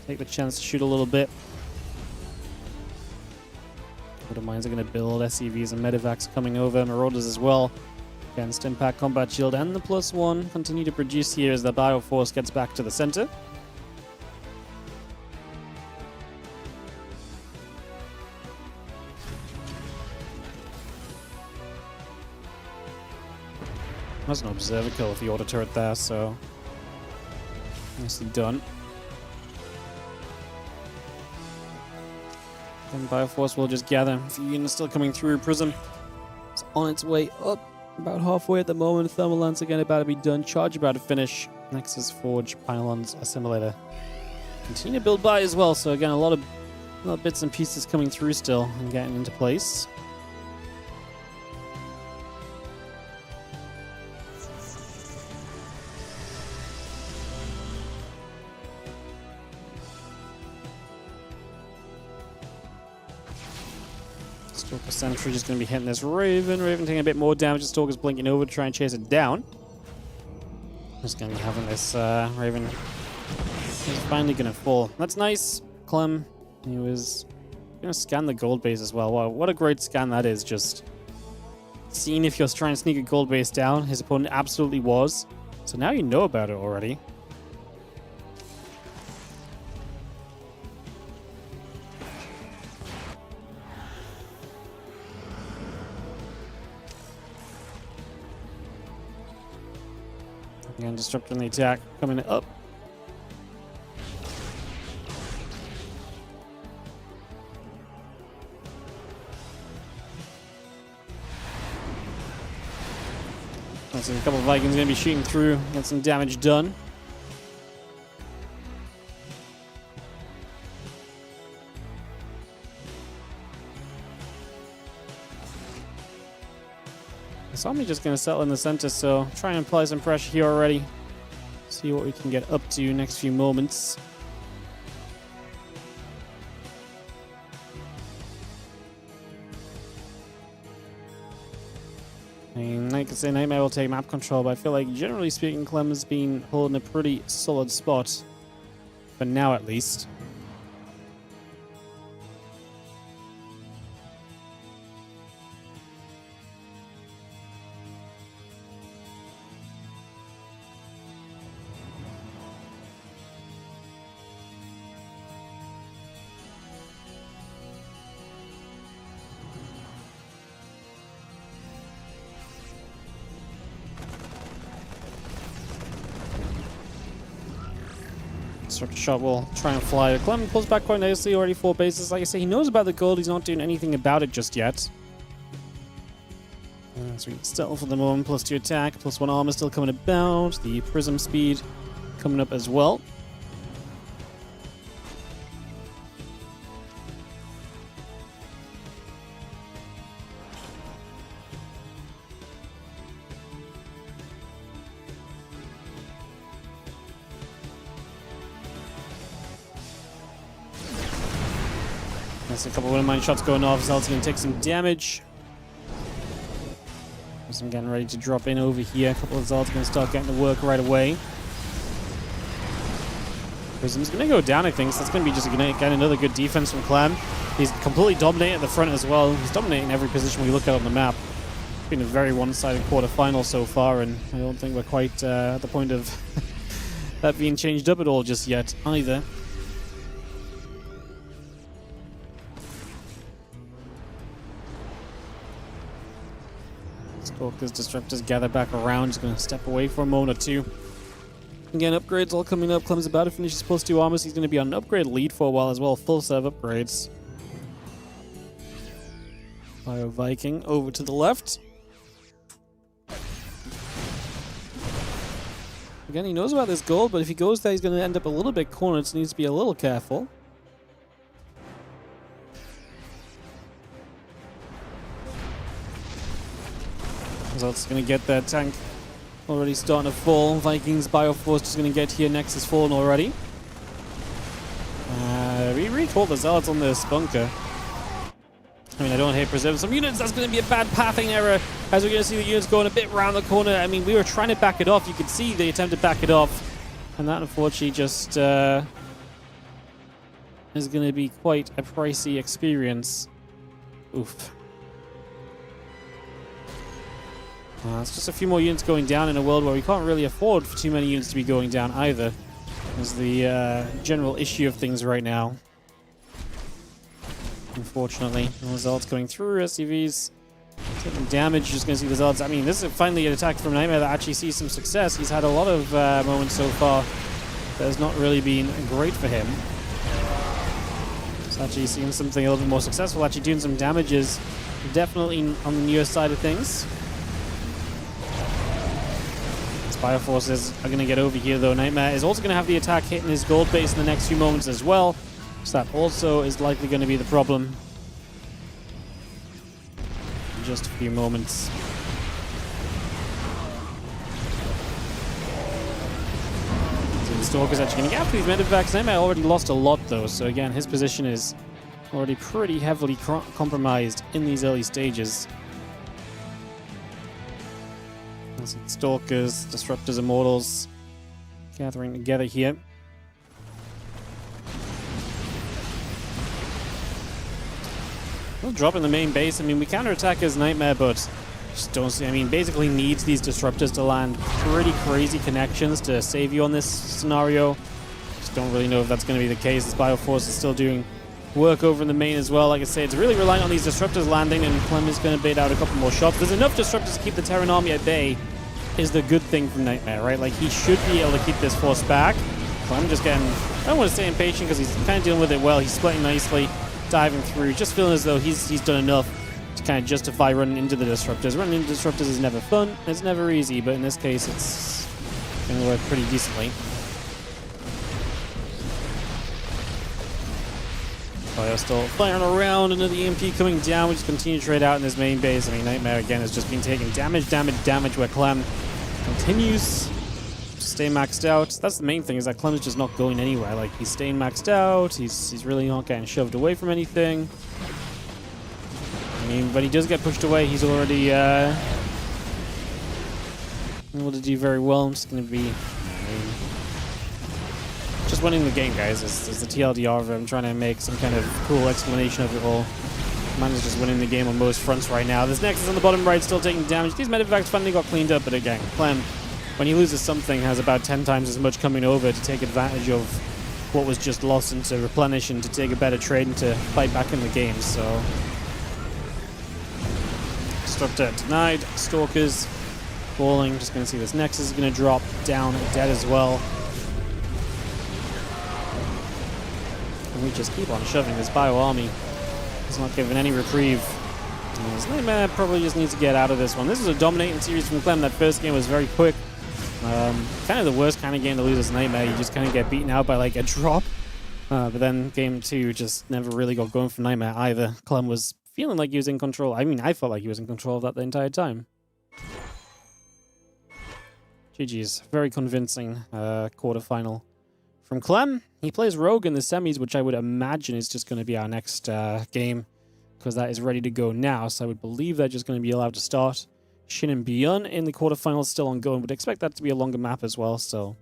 take the chance to shoot a little bit. Mines are going to build. SCVs and Medivacs coming over. Marauders as well against Impact, Combat Shield, and the +1 continue to produce here as the Bioforce gets back to the center. That's an Observer kill with the Auto Turret there, so nicely done. And Bioforce will just gather. A few units still coming through. Prism is on its way up. About halfway at the moment. Thermal Lance again about to be done. Charge about to finish. Nexus Forge, Pylons, Assimilator. Continue to build by as well. So again, a lot of bits and pieces coming through still and getting into place. Stalker Sentry just going to be hitting this Raven. Raven taking a bit more damage. Stalker's blinking over to try and chase it down. Just going to be having this Raven. He's finally going to fall. That's nice. Clem, he was going to scan the gold base as well. Wow, what a great scan that is. Just seeing if you're trying to sneak a gold base down. His opponent absolutely was. So now you know about it already. Again, disrupting the attack, coming up. That's a couple of Vikings going to be shooting through, get some damage done. Zombie just going to settle in the center, so try and apply some pressure here already. See what we can get up to next few moments. I mean, I could say Nightmare will take map control, but I feel like generally speaking, Clem has been holding a pretty solid spot. For now, at least. Structure shot will try and fly. Clem pulls back quite nicely, already 4 bases. Like I say, he knows about the gold, he's not doing anything about it just yet. So stealth for the moment, +2 attack, +1 armor still coming about. The prism speed coming up as well. There's a couple of Widowmine shots going off. Zealot's going to take some damage. I'm getting ready to drop in over here. A couple of Zealots going to start getting to work right away. Prism's going to go down, I think, so that's going to be just again another good defense from Clem. He's completely dominating at the front as well. He's dominating every position we look at on the map. It's been a very one-sided quarterfinal so far, and I don't think we're quite at the point of that being changed up at all just yet either. Stalkers, Disruptors gather back around. Just going to step away for a moment or two. Again, upgrades all coming up. Clem's about to finish his +2 armor, so he's going to be on an upgrade lead for a while as well. Full set of upgrades. Bio Viking over to the left. Again, he knows about this gold, but if he goes there, he's going to end up a little bit cornered, so he needs to be a little careful. Result's going to get that tank already starting to fall. Vikings Bioforce just going to get here. Next is fallen already. We recall the Zealots on this bunker. I mean, I don't hate preserving some units. That's going to be a bad pathing error as we're going to see the units going a bit around the corner. I mean, we were trying to back it off. You could see the attempt to back it off. And that, unfortunately, just is going to be quite a pricey experience. Oof. It's just a few more units going down in a world where we can't really afford for too many units to be going down either. Is the general issue of things right now. Unfortunately, the Zealots going through SCVs, taking damage. Just going to see the Zealots. I mean, this is finally an attack from Nightmare that actually sees some success. He's had a lot of moments so far that has not really been great for him. He's actually seeing something a little bit more successful. Actually doing some damages, definitely on the newer side of things. Bioforces are going to get over here, though. Nightmare is also going to have the attack hitting his gold base in the next few moments as well. So that also is likely going to be the problem. In just a few moments. So the Stalker's actually going to get after these medevacts. Nightmare already lost a lot, though. So again, his position is already pretty heavily compromised in these early stages. Stalkers, Disruptors, Immortals gathering together here. We'll drop in the main base. I mean, we counterattack as Nightmare, but just don't see. I mean, basically needs these Disruptors to land pretty crazy connections to save you on this scenario. Just don't really know if that's going to be the case. This Bioforce is still doing work over in the main as well. Like I say, it's really relying on these Disruptors landing, and Clem is going to bait out a couple more shots. There's enough Disruptors to keep the Terran army at bay, is the good thing from Nightmare, right? Like, he should be able to keep this force back. Clem just getting, I don't want to say impatient because he's kind of dealing with it well. He's splitting nicely, diving through, just feeling as though he's done enough to kind of justify running into the Disruptors. Running into Disruptors is never fun. It's never easy, but in this case, it's going to work pretty decently. Fire still firing around, another EMP coming down. We just continue to trade out in his main base. I mean, Nightmare again has just been taking damage, where Clem continues to stay maxed out. That's the main thing, is that Clem's just not going anywhere. Like, he's staying maxed out. He's really not getting shoved away from anything. I mean, when he does get pushed away, he's already able to do very well. I'm just going to be just winning the game, guys, is the TLDR of it. I'm trying to make some kind of cool explanation of it all. Man is just winning the game on most fronts right now. This Nexus on the bottom right still taking damage. These medevacts finally got cleaned up, but again, Clem, when he loses something, has about 10 times as much coming over to take advantage of what was just lost and to replenish and to take a better trade and to fight back in the game, so... Disruptor denied. Stalkers falling. Just going to see this Nexus is going to drop down dead as well. We just keep on shoving. This bio army is not giving any reprieve. This Nightmare probably just needs to get out of this one. This is a dominating series from Clem. That first game was very quick. Kind of the worst kind of game to lose as Nightmare. You just kind of get beaten out by like a drop. But then game 2 just never really got going for Nightmare either. Clem was feeling like he was in control. I mean, I felt like he was in control of that the entire time. GG's. Very convincing quarterfinal from Clem. He plays Rogue in the semis, which I would imagine is just going to be our next game, because that is ready to go now. So I would believe they're just going to be allowed to start. SHIN and Beyond in the quarterfinals still ongoing. Would expect that to be a longer map as well. So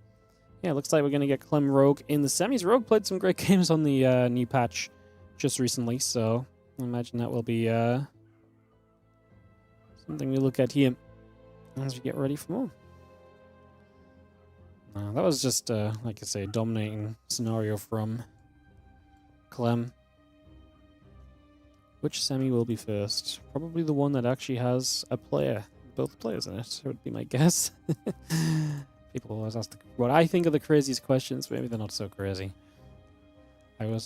yeah, looks like we're going to get Clem Rogue in the semis. Rogue played some great games on the new patch just recently, so I imagine that will be something we look at here as we get ready for more. That was just, like I say, a dominating scenario from Clem. Which semi will be first? Probably the one that actually has a player, both players in it, would be my guess. People always ask what I think are the craziest questions. Maybe they're not so crazy. I'm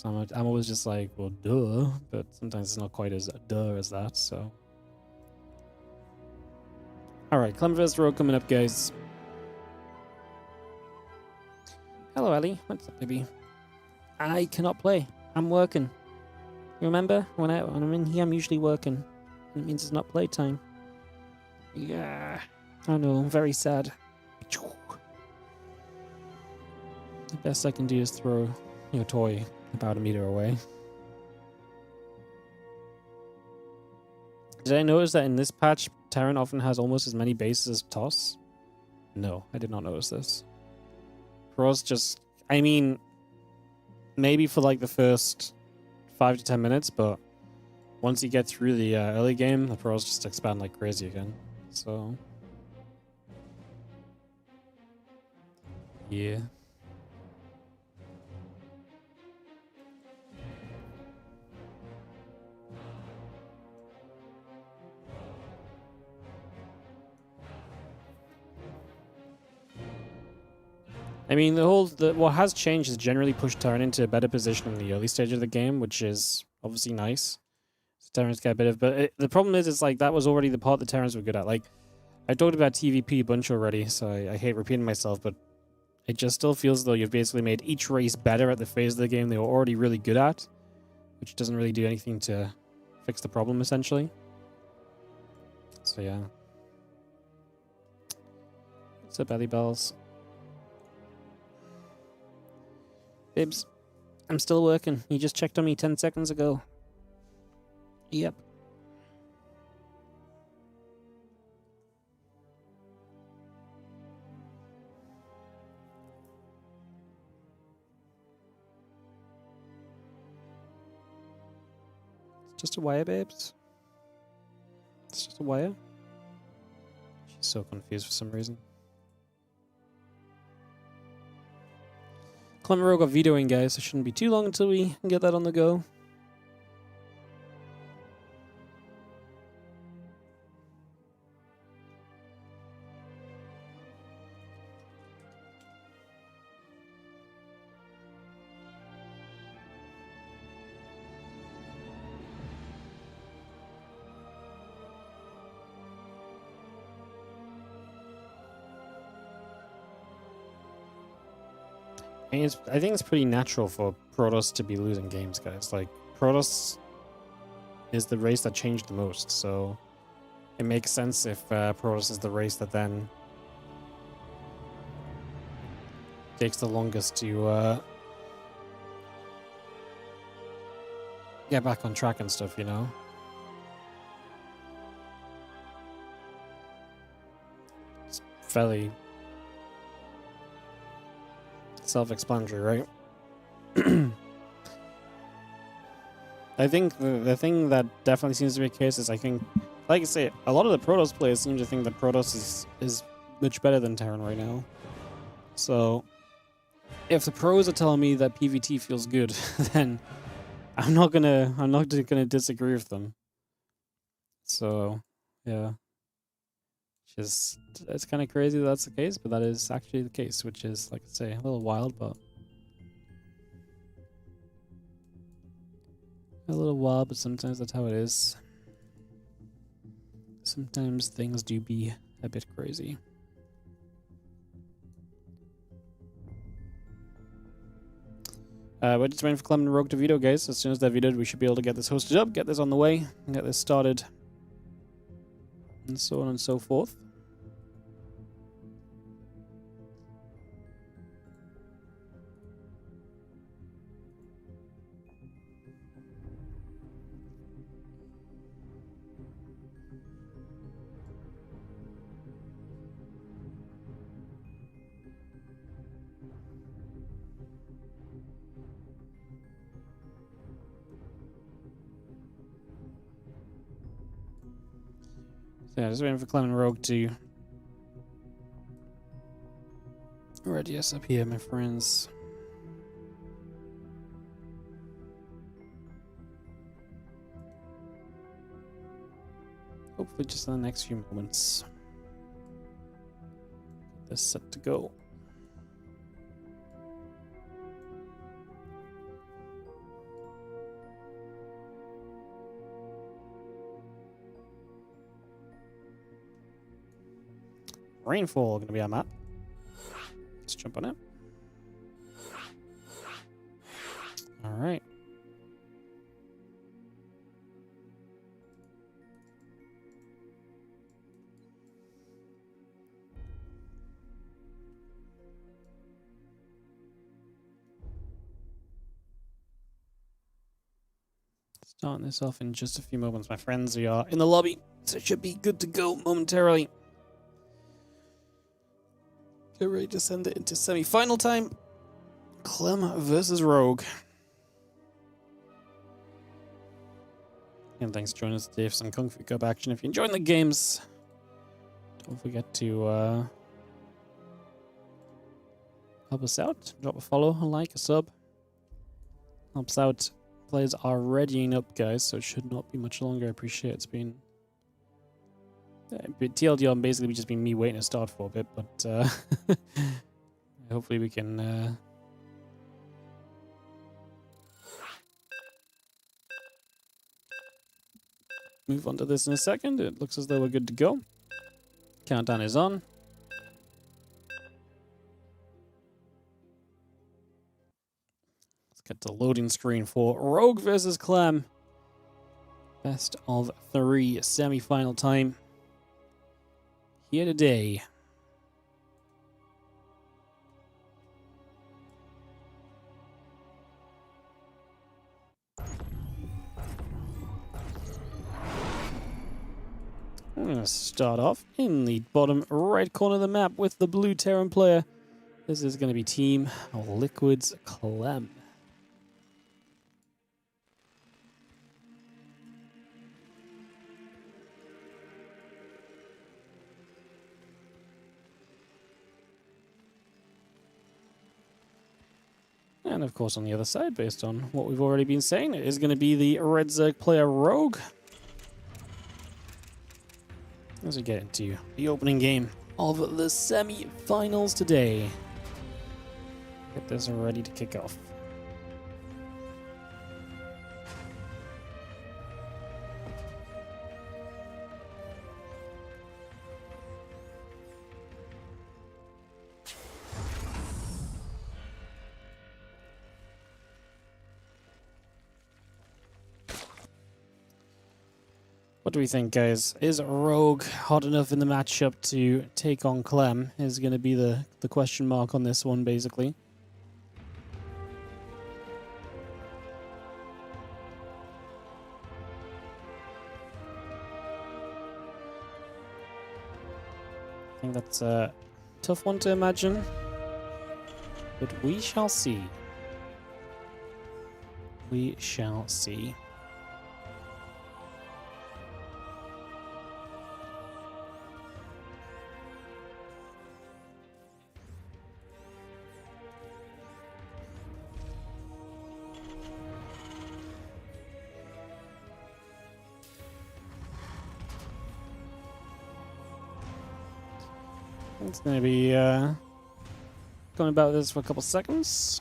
always just like, well, duh, but sometimes it's not quite as duh as that, so. Alright, Clem vs. Rogue coming up, guys. Hello, Ellie. What's up, baby? I cannot play. I'm working. You remember? When I'm in here, I'm usually working. It means it's not playtime. Yeah. I know, I'm very sad. The best I can do is throw your toy about a meter away. Did I notice that in this patch, Terran often has almost as many bases as Toss? No, I did not notice this. Pros just, I mean, maybe for like the first 5 to 10 minutes, but once you get through the early game, the pros just expand like crazy again. So, yeah. I mean, what has changed is generally pushed Terran into a better position in the early stage of the game, which is obviously nice. So Terrans get a bit of, but the problem is, it's like that was already the part that Terrans were good at. Like, I talked about TVP a bunch already, so I hate repeating myself, but it just still feels as though you've basically made each race better at the phase of the game they were already really good at, which doesn't really do anything to fix the problem, essentially. So yeah. What's up, Belly Bells? Bibs, I'm still working. You just checked on me 10 seconds ago. Yep. It's just a wire, babes. It's just a wire. She's so confused for some reason. Clem Rogue got vetoing, guys, so it shouldn't be too long until we can get that on the go. I think it's pretty natural for Protoss to be losing games, guys. Like, Protoss is the race that changed the most, so it makes sense if Protoss is the race that then takes the longest to get back on track and stuff, you know? It's fairly self-explanatory, right? I think the thing that definitely seems to be the case is, I think, like I say, a lot of the Protoss players seem to think that Protoss is much better than Terran right now. So, if the pros are telling me that PvT feels good, then I'm not gonna disagree with them. So, yeah. It's kind of crazy that that's the case, but that is actually the case, which is, like I say, a little wild, but sometimes that's how it is. Sometimes things do be a bit crazy. We're just waiting for Clem and Rogue to veto, guys. As soon as they're vetoed, we should be able to get this hosted up, get this on the way, get this started, and so on and so forth. So yeah, just waiting for Clem and Rogue to ready us up here, my friends. Hopefully just in the next few moments. Get this set to go. Rainfall going to be our map. Let's jump on it. All right. Starting this off in just a few moments, my friends. We are in the lobby, so it should be good to go momentarily. Get ready to send it into semi-final time. Clem versus Rogue. And thanks for joining us today for some Kung Fu Cup action. If you're enjoying the games, don't forget to help us out. Drop a follow, a like, a sub. Helps out. Players are readying up, guys, so it should not be much longer. I appreciate it. It's been TLDR basically just been me waiting to start for a bit, but hopefully we can move on to this in a second. It looks as though we're good to go. Countdown is on. Let's get the loading screen for Rogue versus Clem. Best of 3 semi-final time. Here today. I'm going to start off in the bottom right corner of the map with the blue Terran player. This is going to be Team Liquid's Clem. And of course on the other side, based on what we've already been saying, it is going to be the Red Zerg player Rogue. As we get into the opening game of the semi-finals today. Get this ready to kick off. What do we think, guys? Is Rogue hot enough in the matchup to take on Clem? Is going to be the question mark on this one, basically. I think that's a tough one to imagine, but we shall see. We shall see. It's going to be going about this for a couple seconds.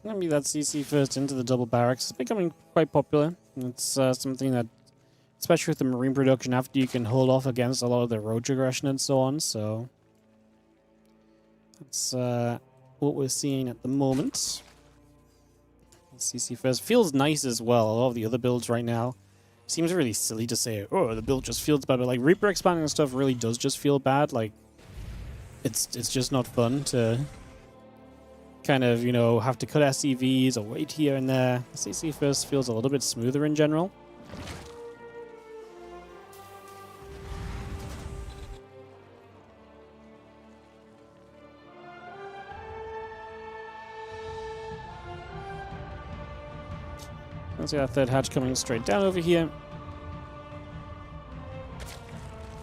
Maybe that CC first into the double barracks is becoming quite popular. It's something that, especially with the marine production, after you can hold off against a lot of the roach aggression and so on. So that's what we're seeing at the moment. CC first feels nice as well. A lot of the other builds right now seems really silly to say, oh, the build just feels bad, but like Reaper expanding and stuff really does just feel bad. Like, it's just not fun to kind of, you know, have to cut SCVs or wait here and there. The CC first feels a little bit smoother in general. Let's see that third hatch coming straight down over here.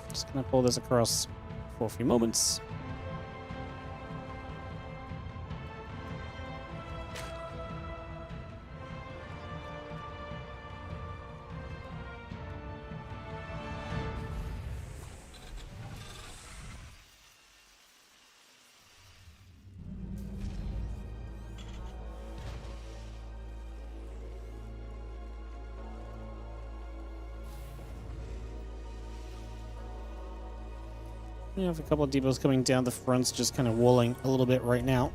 Just gonna pull this across for a few moments. We have a couple of depots coming down the fronts, just kind of walling a little bit right now.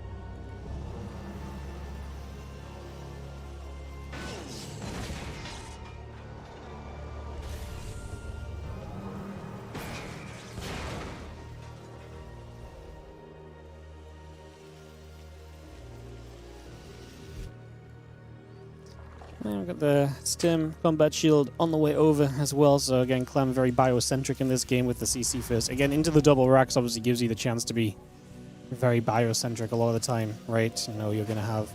And we've got the stim combat shield on the way over as well. So again, Clem very biocentric in this game with the CC first. Again, into the double racks obviously gives you the chance to be very biocentric a lot of the time, right? You know, you're going to have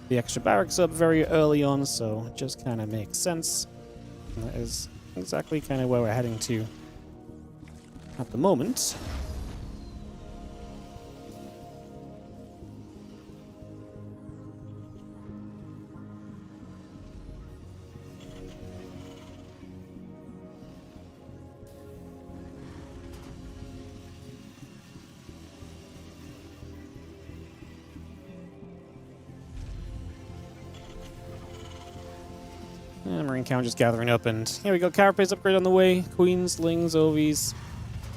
the extra barracks up very early on, so it just kind of makes sense. And that is exactly kind of where we're heading to at the moment. And Marine count just gathering up, and here we go. Carapace upgrade on the way. Queens, Lings, Ovies,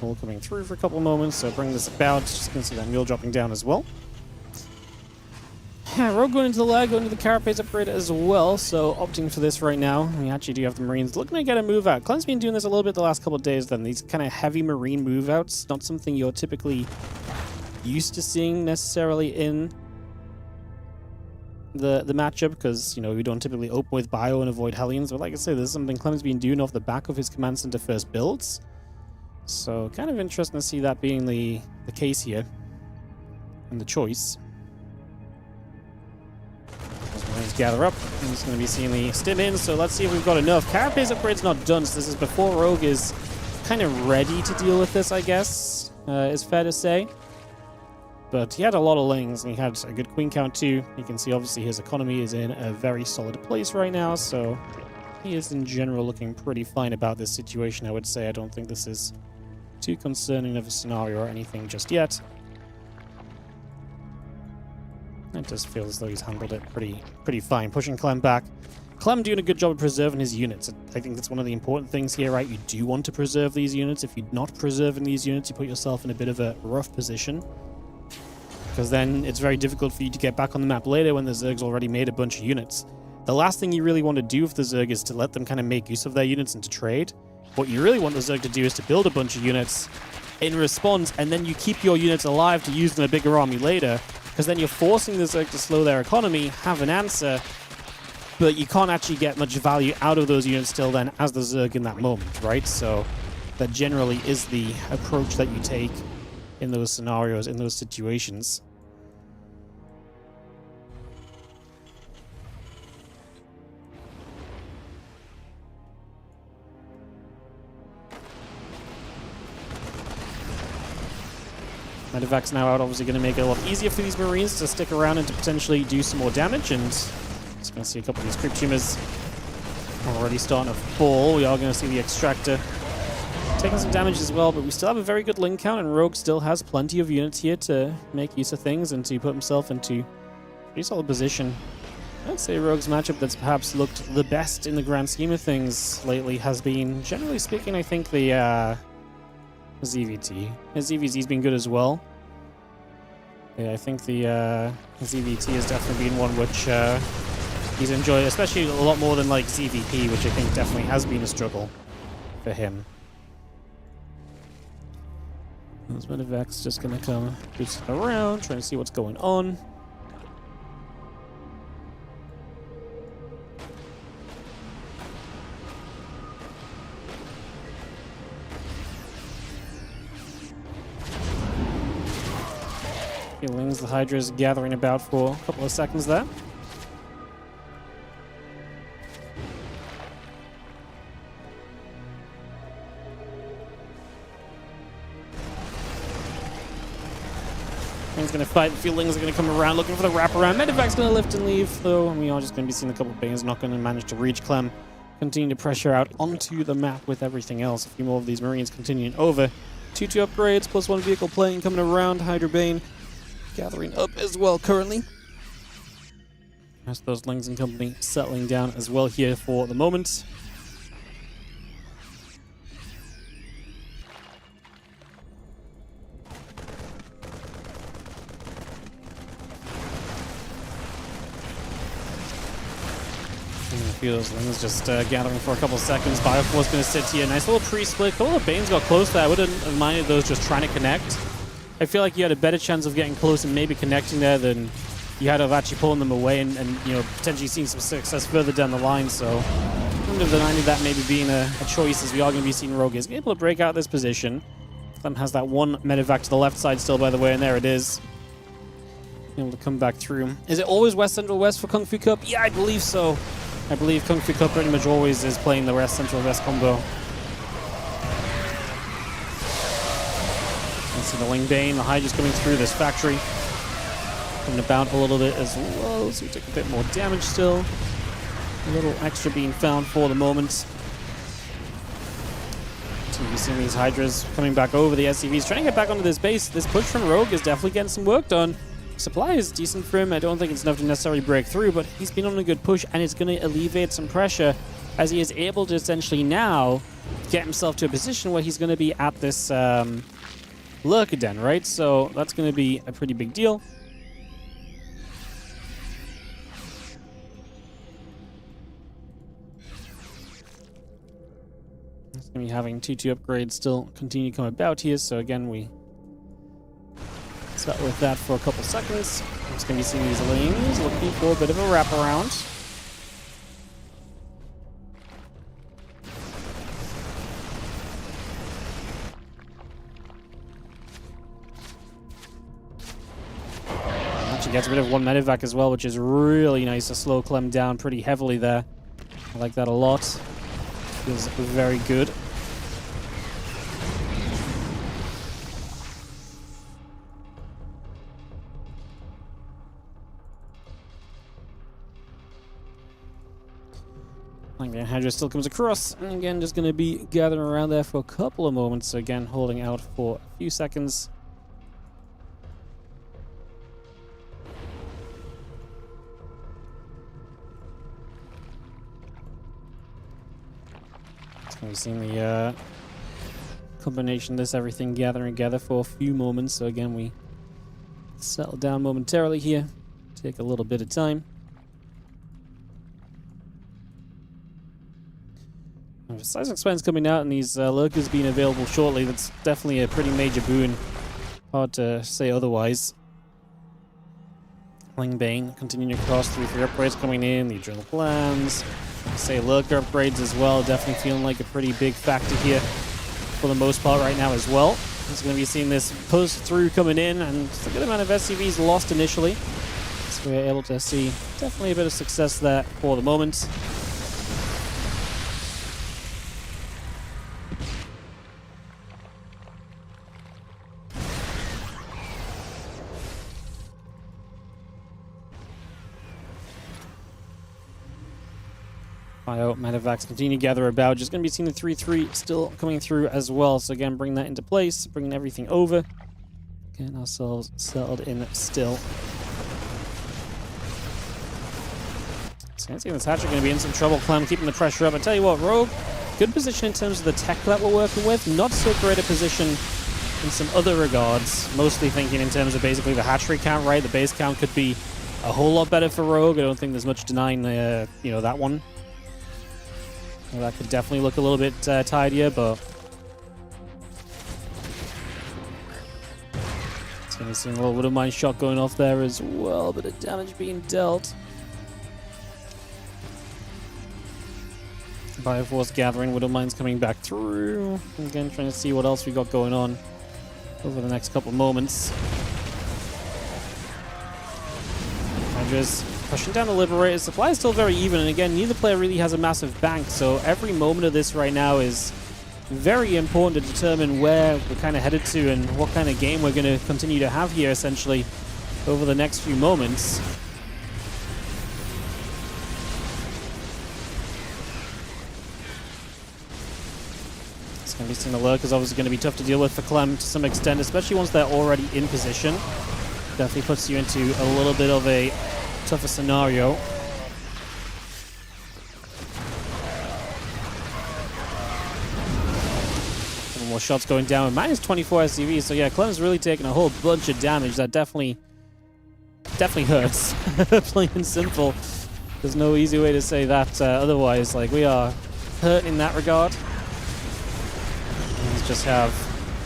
all coming through for a couple of moments. So bring this about. Just gonna see that mule dropping down as well. Yeah, Rogue going into the lag, going to the Carapace upgrade as well. So opting for this right now. We actually do have the Marines looking to get a move out. Clem's been doing this a little bit the last couple of days. Then these kind of heavy Marine move outs, not something you're typically used to seeing necessarily in the matchup, because, you know, we don't typically open with bio and avoid Hellions, but like I say, this is something Clem's been doing off the back of his command center first builds, so kind of interesting to see that being the case here and the choice. As Marines gather up, I'm just going to be seeing the stim in, so let's see if we've got enough. Carapace upgrade's not done, so this is before Rogue is kind of ready to deal with this, I guess, is fair to say. But he had a lot of Lings, and he had a good queen count too. You can see obviously his economy is in a very solid place right now, so he is in general looking pretty fine about this situation, I would say. I don't think this is too concerning of a scenario or anything just yet. It just feels as though he's handled it pretty fine, pushing Clem back. Clem doing a good job of preserving his units. I think that's one of the important things here, right? You do want to preserve these units. If you're not preserving these units, you put yourself in a bit of a rough position, because then it's very difficult for you to get back on the map later when the Zerg's already made a bunch of units. The last thing you really want to do with the Zerg is to let them kind of make use of their units and to trade. What you really want the Zerg to do is to build a bunch of units in response, and then you keep your units alive to use in a bigger army later, because then you're forcing the Zerg to slow their economy, have an answer, but you can't actually get much value out of those units still then as the Zerg in that moment, right? So that generally is the approach that you take in those scenarios, in those situations. Medevac's now out, obviously going to make it a lot easier for these Marines to stick around and to potentially do some more damage, and just going to see a couple of these Crypt Tumors already starting to fall. We are going to see the Extractor taking some damage as well, but we still have a very good Ling count, and Rogue still has plenty of units here to make use of things and to put himself into a pretty solid position. I'd say Rogue's matchup that's perhaps looked the best in the grand scheme of things lately has been, generally speaking, I think the ZVT. His ZVT's been good as well. Yeah, I think the ZVT has definitely been one which he's enjoyed, especially a lot more than like ZVP, which I think definitely has been a struggle for him. This Medivac's just gonna come boosting around, trying to see what's going on. Feelings, the Hydra's gathering about for a couple of seconds there. He's going to fight. Feelings are going to come around looking for the wraparound. Medivac's going to lift and leave, though, and we are just going to be seeing a couple of Banes not going to manage to reach Clem. Continue to pressure out onto the map with everything else. A few more of these Marines continuing over. 2-2 upgrades, plus 1 vehicle plane coming around. Hydra Bane gathering up as well currently. As those Lings and company settling down as well here for the moment. A few of those Lings just gathering for a couple seconds. Bioforce going to sit here. Nice little pre-split. A couple of Banes got close there. I would have minded those just trying to connect. I feel like you had a better chance of getting close and maybe connecting there than you had of actually pulling them away and you know, potentially seeing some success further down the line. So I wouldn't have denied that maybe being a choice, as we are going to be seeing Rogue is able to break out this position. Clem has that one Medivac to the left side still, by the way, and there it is. Able to come back through. Is it always West Central West for Kung Fu Cup? Yeah, I believe so. I believe Kung Fu Cup pretty much always is playing the West Central West combo. Let's see the Ling Bane. The Hydra's coming through this factory. Going to bounce a little bit as well, so we take a bit more damage still. A little extra being found for the moment. So you're seeing these Hydras coming back over the SCVs, trying to get back onto this base. This push from Rogue is definitely getting some work done. Supply is decent for him. I don't think it's enough to necessarily break through, but he's been on a good push, and it's going to alleviate some pressure as he is able to essentially now get himself to a position where he's going to be at this Lurker Den, right? So that's going to be a pretty big deal. It's going to be having 2-2 upgrades still continue to come about here, so again, we start with that for a couple seconds. I'm just going to be seeing these Lings looking for a bit of a wraparound. Actually gets rid of one Medivac as well, which is really nice to slow Clem down pretty heavily there. I like that a lot. Feels very good. Again, Hydra still comes across, and again, just going to be gathering around there for a couple of moments. So again, holding out for a few seconds. So we've seen the combination of this, everything gathering together for a few moments. So again, we settle down momentarily here. Take a little bit of time. If Seismic Spine's coming out and these Lurkers being available shortly, that's definitely a pretty major boon. Hard to say otherwise. Ling Bane continuing across, 3-3 upgrades coming in, the drill plans. Say Lurker upgrades as well, definitely feeling like a pretty big factor here for the most part right now as well. Just going to be seeing this post through coming in, and it's a good amount of SCVs lost initially. So we're able to see definitely a bit of success there for the moment. Medivacs continue to gather about. Just going to be seeing the 3-3 still coming through as well. So again, bring that into place, bringing everything over. Getting ourselves settled in still. So I think this Hatcher going to be in some trouble. Clem keeping the pressure up. I tell you what, Rogue, good position in terms of the tech that we're working with. Not so great a position in some other regards. Mostly thinking in terms of basically the hatchery count, right? The base count could be a whole lot better for Rogue. I don't think there's much denying you know, that one. Well, that could definitely look a little bit tidier, but it's going to be seeing a little bit of mine shot going off there as well. Bit of damage being dealt. Bioforce gathering, Widow Mine's coming back through. Again, trying to see what else we got going on over the next couple of moments. Just pushing down the Liberator. Supply is still very even, and again, neither player really has a massive bank, so every moment of this right now is very important to determine where we're kind of headed to and what kind of game we're going to continue to have here, essentially, over the next few moments. It's going to be seeing the Lurk is obviously going to be tough to deal with for Clem to some extent, especially once they're already in position. Definitely puts you into a little bit of a tougher scenario. Some more shots going down. Minus 24 SCV, so yeah, Clem's really taking a whole bunch of damage. That definitely hurts. Plain and simple. There's no easy way to say that otherwise. Like, we are hurt in that regard. Let's just have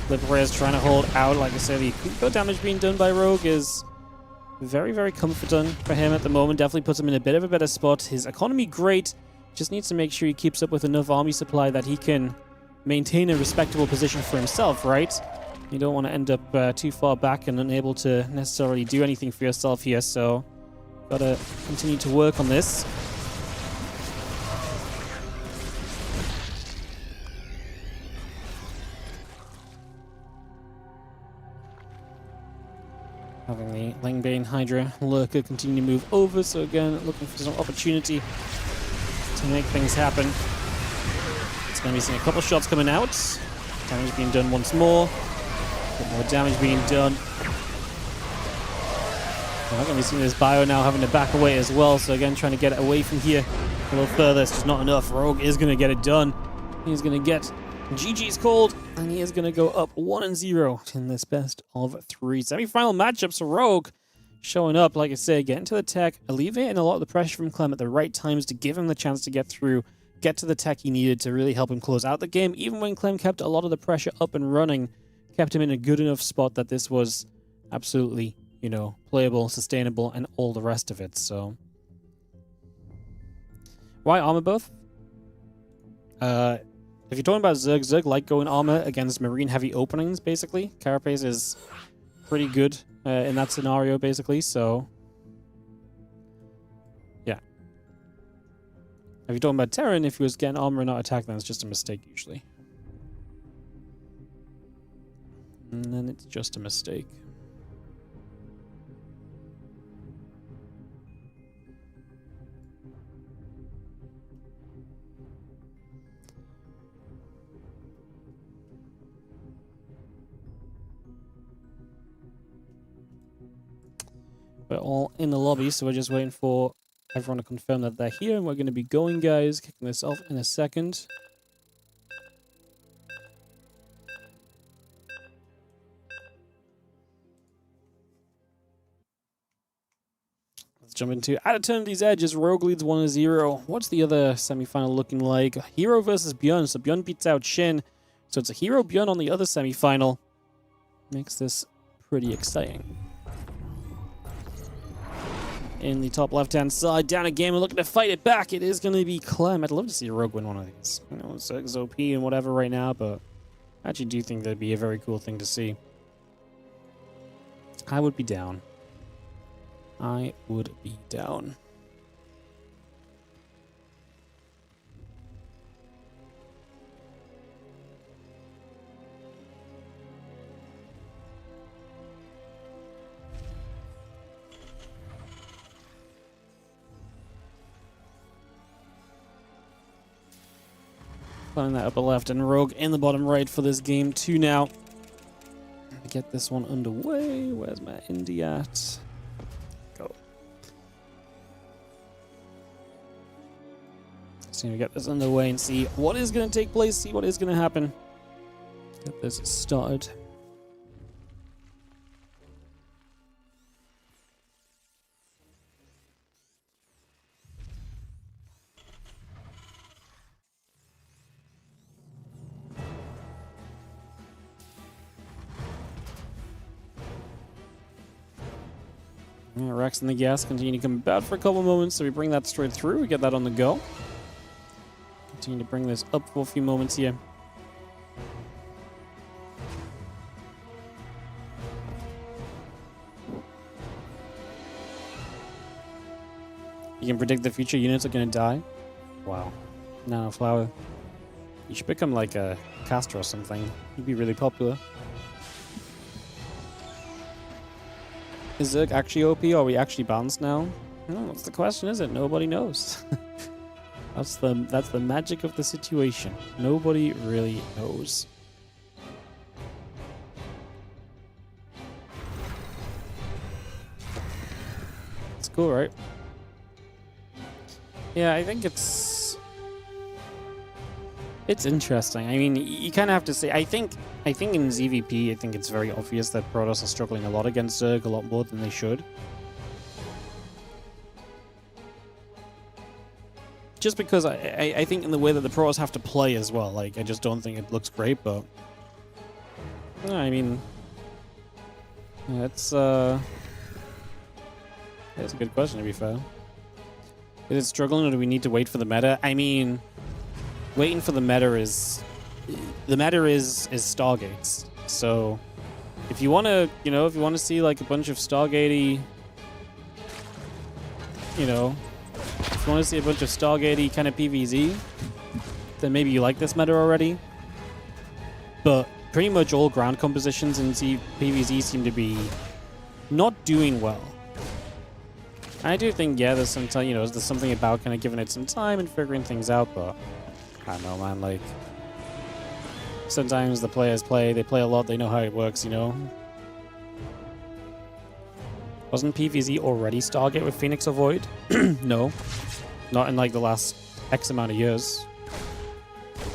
Liberator's trying to hold out. Like I said, the eco damage being done by Rogue is very, very comforting for him at the moment. Definitely puts him in a bit of a better spot. His economy great. Just needs to make sure he keeps up with enough army supply that he can maintain a respectable position for himself, right? You don't want to end up too far back and unable to necessarily do anything for yourself here, so gotta continue to work on this. Having the Langbane Hydra Lurker continue to move over, so again, looking for some opportunity to make things happen. It's going to be seeing a couple shots coming out. Damage being done once more. A bit more damage being done. We're not going to be seeing this Bio now having to back away as well, so again, trying to get away from here a little further. It's just not enough. Rogue is going to get it done. He's going to get GG's called, and he is going to go up 1-0 in this best of 3 semi-final matchups. So Rogue showing up, like I say, getting to the tech, alleviating a lot of the pressure from Clem at the right times to give him the chance to get through, get to the tech he needed to really help him close out the game. Even when Clem kept a lot of the pressure up and running, kept him in a good enough spot that this was absolutely, you know, playable, sustainable, and all the rest of it. So, why armor buff? If you're talking about Zerg like going armor against marine heavy openings, basically. Carapace is pretty good in that scenario, basically, so yeah. If you're talking about Terran, if he was getting armor and not attack, then it's just a mistake usually. And then it's just a mistake. We're all in the lobby, so we're just waiting for everyone to confirm that they're here, and we're going to be going, guys. Kicking this off in a second. Let's jump into At a Turn of These Edges. Rogue leads 1-0. What's the other semi-final looking like? herO versus Bjorn. So Bjorn beats out SHIN. So it's a herO Bjorn on the other semi-final. Makes this pretty exciting. In the top left-hand side, down again, we're looking to fight it back. It is going to be Clem. I'd love to see Rogue win one of these. You know, it's OP and whatever right now, but I actually do think that'd be a very cool thing to see. I would be down. I would be down. Playing that upper left and Rogue in the bottom right for this game 2 now. Get this one underway. Where's my indie at? Go. So we get this underway and see what is going to take place, see what is going to happen. Get this started. Rex and the gas continue to come about for a couple moments, so we bring that straight through. We get that on the go. Continue to bring this up for a few moments here. You can predict the future units are going to die. Wow. Nano Flower. You should become like a caster or something. You'd be really popular. Is Zerg actually OP or are we actually balanced now? No, that's the question, is it? Nobody knows. That's the magic of the situation. Nobody really knows. It's cool, right? Yeah, I think it's interesting. I mean, you kind of have to say. I think in ZVP, I think it's very obvious that Protoss are struggling a lot against Zerg, a lot more than they should. Just because I think in the way that the Protoss have to play as well. Like, I just don't think it looks great, but I mean, it's a good question, to be fair. Is it struggling, or do we need to wait for the meta? I mean, waiting for the meta is Stargates. So if you want to, if you want to see like a bunch of Stargatey, if you want to see a bunch of Stargatey kind of PvZ, then maybe you like this meta already. But pretty much all ground compositions in PvZ seem to be not doing well. I do think, yeah, there's some time, there's something about kind of giving it some time and figuring things out, but I don't know, man, like, sometimes the players they play a lot, they know how it works, Wasn't PvZ already Stargate with Phoenix or Void? No. Not in, like, the last X amount of years.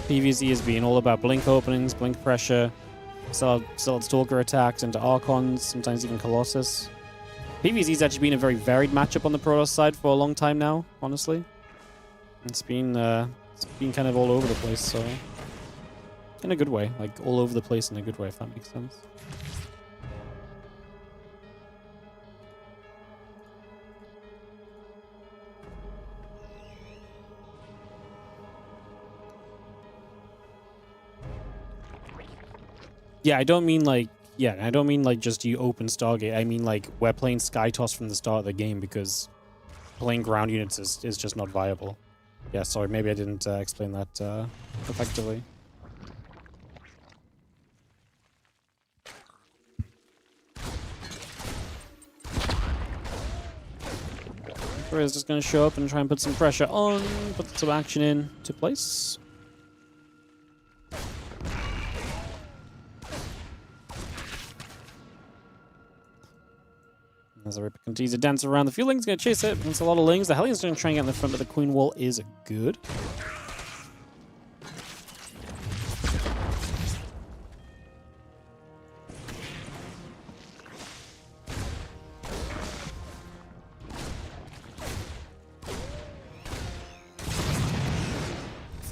PvZ has been all about blink openings, blink pressure, solid Stalker attacks into Archons, sometimes even Colossus. PvZ's actually been a very varied matchup on the Protoss side for a long time now, honestly. It's been kind of all over the place, so in a good way, like all over the place in a good way, if that makes sense. Yeah, I don't mean like just you open Stargate. I mean like we're playing Sky Toss from the start of the game because playing ground units is just not viable. Yeah, sorry, maybe I didn't explain that effectively. Is just going to show up and try and put some pressure on, put some action into place. As the Ripper continues to dance around, the Fueling's going to chase it. It's a lot of Lings. The Hellion's going to try and get in the front, but the Queen Wall is good.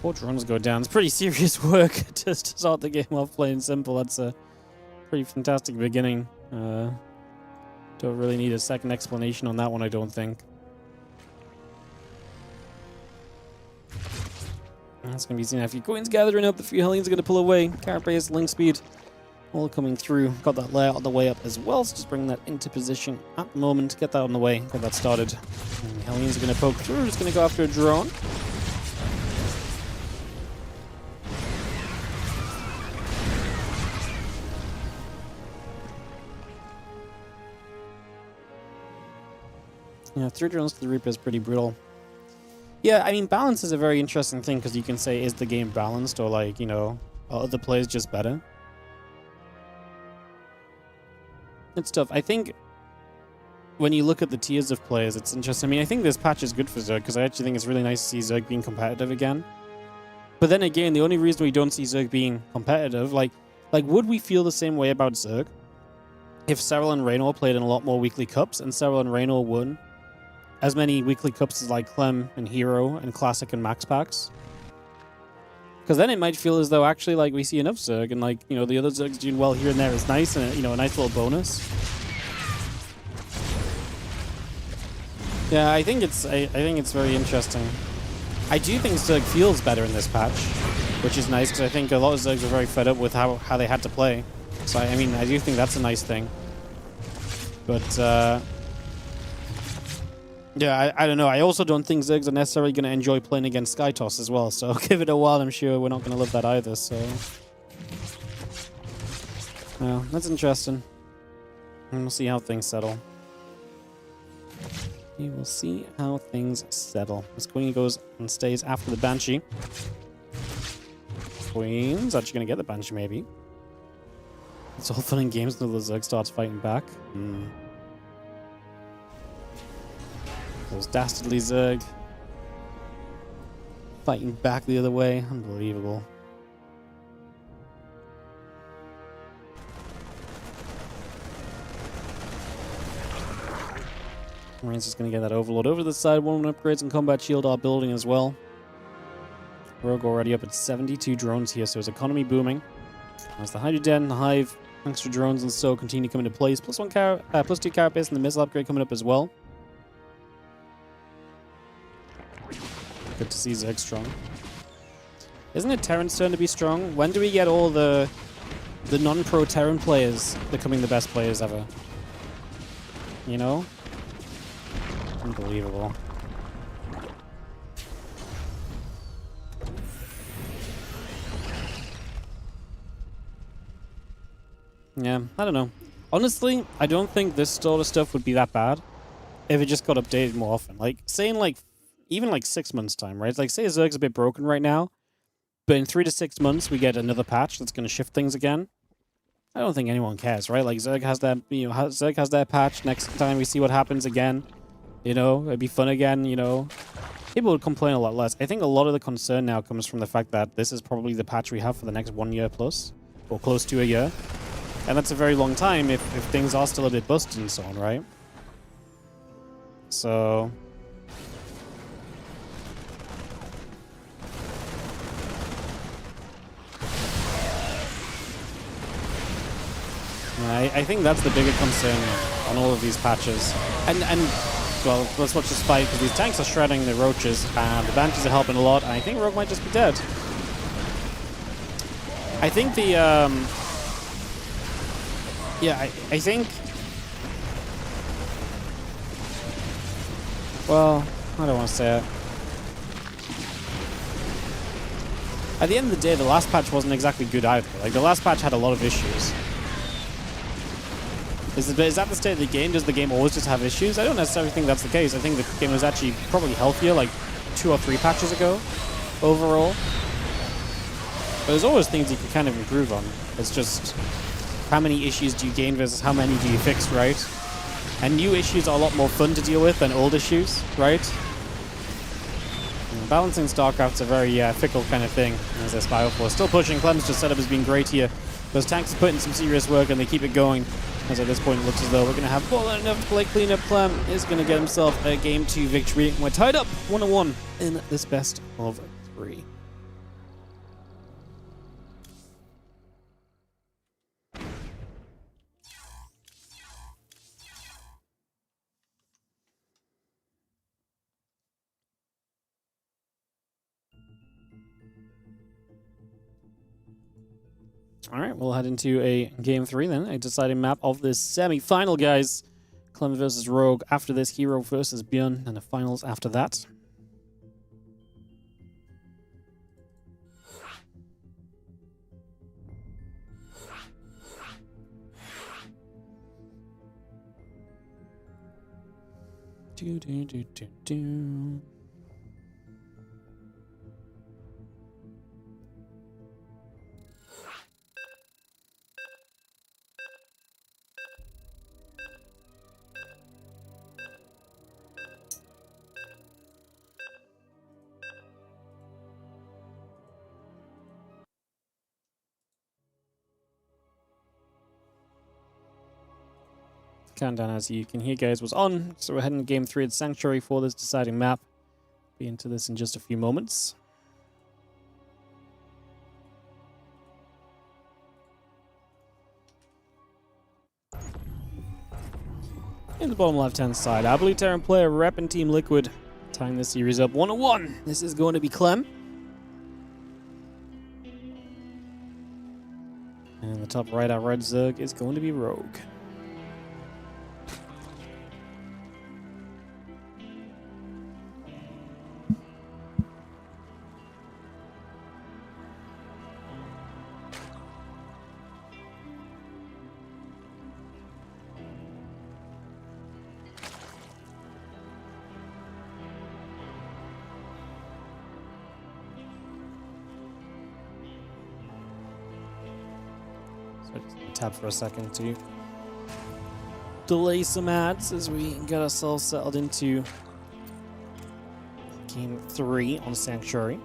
Four drones go down. It's pretty serious work to start the game off playing simple. That's a pretty fantastic beginning. Don't really need a second explanation on that one, I don't think. That's going to be seen. A few coins gathering up. The few Hellions are going to pull away. Carapace, Link Speed, all coming through. Got that layer on the way up as well, so just bring that into position at the moment. Get that on the way. Get that started. And the Hellions are going to poke through. Just going to go after a drone. Yeah, 3 drones to the Reaper is pretty brutal. Yeah, I mean, balance is a very interesting thing because you can say, is the game balanced or like, are the players just better? It's tough. I think when you look at the tiers of players, it's interesting. I mean, I think this patch is good for Zerg because I actually think it's really nice to see Zerg being competitive again. But then again, the only reason we don't see Zerg being competitive, like would we feel the same way about Zerg if Serral and Raynor played in a lot more weekly cups and Serral and Raynor won as many weekly cups as like Clem and herO and Classic and Max Packs? Because then it might feel as though actually like we see enough Zerg and like, the other Zergs doing well here and there is nice and, a nice little bonus. Yeah, I think it's very interesting. I do think Zerg feels better in this patch, which is nice because I think a lot of Zergs are very fed up with how they had to play. So I mean, I do think that's a nice thing. But yeah, I don't know. I also don't think Zergs are necessarily going to enjoy playing against Skytoss as well. So give it a while. I'm sure we're not going to love that either. So yeah, that's interesting. And we'll see how things settle. We will see how things settle. As Queen goes and stays after the Banshee. Queen's actually going to get the Banshee, maybe. It's all fun and games until the Zerg starts fighting back. Those dastardly Zerg. Fighting back the other way. Unbelievable. Marines just going to get that Overlord over the side. 1 upgrades and combat shield are building as well. Rogue already up at 72 drones here, so his economy booming. As the Hydrogen, the Hive, extra drones and so continue to come into place. +2 carapace and the missile upgrade coming up as well. Good to see Zerg strong. Isn't it Terran's turn to be strong? When do we get all the non-pro Terran players becoming the best players ever? You know? Unbelievable. Yeah, I don't know. Honestly, I don't think this sort of stuff would be that bad if it just got updated more often. Like, say in like, even like 6 months' time, right? Like, say Zerg's a bit broken right now, but in 3 to 6 months we get another patch that's going to shift things again. I don't think anyone cares, right? Like, Zerg has that, Zerg has their patch. Next time we see what happens again. You know, it'd be fun again, you know. People would complain a lot less. I think a lot of the concern now comes from the fact that this is probably the patch we have for the next 1 year plus, or close to a year. And that's a very long time if things are still a bit busted and so on, right? So I think that's the bigger concern on all of these patches. And well, let's watch this fight, because these tanks are shredding the roaches, and the Banshees are helping a lot, and I think Rogue might just be dead. I think the, yeah, I think... Well, I don't want to say it. At the end of the day, the last patch wasn't exactly good either. Like, the last patch had a lot of issues. Is that the state of the game? Does the game always just have issues? I don't necessarily think that's the case. I think the game was actually probably healthier like 2 or 3 patches ago, overall. But there's always things you can kind of improve on. It's just how many issues do you gain versus how many do you fix, right? And new issues are a lot more fun to deal with than old issues, right? And balancing StarCraft's a very fickle kind of thing, as a Spy for. Still pushing. Clem's just set up as being great here. Those tanks are putting some serious work and they keep it going. As at this point it looks as though we're going to have more than enough to play clean up. Clem is going to get himself a Game 2 victory. We're tied up 1-1 in this best of 3. All right, we'll head into a Game 3 then, a deciding map of this semi-final, guys. Clem versus Rogue. After this, herO versus Bjorn, and the finals after that. Do do do do do. Countdown, as you can hear, guys, was on. So we're heading to Game 3 at Sanctuary for this deciding map. Be into this in just a few moments. in the bottom left-hand side. Our Blue Terran player, Rep and Team Liquid, tying this series up 1-1. This is going to be Clem. And the top right, our red Zerg, is going to be Rogue. Tap for a second to delay some ads as we get ourselves settled into Game 3 on Sanctuary.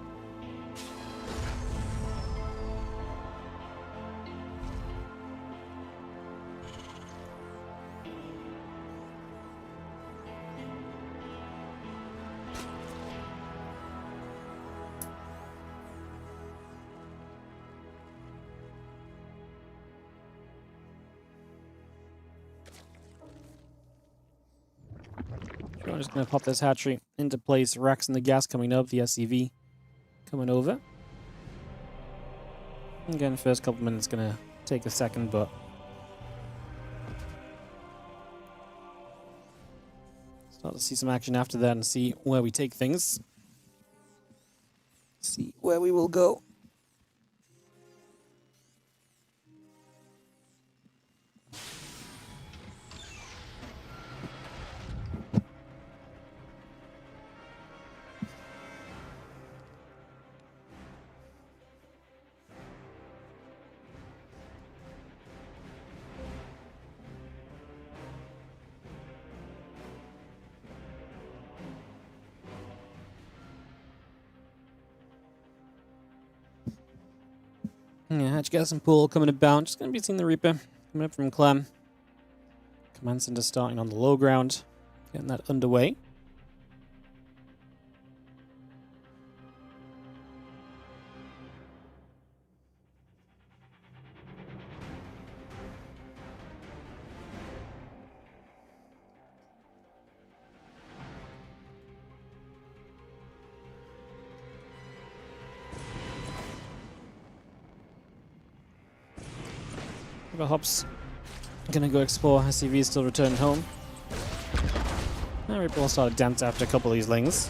I'm just going to pop this hatchery into place. Racks and the gas coming up. The SCV coming over. Again, first couple minutes going to take a second, but start to see some action after that and see where we take things. See where we will go. Yeah, hatch gas and pool coming about. Just going to be seeing the Reaper coming up from Clem. Command center starting on the low ground. Getting that underway. Hops gonna go explore. SCV is still returned home. Now Reaper will start a dance after a couple of these lings.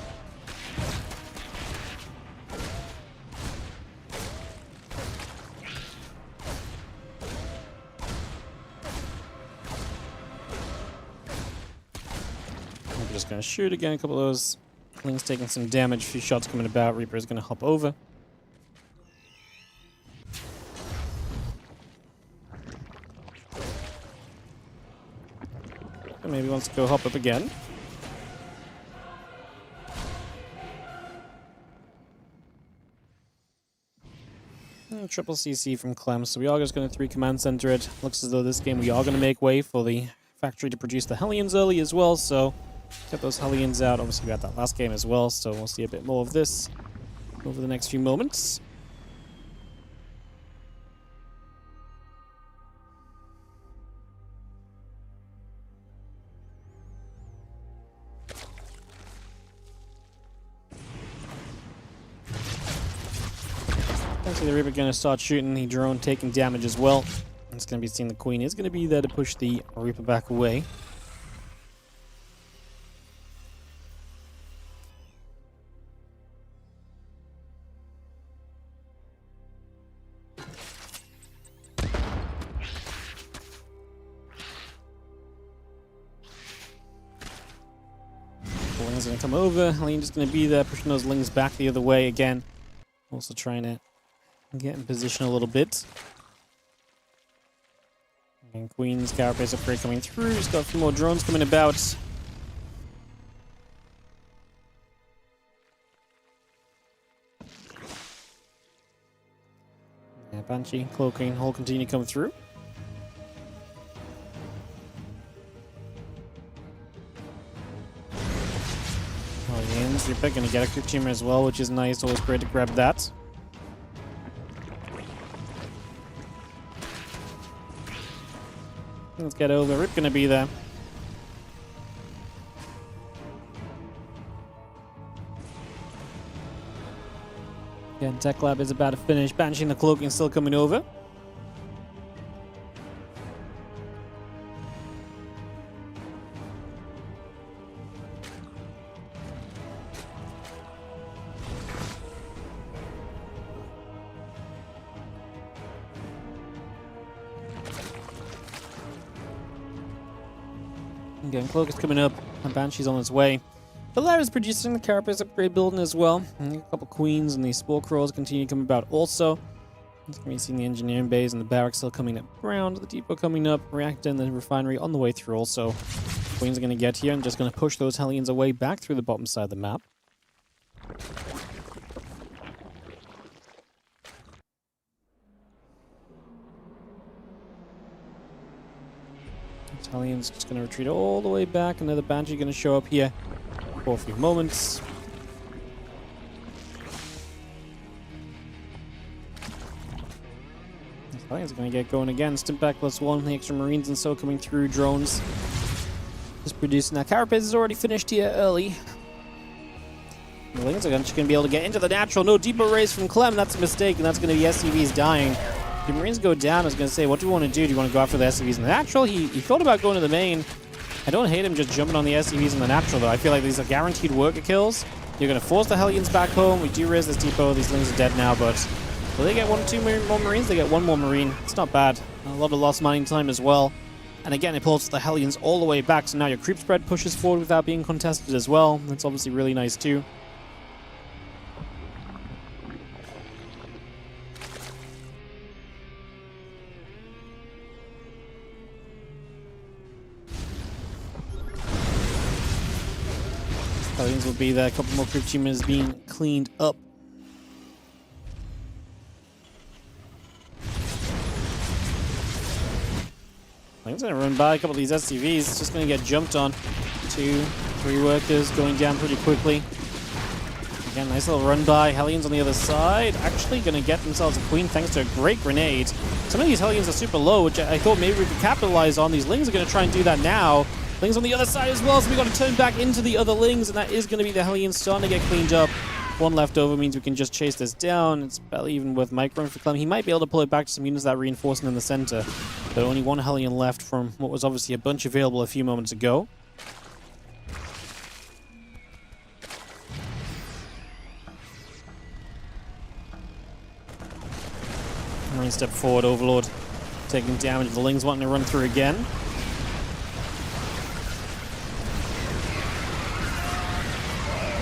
We're just gonna shoot again. A couple of those lings taking some damage. A few shots coming about. Reaper is gonna hop over. Maybe wants to go hop up again. And triple CC from Clem, so we are just going to 3 command center it. Looks as though this game we are going to make way for the factory to produce the Hellions early as well, so get those Hellions out. Obviously we had that last game as well, so we'll see a bit more of this over the next few moments. Actually, the Reaper going to start shooting. The drone taking damage as well. It's going to be seeing the Queen is going to be there to push the Reaper back away. The Ling's going to come over. Lean just going to be there, pushing those Lings back the other way again. Also trying to get in position a little bit. And Queen's carapace upgrade coming through. Just got a few more drones coming about. Yeah, Banshee, Cloaking, Hull continue to come through. Hellions, Reaper going to get a quick teamer as well, which is nice. Always great to grab that. Let's get over. Rip gonna be there. Again, Tech Lab is about to finish. Banshee and the Cloaking still coming over. Again, Cloak is coming up, and Banshee's on its way. Belair is producing the Carapace upgrade building as well. And a couple Queens and the Spore Crawls continue to come about also. It's going to be seeing the engineering bays and the barracks still coming up around, the depot coming up, reactor and the refinery on the way through also. Queens are going to get here and just going to push those Hellions away back through the bottom side of the map. Hellions just going to retreat all the way back. Another Banshee going to show up here for a few moments. Hellions are going to get going again. Stimpack +1. The extra Marines and so coming through. Drones just producing. Now, Carapace is already finished here early. The Lions are going to be able to get into the natural. No depot raise from Clem. That's a mistake, and that's going to be SCVs dying. The Marines go down. I was going to say, what do we want to do? Do you want to go after the SCVs in the natural? He thought about going to the main. I don't hate him just jumping on the SCVs in the natural, though. I feel like these are guaranteed worker kills. You're going to force the Hellions back home. We do raise this depot. These Lings are dead now, but will they get 1 or 2 more Marines? They get 1 more Marine. It's not bad. A lot of lost mining time as well. And again, it pulls the Hellions all the way back, so now your creep spread pushes forward without being contested as well. That's obviously really nice, too. Hellions will be there. A couple more creep tumors being cleaned up. Hellions going to run by a couple of these SCVs. It's just going to get jumped on. 2, 3 workers going down pretty quickly. Again, nice little run by. Hellions on the other side. Actually going to get themselves a queen thanks to a great grenade. Some of these Hellions are super low, which I thought maybe we could capitalize on. These Lings are going to try and do that now. Lings on the other side as well, so we got to turn back into the other Lings, and that is going to be the Hellions starting to get cleaned up. 1 left over means we can just chase this down. It's barely even worth microing for Clem. He might be able to pull it back to some units that reinforcing in the center, but only 1 Hellion left from what was obviously a bunch available a few moments ago. Marine step forward, Overlord taking damage. The Lings wanting to run through again.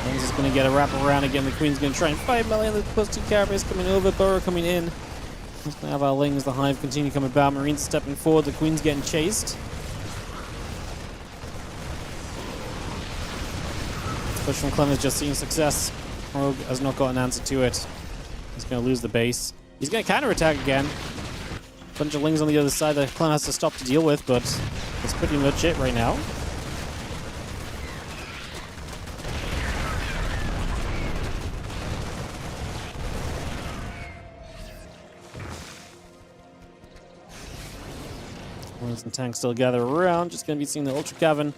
Is going to get a wrap around again. The Queen's going to try and fight melee. The +2 Carapace coming over. Burrow coming in. Just going to have our Lings. The Hive continue coming about. Marines stepping forward. The Queen's getting chased. Push from Clem is just seeing success. Rogue has not got an answer to it. He's going to lose the base. He's going to counterattack again. Bunch of Lings on the other side that Clem has to stop to deal with, but that's pretty much it right now. Some tanks still gather around. Just going to be seeing the Ultra Cavern.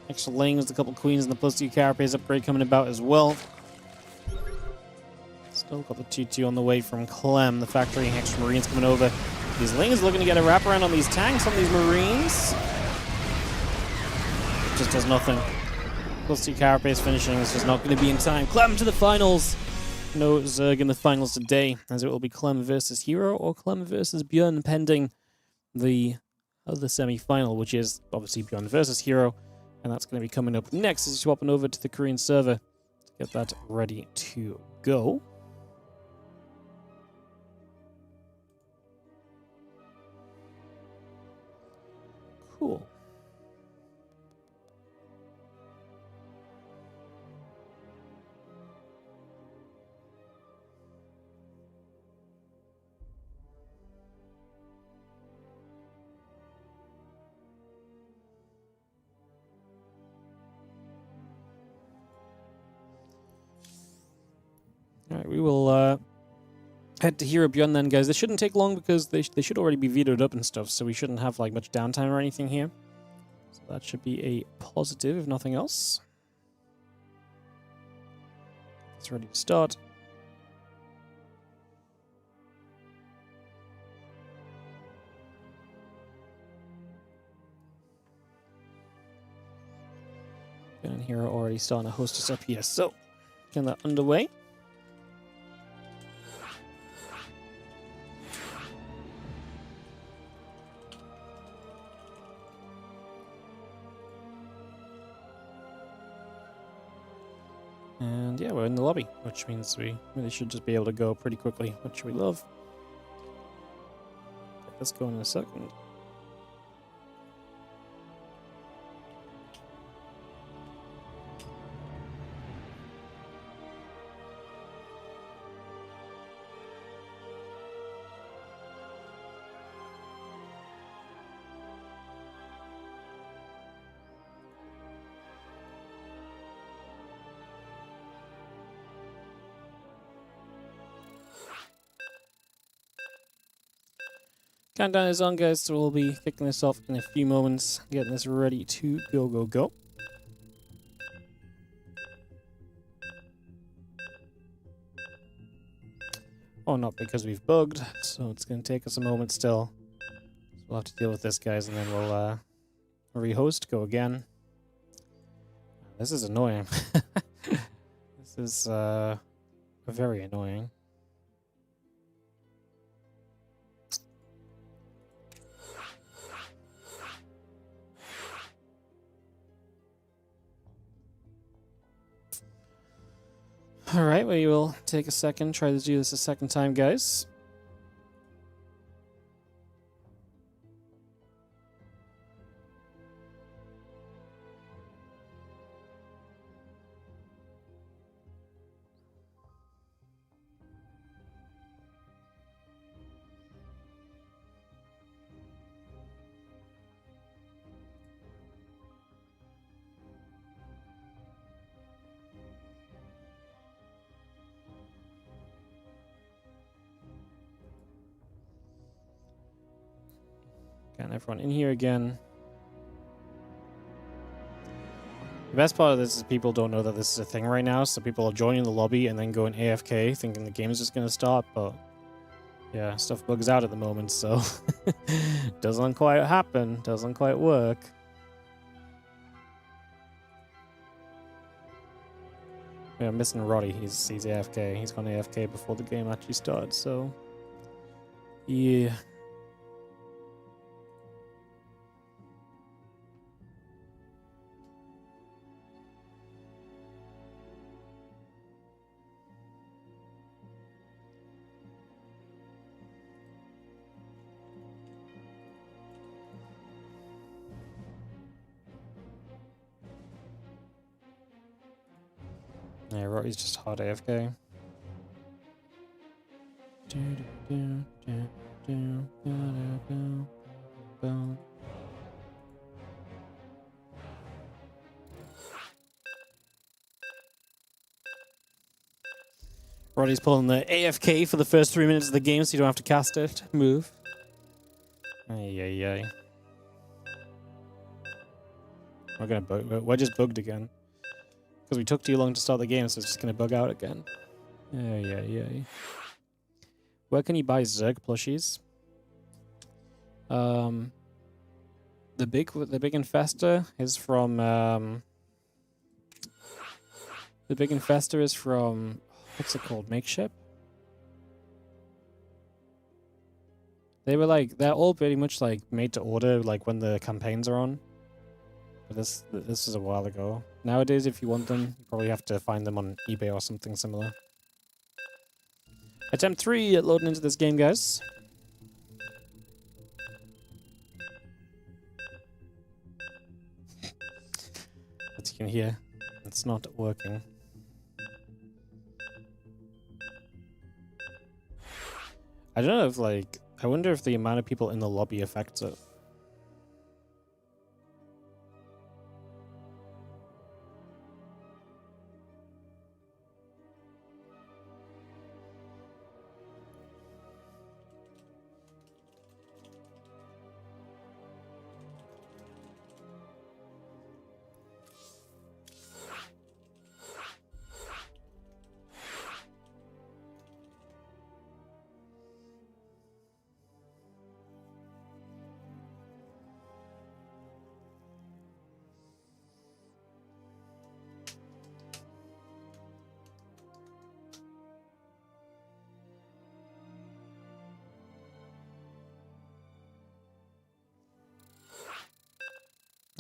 Extra Lings, a couple Queens, and the +2 Carapace upgrade coming about as well. Still got the 2-2 on the way from Clem. The factory, extra Marines coming over. These Lings looking to get a wraparound on these tanks, on these Marines. Just does nothing. +2 Carapace finishing. This is not going to be in time. Clem to the finals. No Zerg in the finals today, as it will be Clem versus herO or Clem versus Bjorn, pending the other semi-final, which is obviously Bjorn versus herO, and that's going to be coming up next as you swap over to the Korean server to get that ready to go. Cool. Alright, we will head to herO Beyond then, guys. This shouldn't take long because they should already be vetoed up and stuff, so we shouldn't have like much downtime or anything here. So that should be a positive, if nothing else. It's ready to start.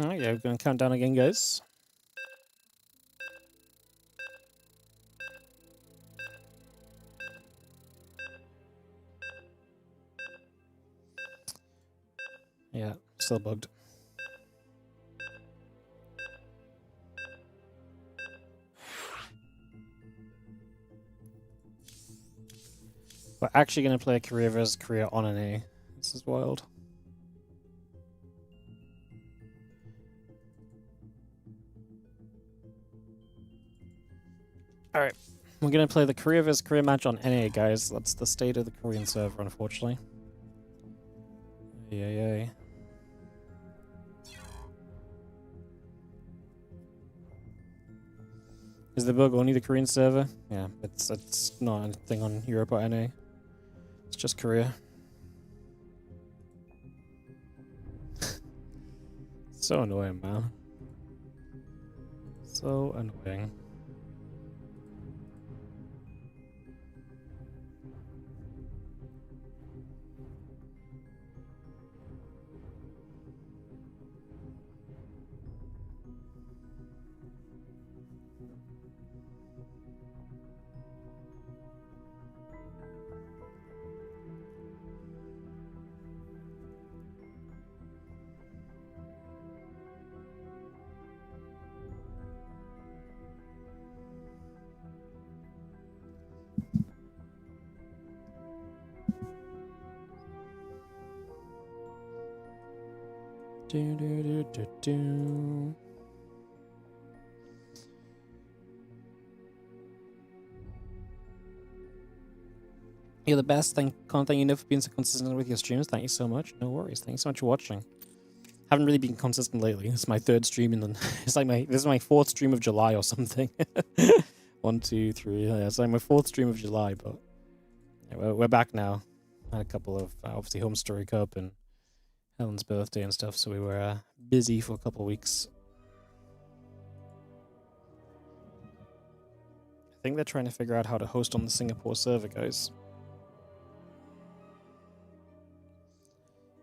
Alright, yeah, we're going to count down again, guys. Yeah, still bugged. We're actually going to play career versus career on an A. This is wild. Alright, we're going to play the career versus career match on NA, guys. That's the state of the Korean server, unfortunately. Yay. Is the bug only the Korean server? Yeah, it's not a thing on Europe or NA. It's just Korea. So annoying, man. So annoying. Do. You're the best. Can't thank you enough for being so consistent with your streams. Thank you so much. No worries. Thanks so much for watching. Haven't really been consistent lately. This is my third stream, and then it's like this is my fourth stream of July or something. 1, 2, 3. Yeah, it's like my fourth stream of July, but yeah, we're back now. Had a couple of obviously Home Story Cup and Helen's birthday and stuff, so we were busy for a couple of weeks. I think they're trying to figure out how to host on the Singapore server, guys.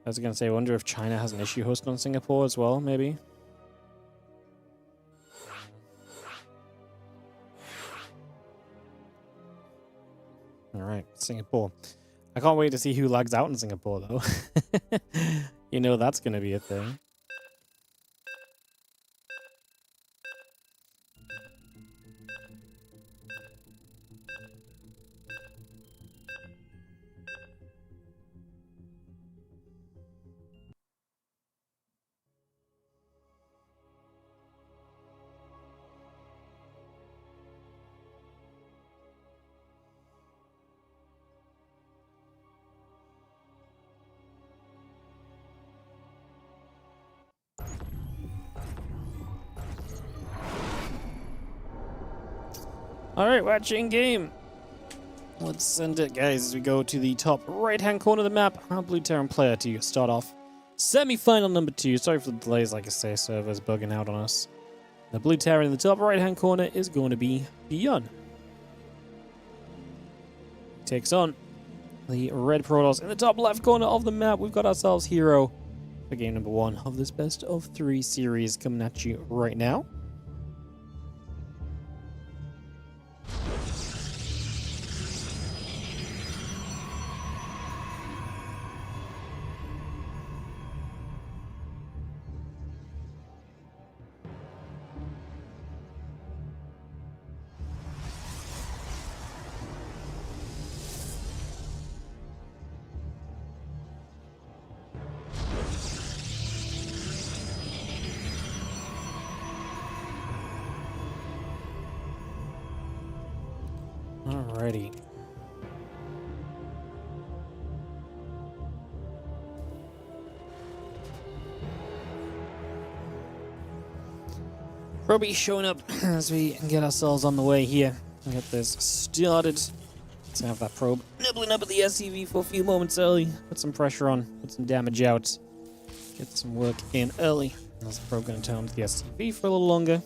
I was going to say, I wonder if China has an issue hosting on Singapore as well, maybe. Alright, Singapore. I can't wait to see who lags out in Singapore, though. You know that's going to be a thing. Alright, watching game. Let's send it, guys, as we go to the top right-hand corner of the map. Our Blue Terran player to start off. Semi-final number 2. Sorry for the delays, like I say, server's bugging out on us. The Blue Terran in the top right-hand corner is going to be Beyond. Takes on the Red Protoss in the top left corner of the map. We've got ourselves herO for game number 1 of this best of 3 series coming at you right now. Alrighty. Proby showing up as we get ourselves on the way here. We'll get this started. Let's have that probe nibbling up at the SCV for a few moments early. Put some pressure on, put some damage out. Get some work in early. That's the probe going to turn on to the SCV for a little longer.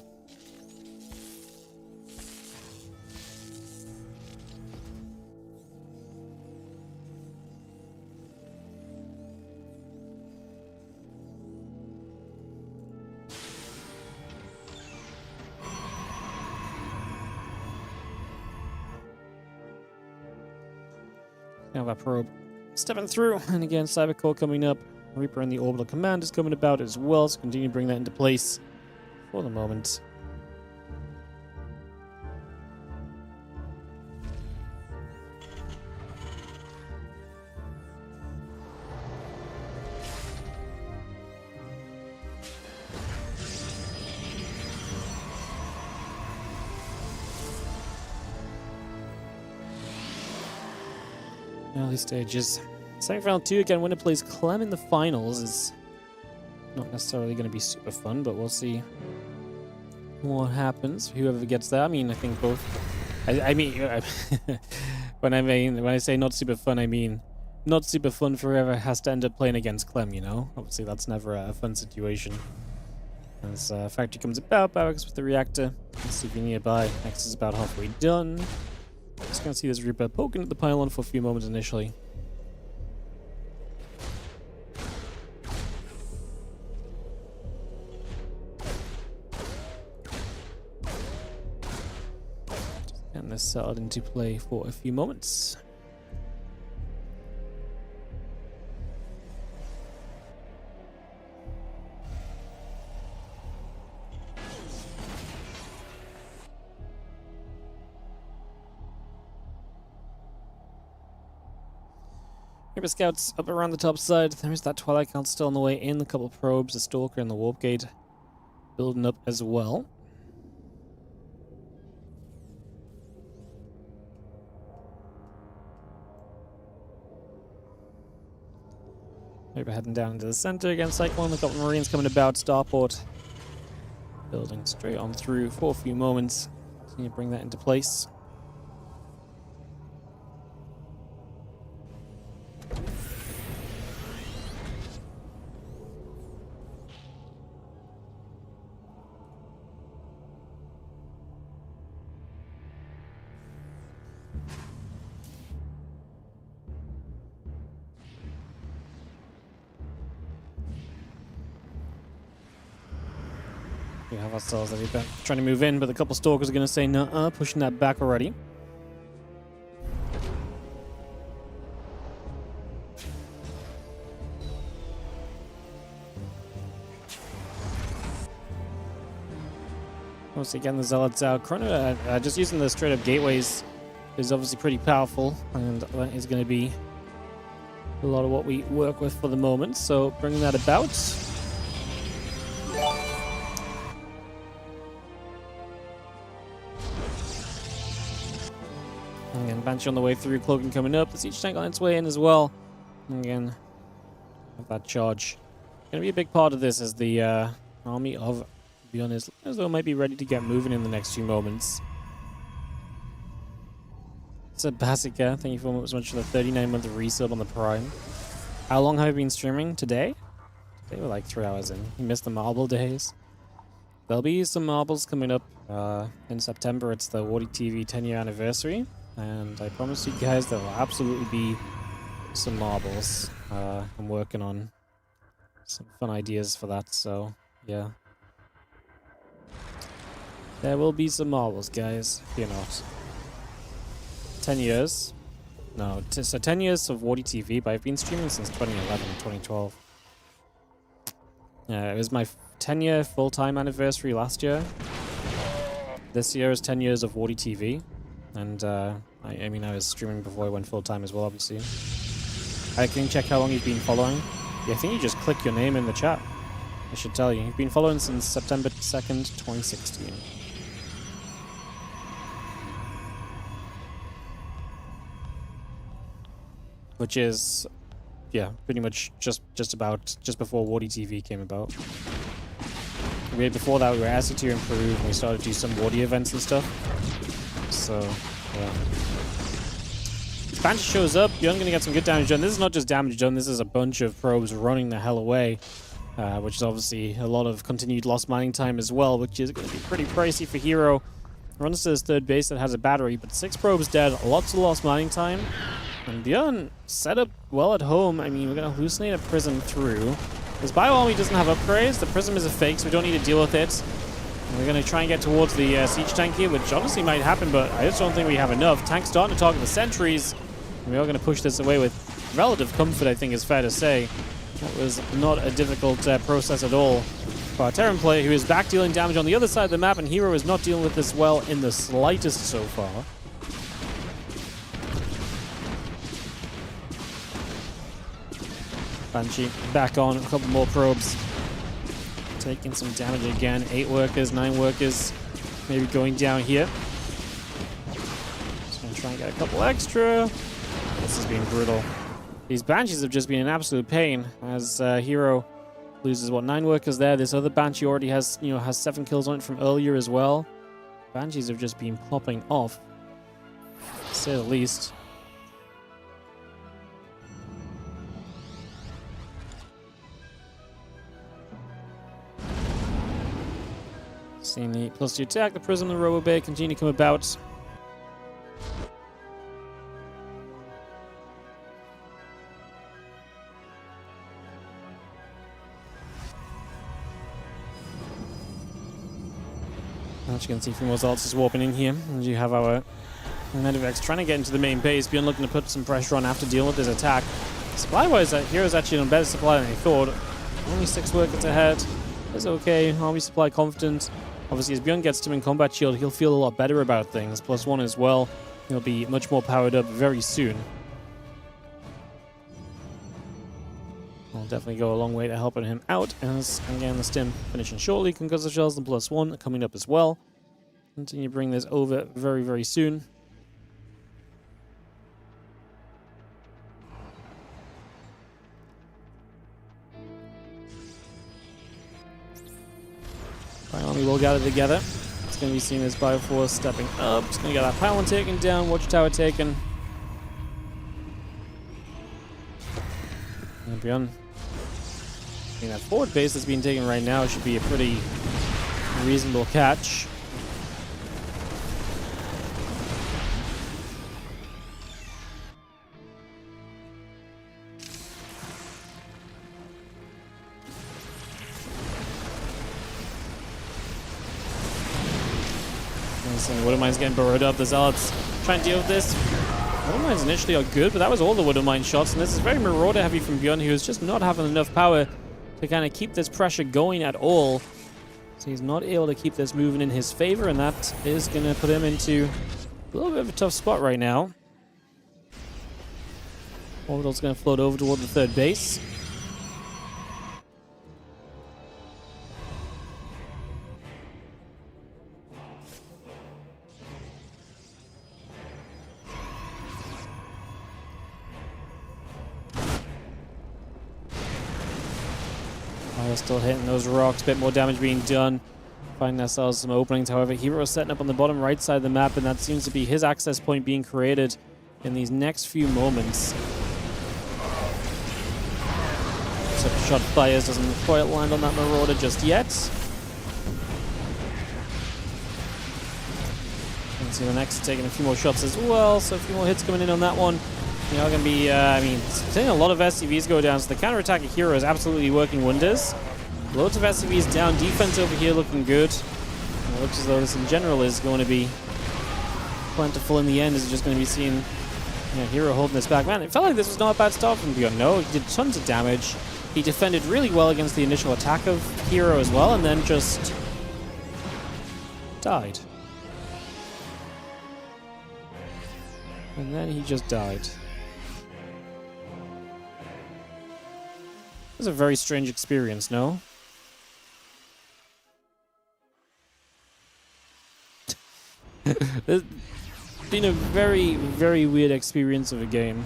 Have our probe stepping through, and again, Cybercore coming up. Reaper and the Orbital Command is coming about as well, so continue to bring that into place for the moment. Early stages. Semifinal 2, again, winner plays Clem in the finals is not necessarily going to be super fun, but we'll see what happens. Whoever gets there. I mean, I think both. I mean, when I say not super fun, I mean not super fun for whoever has to end up playing against Clem, you know? Obviously, that's never a fun situation. As Factory comes about, Barracks with the reactor. Let's see if you're nearby. Next is about halfway done. Just gonna see this Reaper poking at the pylon for a few moments initially. Just getting this settled into play for a few moments. Reaper scouts up around the top side. There's that Twilight Count still on the way in. A couple of probes, the Stalker and the Warp Gate building up as well. Reaper heading down into the center again. Cyclone, a couple of Marines coming about. Starport building straight on through for a few moments. Continue to bring that into place. We have ourselves a Reaper trying to move in, but a couple Stalkers are going to say nuh-uh, pushing that back already. Once again, the Zealots out. Chrono, just using the straight-up gateways is obviously pretty powerful, and that is going to be a lot of what we work with for the moment. So bringing that about. And again, Banshee on the way through, Cloaking coming up. The Siege Tank on its way in as well. And again, have that charge. Going to be a big part of this as the army of Beyond as though might be ready to get moving in the next few moments. So Basika, thank you for so much for the 39-month resub on the Prime. How long have I been streaming? Today? They were like 3 hours in. You missed the marble days. There'll be some marbles coming up in September. It's the WardiTV 10-year anniversary. And I promise you guys there will absolutely be some marbles. I'm working on some fun ideas for that, so yeah. There will be some marbles, guys. Fear not. 10 years. No, so 10 years of WardiTV, but I've been streaming since 2011, 2012. Yeah, it was my 10-year full-time anniversary last year. This year is 10 years of WardiTV. And, I mean, I was streaming before I went full-time as well, obviously. I can check how long you've been following. Yeah, I think you just click your name in the chat. I should tell you. You've been following since September 2nd, 2016. Which is, yeah, pretty much just before WardiTV came about. Before that, we were asked to improve, and we started to do some Wardi events and stuff. So, yeah. Banshee shows up, you're going to get some good damage done. This is not just damage done, this is a bunch of probes running the hell away. Which is obviously a lot of continued lost mining time as well, which is going to be pretty pricey for herO. Runs to his third base that has a battery, but 6 probes dead, lots of lost mining time. And Bjorn set up well at home. I mean, we're going to hallucinate a prism through. This Bio-Army doesn't have upgrades. The prism is a fake, so we don't need to deal with it. And we're going to try and get towards the siege tank here, which honestly might happen, but I just don't think we have enough. Tank's starting to target the sentries. We are going to push this away with relative comfort, I think is fair to say. That was not a difficult process at all for our Terran player, who is back dealing damage on the other side of the map, and herO is not dealing with this well in the slightest so far. Banshee back on, a couple more probes. Taking some damage again. 8 workers, 9 workers, maybe going down here. Just gonna try and get a couple extra. This has been brutal. These Banshees have just been an absolute pain, as herO loses, what, 9 workers there. This other Banshee already has, has 7 kills on it from earlier as well. Banshees have just been popping off, to say the least. Seeing the +2 attack, the Prism and the Robo Bay continue to come about. As you can see from results, just warping in here. And you have our Medivacs trying to get into the main base. Beyond looking to put some pressure on after dealing with this attack. Supply-wise, hero's actually on better supply than he thought. Only 6 workers ahead. That's okay. Army supply confident. Obviously, as Bjorn gets to him in combat shield, he'll feel a lot better about things. +1 as well. He'll be much more powered up very soon. Will definitely go a long way to helping him out. As again, the stim finishing shortly. Concussive shells and +1 coming up as well. Continue to bring this over very, very soon. Army will gather together. It's going to be seen as Bioforce stepping up. It's going to get that pylon taken down, Watchtower taken. And beyond. I mean, that forward base that's being taken right now should be a pretty reasonable catch. Widowmines getting burrowed up. The Zealots trying to deal with this. Widowmines initially are good, but that was all the Widowmine shots, and this is very Marauder heavy from Bjorn, who is just not having enough power to kind of keep this pressure going at all. So he's not able to keep this moving in his favor, and that is going to put him into a little bit of a tough spot right now. Orbital's going to float over toward the 3rd base. Still hitting those rocks, a bit more damage being done. Finding ourselves some openings. However, herO is setting up on the bottom right side of the map, and that seems to be his access point being created in these next few moments. So shot fires doesn't quite land on that Marauder just yet. And see the next taking a few more shots as well, so a few more hits coming in on that one. You know, going to be, I mean, seeing a lot of SCVs go down, so the counterattack of herO is absolutely working wonders. Loads of SCVs down, defense over here looking good. And it looks as though this in general is going to be plentiful in the end. Is just going to be seeing herO holding this back. Man, it felt like this was not a bad start from Bjorn. No, he did tons of damage. He defended really well against the initial attack of herO as well, and then just died. And then he just died. It was a very strange experience, no? It's been a very, very weird experience of a game.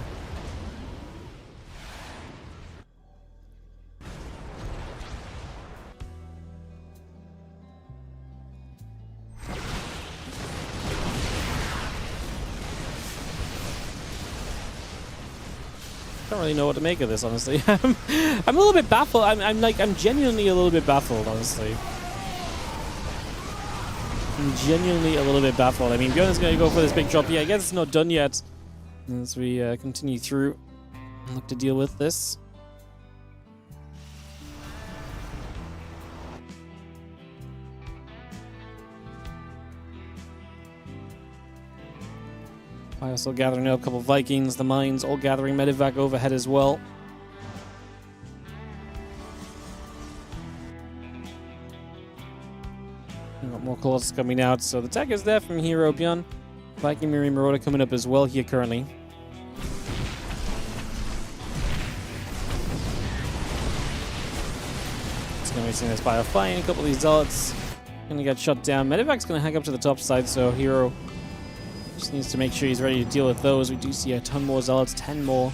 I don't really know what to make of this, honestly. I'm a little bit baffled. I'm genuinely a little bit baffled, honestly. I'm genuinely a little bit baffled. I mean, Bjorn is going to go for this big drop. Yeah, I guess it's not done yet. As we continue through and look to deal with this. Spire still gathering up, a couple Vikings, the mines all gathering, Medivac overhead as well. We've got more Colossus coming out, so the tech is there from herO Beyond. Viking Marine Marauder coming up as well here currently. It's going to be seeing this Spire flying, a couple of these Zealots going to get shut down. Medivac's going to hang up to the top side, so herO just needs to make sure he's ready to deal with those. We do see a ton more Zealots, 10 more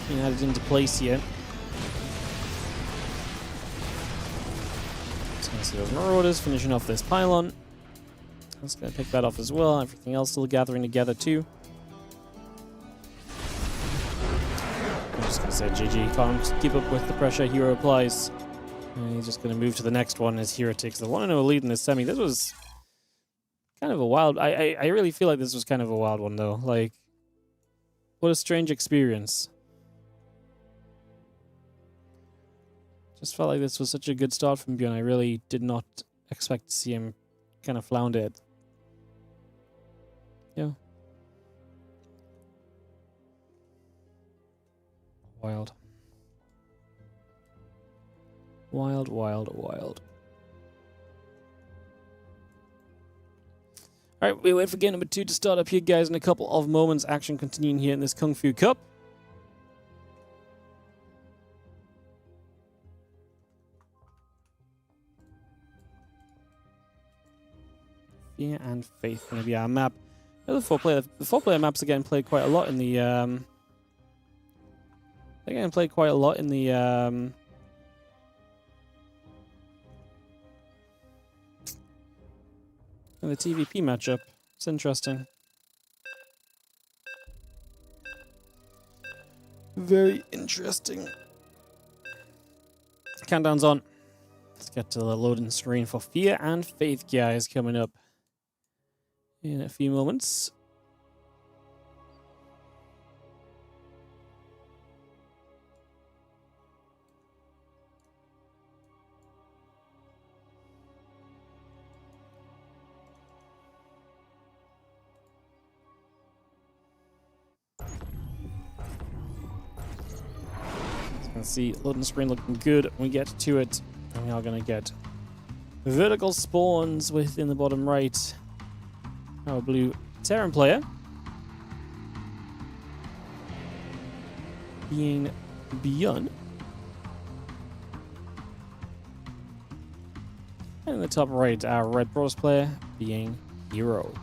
being added into place here. Just going to see those Marauders finishing off this pylon. That's going to pick that off as well. Everything else still gathering together too. I'm just going to say GG. Can't keep up with the pressure herO applies. And he's just going to move to the next one as herO takes the 1-0 lead in this semi. This was kind of a wild... I really feel like this was kind of a wild one, though. Like, what a strange experience. Just felt like this was such a good start from Bjorn. I really did not expect to see him kind of flounder it. Yeah. Wild. Wild, wild, wild. Alright, we wait for game number 2 to start up here, guys, in a couple of moments. Action continuing here in this Kung Fu Cup. Fear and Faith going to be our map. The 4-player maps are getting played quite a lot in the they're getting played quite a lot in the TVP matchup. It's interesting. Very interesting. Countdown's on. Let's get to the loading screen for Fear and Faith, guys, coming up in a few moments. Let's see, loading screen looking good. When we get to it, we are going to get vertical spawns within the bottom right. Our blue Terran player being Beyond. And in the top right, our red bronze player being herO.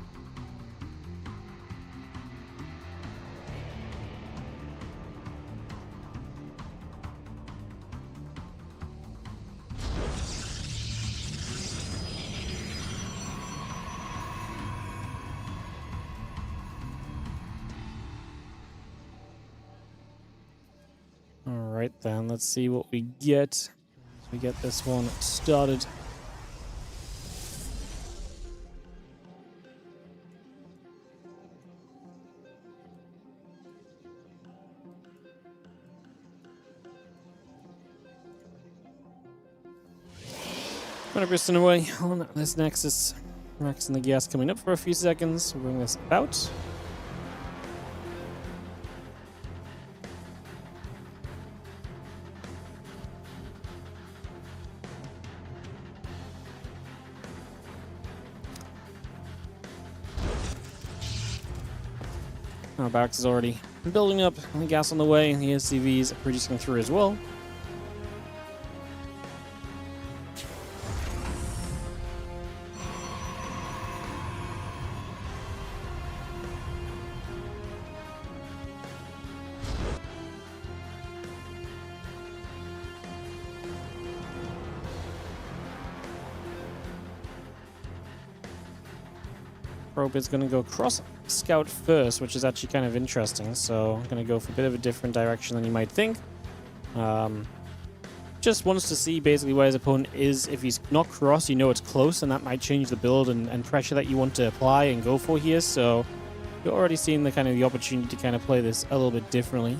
Alright then, let's see what we get as we get this one started. Gonna piston away on this Nexus. Maxing the gas coming up for a few seconds. We'll bring this about. Our barracks is already building up, the gas on the way, and the SCVs are producing through as well. Probe is going to go cross scout first, which is actually kind of interesting. So I'm going to go for a bit of a different direction than you might think. Just wants to see basically where his opponent is. If he's not cross, you know it's close, and that might change the build and pressure that you want to apply and go for here. So you're already seeing the kind of the opportunity to kind of play this a little bit differently.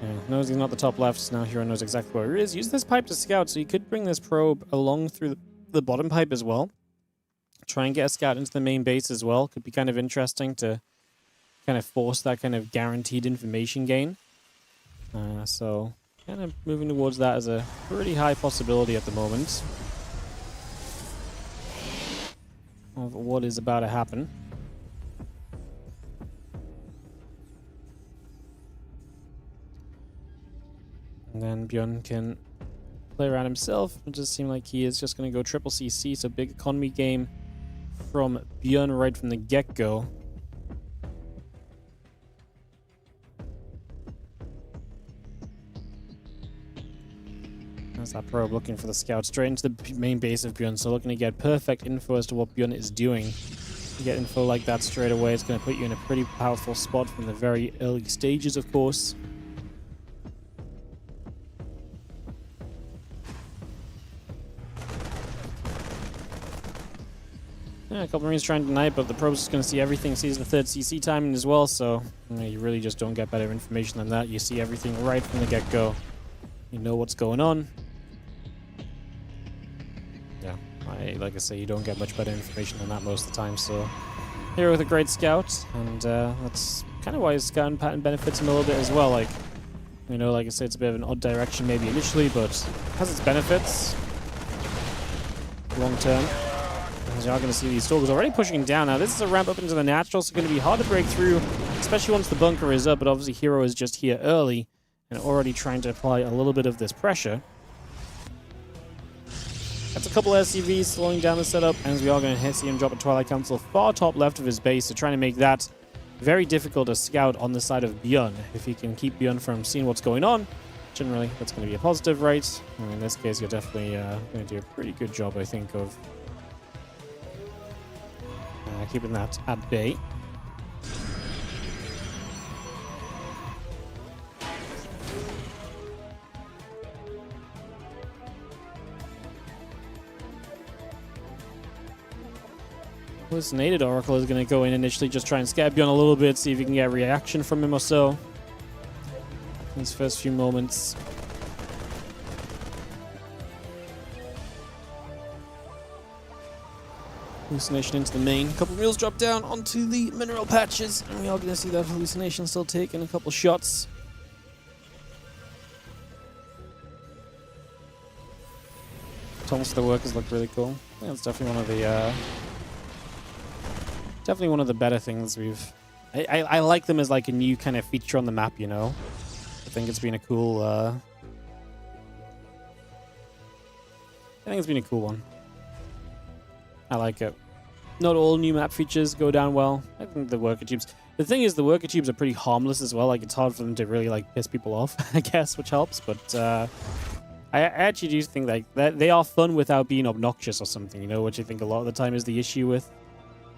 Yeah, knows he's not the top left, so now herO knows exactly where he is. Use this pipe to scout, so you could bring this probe along through the bottom pipe as well. Try and get a scout into the main base as well. Could be kind of interesting to kind of force that kind of guaranteed information gain. So kind of moving towards that as a pretty high possibility at the moment of what is about to happen. And then Bjorn can play around himself. It does seem like he is just going to go triple CC, so big economy game from Bjorn right from the get-go. There's that probe looking for the scout straight into the main base of Bjorn, so looking to get perfect info as to what Bjorn is doing. You get info like that straight away, it's going to put you in a pretty powerful spot from the very early stages, of course. Yeah, a couple Marines trying to deny it, but the probe's just going to see everything, sees the third CC timing as well, so you really just don't get better information than that. You see everything right from the get-go. You know what's going on. Yeah, like I say, you don't get much better information than that most of the time, so herO with a great scout, and that's kind of why his scouting pattern benefits him a little bit as well. Like, you know, like I say, it's a bit of an odd direction maybe initially, but has its benefits long term. As you are going to see these stalkers already pushing down. Now, this is a ramp up into the natural, so it's going to be hard to break through, especially once the bunker is up, but obviously herO is just here early and already trying to apply a little bit of this pressure. That's a couple SCVs slowing down the setup, and we are going to see him drop a Twilight Council far top left of his base, so trying to make that very difficult to scout on the side of Bjorn. If he can keep Bjorn from seeing what's going on, generally that's going to be a positive, right? And in this case, you're definitely going to do a pretty good job, I think, of keeping that at bay. Hallucinated Oracle is going to go in initially, just try and scare Bjorn a little bit, see if you can get a reaction from him or so. These first few moments. Hallucination into the main. A couple mules drop down onto the mineral patches, and we are going to see that hallucination still taking a couple shots. Tunnels to the workers look really cool. I think that's definitely one of the better things we've. I like them as like a new kind of feature on the map, you know. I think it's been a cool. I think it's been a cool one. I like it. Not all new map features go down well. I think the worker tubes. The thing is, the worker tubes are pretty harmless as well. Like, it's hard for them to really like piss people off, I guess, which helps. But I actually do think like that they are fun without being obnoxious or something. You know, which I think a lot of the time is the issue with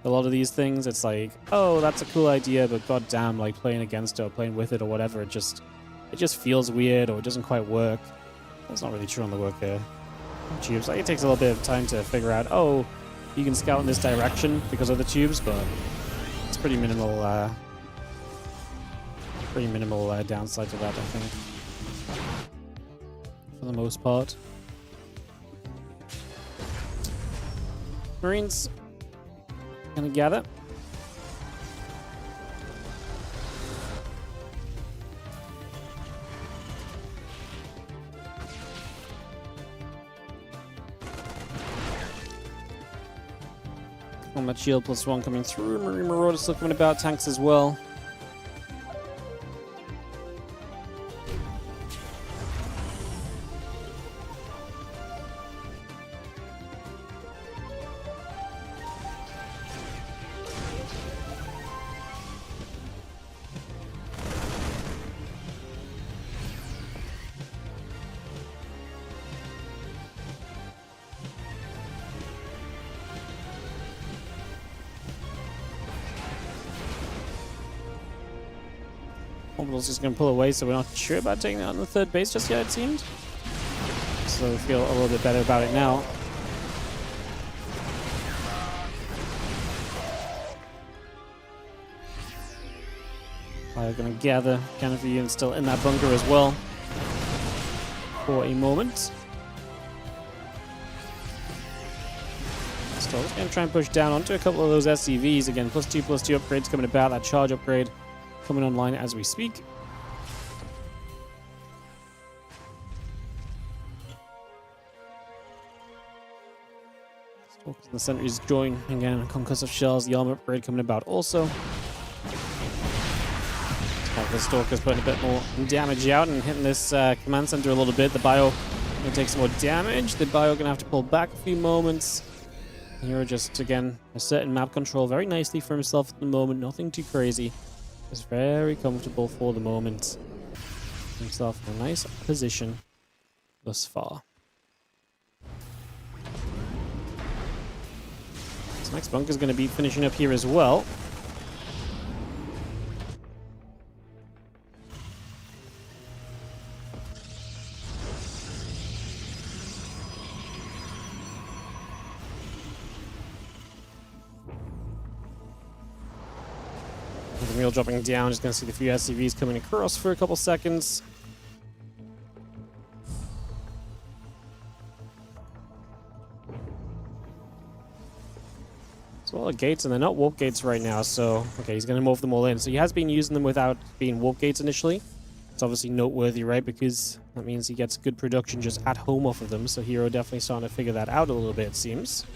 a lot of these things. It's like, oh, that's a cool idea, but goddamn, like playing against it or playing with it or whatever, it just feels weird or it doesn't quite work. That's not really true on the worker tubes. Like, it takes a little bit of time to figure out, oh, you can scout in this direction because of the tubes, but it's pretty minimal downside to that, I think, for the most part. Marines gonna gather. Combat shield +1 coming through. Marine Marauder still coming about. Tanks as well. Orbital's just going to pull away, so we're not sure about taking that on the third base just yet, it seemed. So we feel a little bit better about it now. Bio going to gather kind of units still in that bunker as well for a moment. Still just going to try and push down onto a couple of those SCVs. Again, +2/+2 upgrades coming about. That charge upgrade coming online as we speak. Stalkers in the center is join again. Concussive shells, the armor upgrade coming about also. The Stalker's putting a bit more damage out and hitting this command center a little bit. The Bio going to take some more damage. The Bio going to have to pull back a few moments. herO just, again, a certain map control very nicely for himself at the moment. Nothing too crazy. Just very comfortable for the moment. Himself in a nice position thus far. This next bunker's going to be finishing up here as well. Real dropping down, just going to see the few SCVs coming across for a couple seconds. There's a lot of gates, and they're not warp gates right now, so... Okay, he's going to move them all in. So he has been using them without being warp gates initially. It's obviously noteworthy, right? Because that means he gets good production just at home off of them. So herO definitely starting to figure that out a little bit, it seems.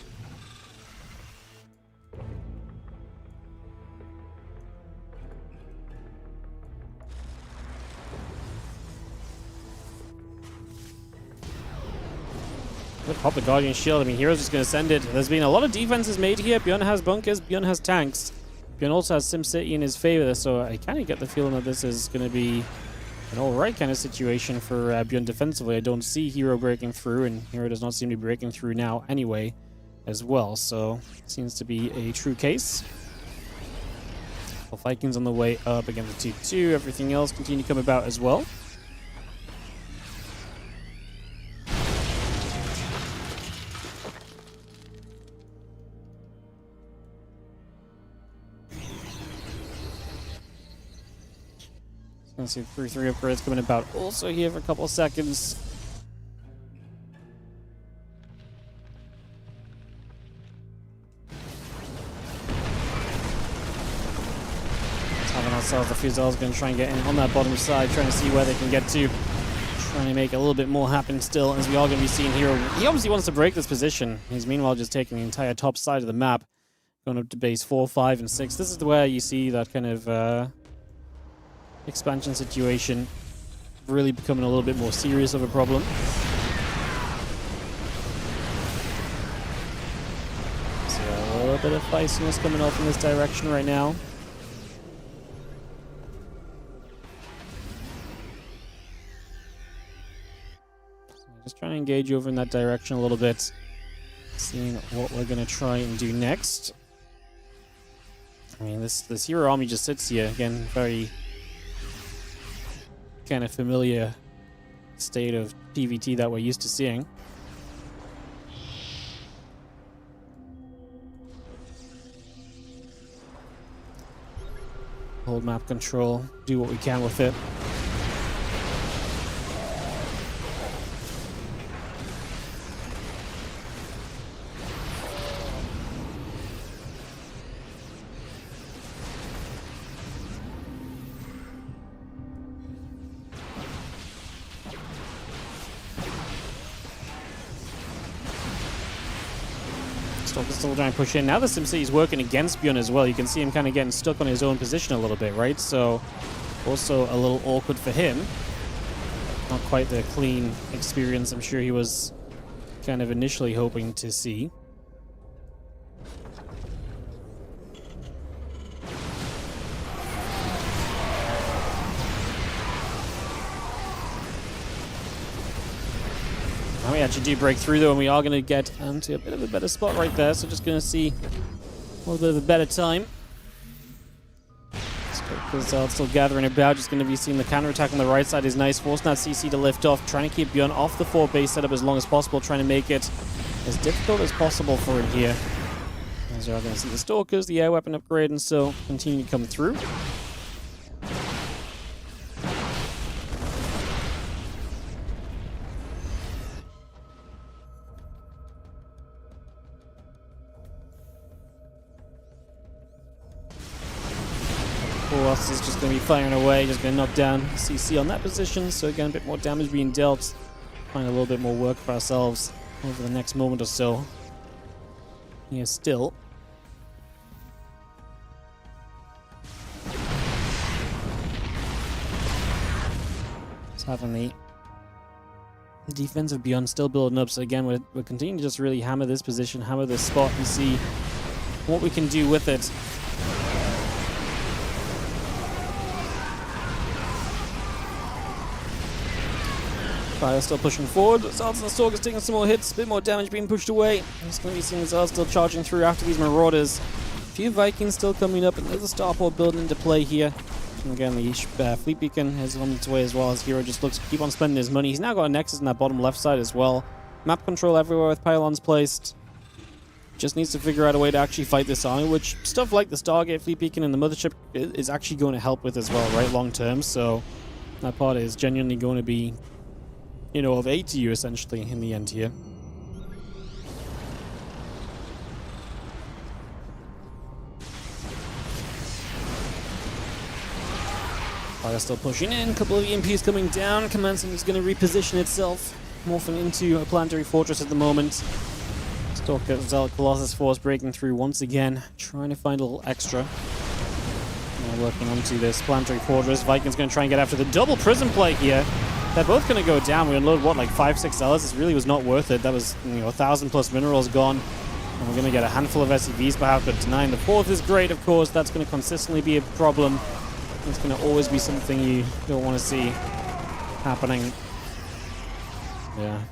Pop the Guardian Shield. I mean, herO's just going to send it. There's been a lot of defenses made here. Bjorn has bunkers. Bjorn has tanks. Bjorn also has SimCity in his favor, so I kind of get the feeling that this is going to be an alright kind of situation for Bjorn defensively. I don't see herO breaking through, and herO does not seem to be breaking through now anyway as well, so it seems to be a true case. Well, Vikings on the way up against the 2-2. Everything else continue to come about as well. See 3-3 upgrades coming about also here for a couple of seconds. Having ourselves the Fusel's going to try and get in on that bottom side, trying to see where they can get to. Trying to make a little bit more happen still, as we are going to be seeing here. He obviously wants to break this position. He's meanwhile just taking the entire top side of the map, going up to base 4, 5, and 6. This is where you see that kind of expansion situation really becoming a little bit more serious of a problem. So a little bit of feistiness coming off in this direction right now. So just trying to engage over in that direction a little bit, seeing what we're going to try and do next. I mean, this herO army just sits here again, very kind of familiar state of PvT that we're used to seeing. Hold map control, do what we can with it. Stalker's still trying to push in. Now the SimCity is working against Bjorn as well. You can see him kind of getting stuck on his own position a little bit, right? So also a little awkward for him. Not quite the clean experience I'm sure he was kind of initially hoping to see. Now we actually do break through though, and we are going to get to a bit of a better spot right there, so just going to see a little bit of a better time. Stalker's still gathering about, just going to be seeing the counterattack on the right side is nice, forcing that CC to lift off, trying to keep Bjorn off the 4 base setup as long as possible, trying to make it as difficult as possible for him here. As we are going to see the Stalkers, the air weapon upgrade, and so continue to come through. Colossus is just going to be firing away, just going to knock down CC on that position. So again, a bit more damage being dealt. Find a little bit more work for ourselves over the next moment or so. Here still. Just having the defensive Beyond still building up. So again, we're continuing to just really hammer this position, hammer this spot, and see what we can do with it. Fire still pushing forward. Zards and the Stalk is taking some more hits, a bit more damage being pushed away. It's going to be seeing Zards still charging through after these Marauders. A few Vikings still coming up, and there's a starport building into play here. And again, the Fleet Beacon is on its way as well, as herO just looks to keep on spending his money. He's now got a Nexus in that bottom left side as well. Map control everywhere with pylons placed. Just needs to figure out a way to actually fight this army, which stuff like the Stargate, Fleet Beacon, and the Mothership is actually going to help with as well, right, long term. So that part is genuinely going to be, you know, of aid to you, essentially, in the end here. Fire still pushing in, a couple of EMPs coming down. Command Center is going to reposition itself, morphing into a planetary fortress at the moment. Stalker Zealot Colossus Force breaking through once again, trying to find a little extra. Now working onto this planetary fortress. Vikings going to try and get after the double prison plate here. They're both going to go down. We unload, what, like 5-6 Zealots? This really was not worth it. That was, you know, 1,000+ minerals gone. And we're going to get a handful of SCVs perhaps, but denying the fourth is great, of course. That's going to consistently be a problem. It's going to always be something you don't want to see happening. Yeah.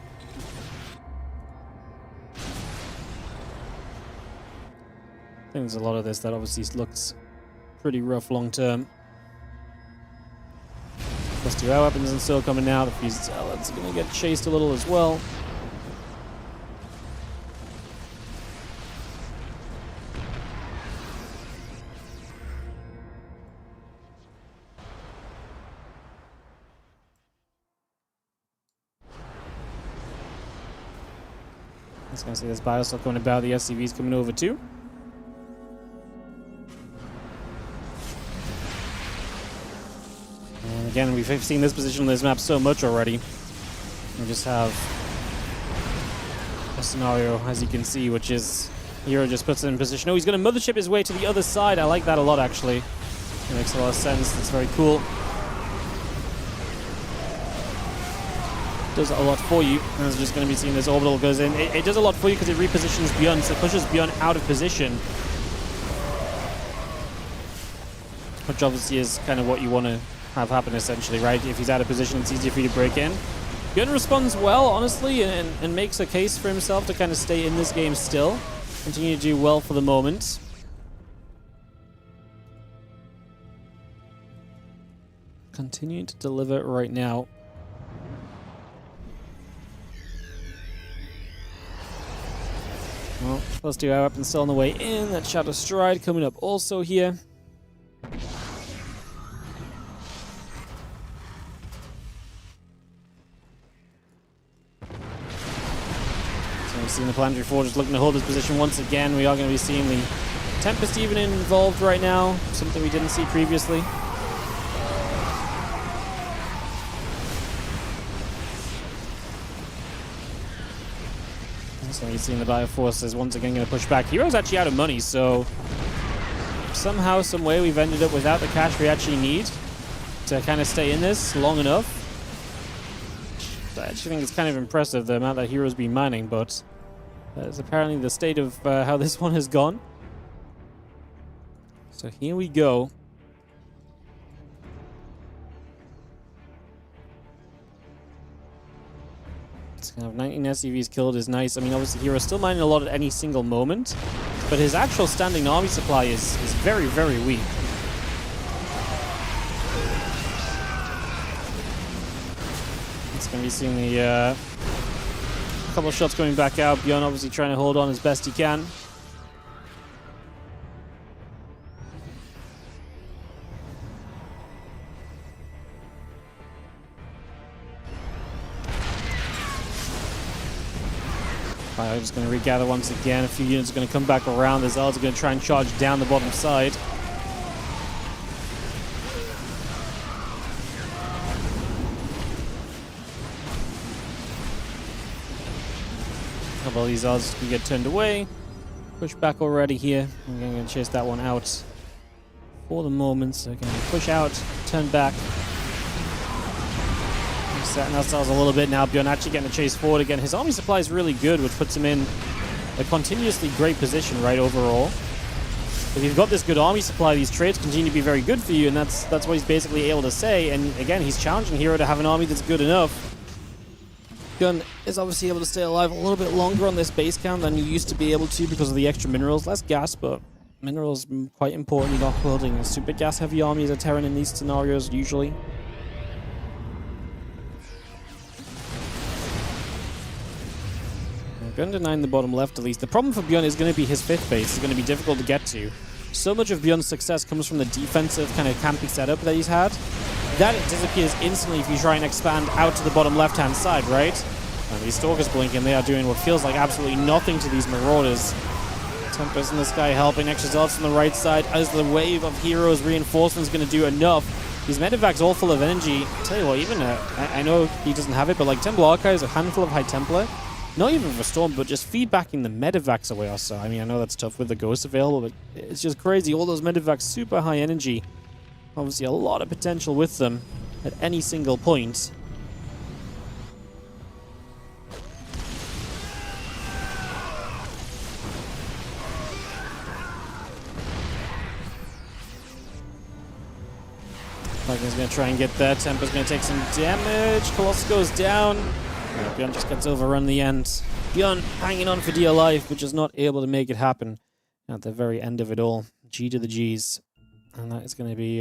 I think there's a lot of this that obviously looks pretty rough long term. Plus 2 air weapons and still coming out. The Fused Zealots are going to get chased a little as well. I was going to say this bio still coming about. The SCV's coming over too. And again, we've seen this position on this map so much already. We just have a scenario, as you can see, which is herO just puts it in position. Oh, he's going to Mothership his way to the other side. I like that a lot, actually. It makes a lot of sense. It's very cool. Does a lot for you. And it's just going to be seeing this orbital goes in. It does a lot for you because it repositions Beyond, so it pushes Beyond out of position. Which obviously is kind of what you want to have happen, essentially, right? If he's out of position, it's easier for you to break in. Beyond responds well, honestly, and makes a case for himself to kind of stay in this game still. Continue to do well for the moment. Continuing to deliver right now. Well, plus 2 air weapons still on the way in. That Shadow Stride coming up also here. So we've seen the Planetary Fortress looking to hold this position once again. We are going to be seeing the Tempest even involved right now, something we didn't see previously. So you're seeing the Bioforce is once again going to push back. herO's actually out of money, so somehow, some way, we've ended up without the cash we actually need to kind of stay in this long enough. I actually think it's kind of impressive, the amount that herO's been mining, but that is apparently the state of how this one has gone. So here we go. Kind of 19 SCVs killed is nice. I mean, obviously, herO's still mining a lot at any single moment, but his actual standing army supply is very, very weak. It's going to be seeing the couple of shots going back out. Beyond obviously trying to hold on as best he can. Fire just going to regather once again. A few units are going to come back around. The Zealots are going to try and charge down the bottom side. Well, these odds can get turned away. Push back already here. I'm going to chase that one out for the moment. So again, push out, turn back. We're setting ourselves a little bit now. Bjorn actually getting a chase forward again. His army supply is really good, which puts him in a continuously great position, right, overall. If you've got this good army supply, these trades continue to be very good for you, and that's what he's basically able to say. And again, he's challenging herO to have an army that's good enough. Gun is obviously able to stay alive a little bit longer on this base count than you used to be able to because of the extra minerals. Less gas, but minerals quite important. You're not building a super gas heavy army as a Terran in these scenarios usually. Gun denying the bottom left at least. The problem for Bjorn is going to be his 5th base. It's going to be difficult to get to. So much of Bjorn's success comes from the defensive kind of campy setup that he's had. That it disappears instantly if you try and expand out to the bottom left-hand side, right? And these Stalkers blinking, they are doing what feels like absolutely nothing to these Marauders. Tempest in the sky helping, extra zealots on the right side as the wave of heroes reinforcements going to do enough. These Medevac's all full of energy. I'll tell you what, even, I know he doesn't have it, but like Temple Archives, a handful of High Templar, not even for Storm, but just feedbacking the Medevacs away also. I mean, I know that's tough with the Ghosts available, but it's just crazy. All those Medevacs, super high energy. Obviously, a lot of potential with them at any single point. Viking going to try and get there. Temper's going to take some damage. Colossus goes down. Bjorn just gets overrun in the end. Bjorn hanging on for dear life, but just not able to make it happen at the very end of it all. G to the G's. And that is going to be,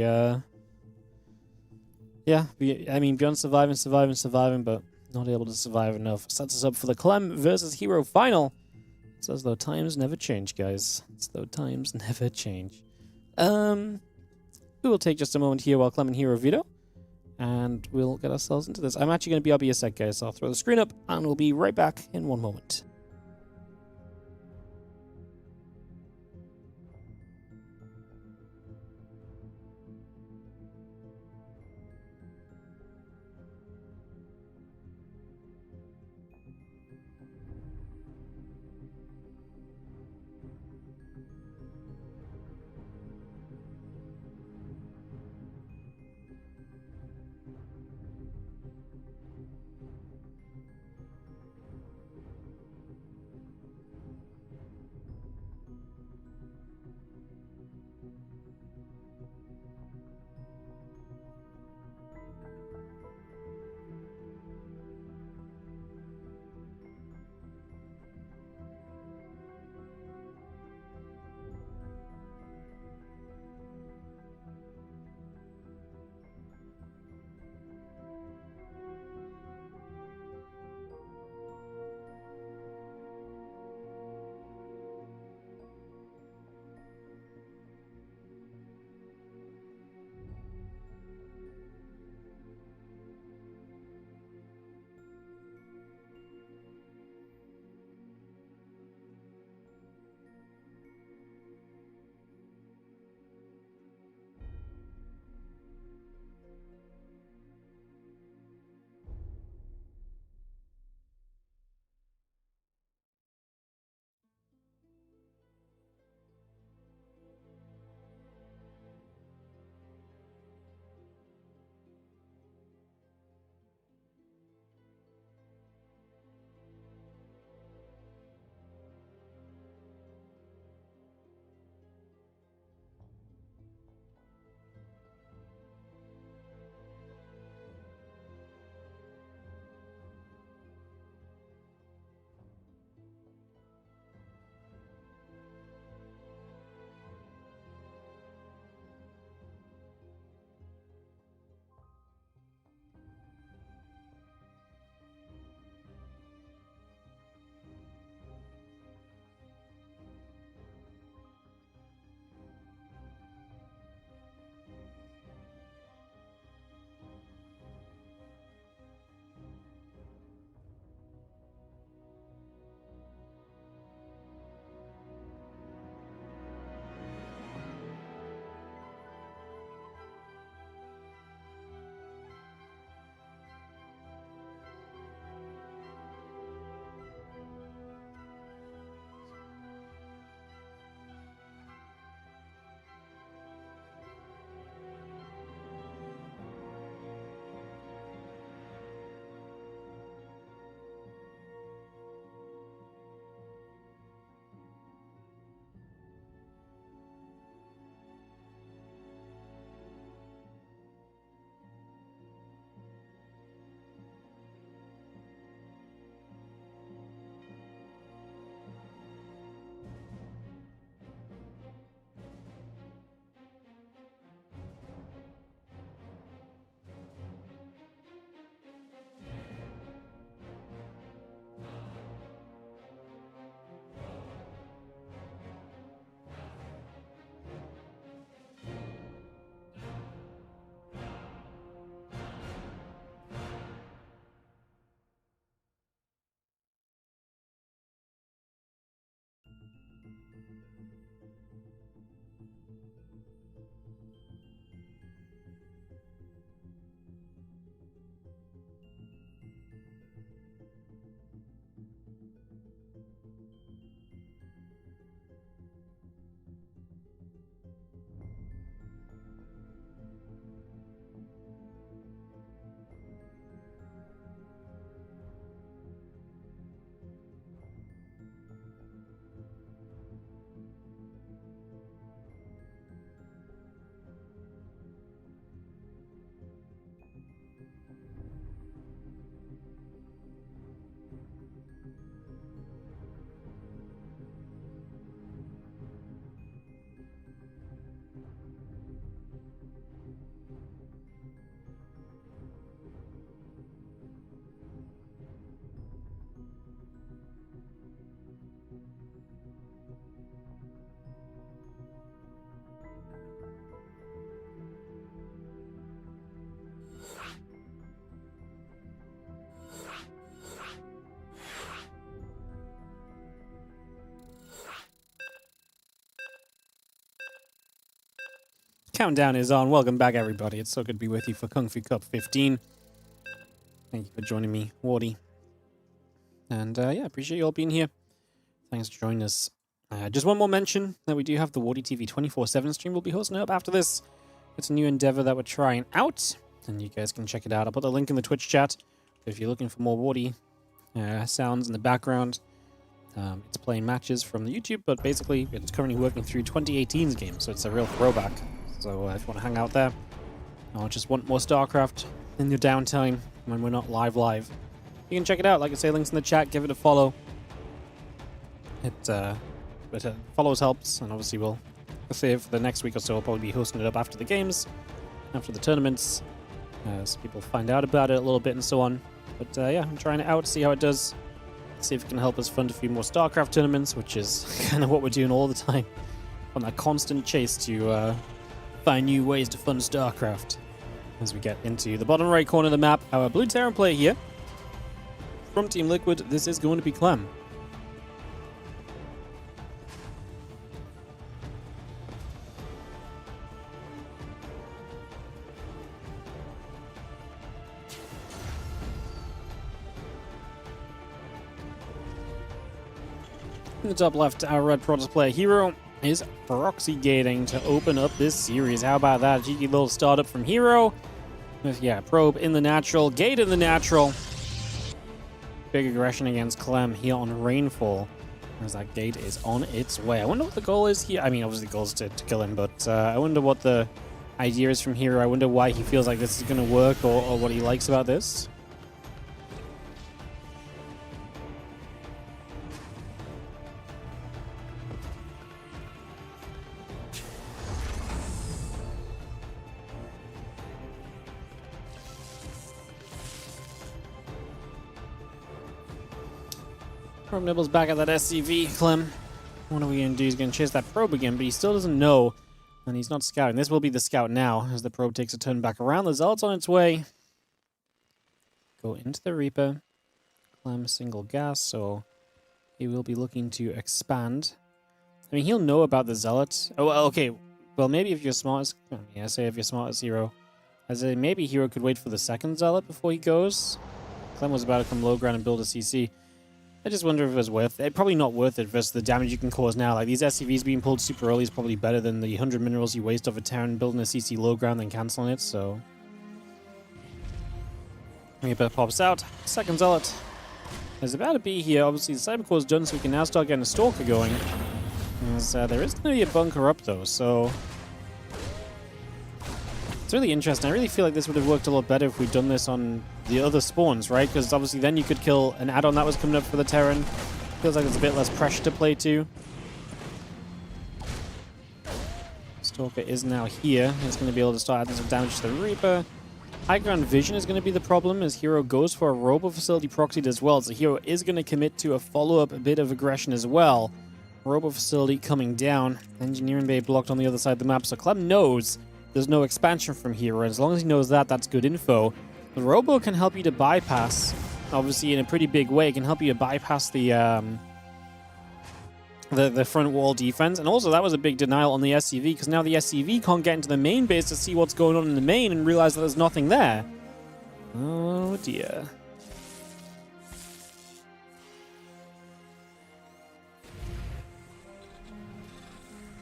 yeah, I mean, Bjorn surviving, but not able to survive enough. Sets us up for the Clem versus herO final. It's as though times never change, guys. It's as though times never change. We will take just a moment here while Clem and herO veto. And we'll get ourselves into this. I'm actually going to be RB a sec, guys. So I'll throw the screen up, and we'll be right back in one moment. Countdown is on. Welcome back, everybody. It's so good to be with you for Kung Fu Cup 15. Thank you for joining me, Wardy. And yeah, appreciate you all being here. Thanks for joining us. Just one more mention that we do have the WardiTV 24/7 stream. We'll be hosting it up after this. It's a new endeavor that we're trying out, and you guys can check it out. I'll put the link in the Twitch chat. If you're looking for more Wardy sounds in the background, it's playing matches from the YouTube, but basically it's currently working through 2018's game, so it's a real throwback. So if you want to hang out there, or just want more StarCraft in your downtime when we're not live, you can check it out. Like I say, links in the chat. Give it a follow. Follows helps, and obviously we'll save for the next week or so. I'll probably be hosting it up after the games, after the tournaments, so people find out about it a little bit and so on. But yeah, I'm trying it out, see how it does, see if it can help us fund a few more StarCraft tournaments, which is kind of what we're doing all the time, on that constant chase to find new ways to fund StarCraft. As we get into the bottom right corner of the map, our blue Terran player here from Team Liquid. This is going to be Clem. In the top left, our red Protoss player herO is proxy gating to open up this series. How about that? Cheeky little startup from herO. With, yeah, probe in the natural, gate in the natural. Big aggression against Clem here on Rainfall, as that gate is on its way. I wonder what the goal is here. I mean, obviously the goal is to kill him, but I wonder what the idea is from herO. I wonder why he feels like this is going to work, or what he likes about this. Probe nibbles back at that SCV. Clem, what are we going to do? He's going to chase that probe again, but he still doesn't know, and he's not scouting. This will be the scout now, as the probe takes a turn back around. The Zealot's on its way. Go into the Reaper. Clem single gas, so he will be looking to expand. I mean, he'll know about the Zealot. Oh, well, okay. Well, maybe if you're smart as... yeah, say if you're smart as herO. As a, maybe herO could wait for the second Zealot before he goes. Clem was about to come low ground and build a CC. I just wonder if it was worth it. Probably not worth it versus the damage you can cause now. Like, these SCVs being pulled super early is probably better than the 100 minerals you waste off a Terran building a CC low ground then cancelling it, so... Reaper pops out. Second Zealot is about to be here. Obviously, the Cybercore's done, so we can now start getting a Stalker going. As, there is going to be a bunker up, though, so... It's really interesting. I really feel like this would have worked a lot better if we'd done this on the other spawns, right? Because obviously then you could kill an add-on that was coming up for the Terran. Feels like there's a bit less pressure to play to. Stalker is now here. He's going to be able to start adding some damage to the Reaper. High ground vision is going to be the problem as herO goes for a Robo Facility proxied as well. So herO is going to commit to a follow-up, a bit of aggression as well. Robo Facility coming down. Engineering Bay blocked on the other side of the map. So Clem knows there's no expansion from herO. As long as he knows that, that's good info. The Robo can help you to bypass, obviously in a pretty big way, it can help you to bypass the front wall defense. And also that was a big denial on the SCV, because now the SCV can't get into the main base to see what's going on in the main and realize that there's nothing there. Oh dear.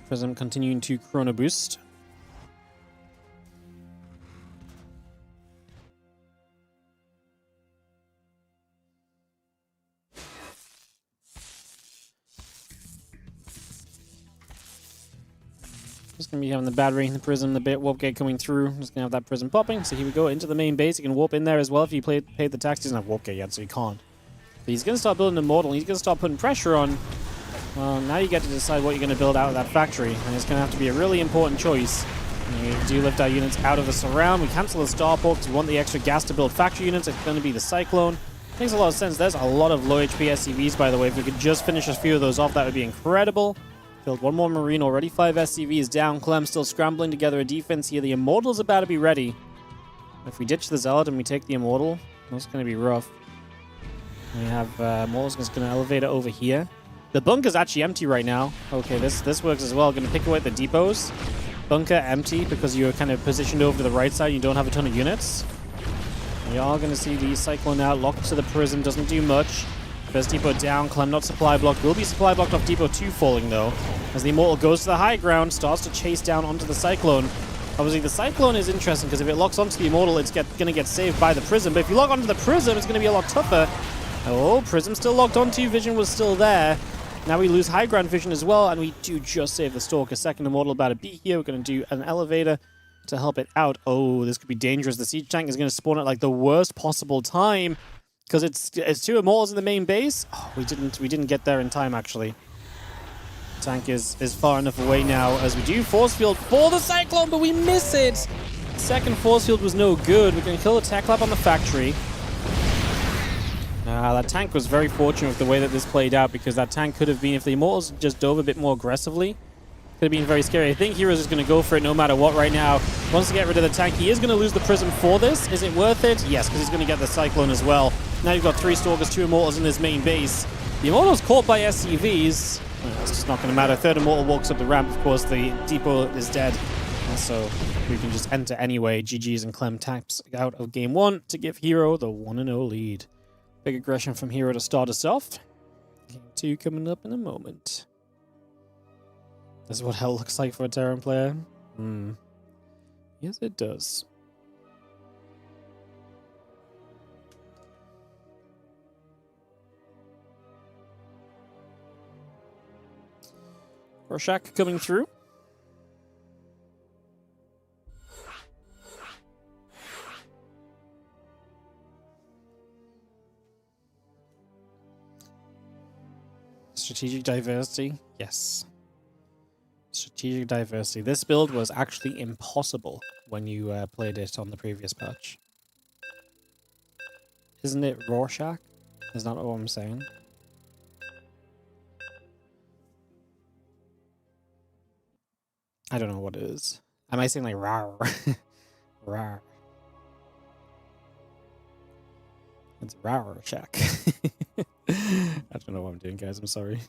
Prism continuing to chrono boost. Just going to be having the battery, the prism, the bit warp gate coming through. Just going to have that prism popping. So here we go into the main base. He can warp in there as well if you paid the tax. He doesn't have warp gate yet, so he can't. But he's going to start building a model. He's going to start putting pressure on. Well, now you get to decide what you're going to build out of that factory. And it's going to have to be a really important choice. We do lift our units out of the surround. We cancel the Starport because we want the extra gas to build factory units. It's going to be the Cyclone. Makes a lot of sense. There's a lot of low HP SCVs, by the way. If we could just finish a few of those off, that would be incredible. Killed one more Marine, already 5 SCVs down. Clem still scrambling together a defense here. The Immortal's about to be ready. If we ditch the Zealot and we take the Immortal, that's going to be rough. We have Immortal's just going to elevate it over here. The bunker's actually empty right now. Okay, this works as well. Going to pick away at the depots. bunker empty because you're kind of positioned over to the right side, you don't have a ton of units. We are going to see the Cyclone out, locked to the Prism, doesn't do much. First depot down, Clem not supply blocked. Will be supply blocked off depot 2 falling though. As the Immortal goes to the high ground, starts to chase down onto the Cyclone. Obviously the Cyclone is interesting because if it locks onto the Immortal, it's going to get saved by the Prism. But if you lock onto the Prism, it's going to be a lot tougher. Oh, Prism still locked onto, Vision was still there. Now we lose high ground vision as well, and we do just save the Stalker. Second Immortal about to be here. We're going to do an elevator to help it out. Oh, this could be dangerous. The Siege Tank is going to spawn at like the worst possible time because it's 2 Immortals in the main base. Oh, we didn't get there in time actually. Tank is far enough away now as we do Force Field for the Cyclone, but we miss it. Second Force Field was no good. We're going to kill the Tech Lab on the factory. That tank was very fortunate with the way that this played out because that tank could have been, if the Immortals just dove a bit more aggressively, could have been very scary. I think hero's just going to go for it no matter what right now. Wants to get rid of the tank. He is going to lose the Prism for this. Is it worth it? Yes, because he's going to get the Cyclone as well. Now you've got 3 Stalkers, 2 Immortals in this main base. The Immortal's caught by SCVs. It's just not going to matter. Third Immortal walks up the ramp. Of course, the depot is dead. And so we can just enter anyway. GG's and Clem taps out of game 1 to give herO the 1-0 lead. Big aggression from herO to start us off. Game 2 coming up in a moment. This is what hell looks like for a Terran player. Yes, it does. Rorschach coming through. Strategic diversity, yes. Strategic diversity. This build was actually impossible when you played it on the previous patch. Isn't it Rorschach? Is that what I'm saying? I don't know what it is. Am I saying like rar? Rar. It's Rorschach. I don't know what I'm doing, guys. I'm sorry.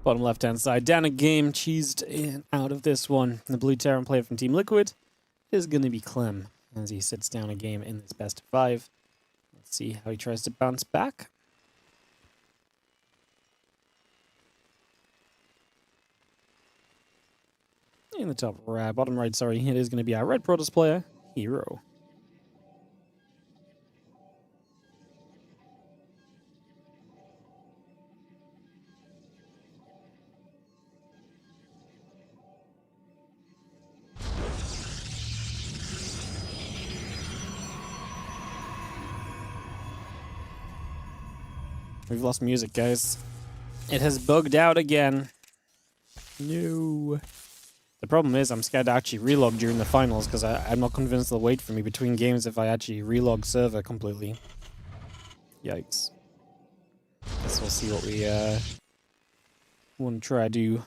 Bottom left-hand side, down a game, cheesed in out of this one. The blue Terran player from Team Liquid is going to be Clem as he sits down a game in this best of 5. Let's see how he tries to bounce back. In the top right, bottom right, sorry, it is going to be our red Protoss player, herO. We've lost music, guys. It has bugged out again. No. The problem is I'm scared to actually relog during the finals because I'm not convinced they'll wait for me between games if I actually relog server completely. Yikes. Guess we'll see what we want to try to do.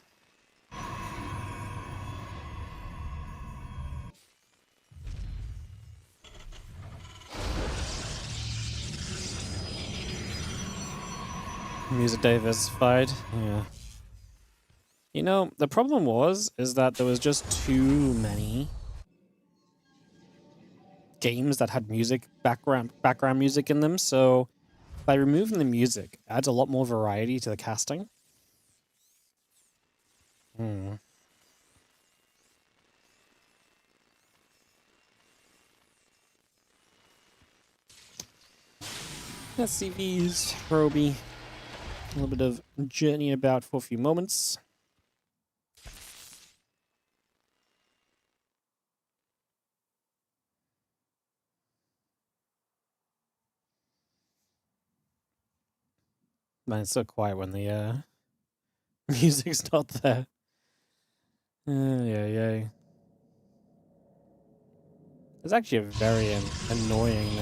Music diversified, yeah. You know, the problem is that there was just too many games that had music, background music in them, so by removing the music, it adds a lot more variety to the casting. SCVs, Roby. A little bit of journey about for a few moments. Man, it's so quiet when the music's not there. Yeah. It's actually a very annoying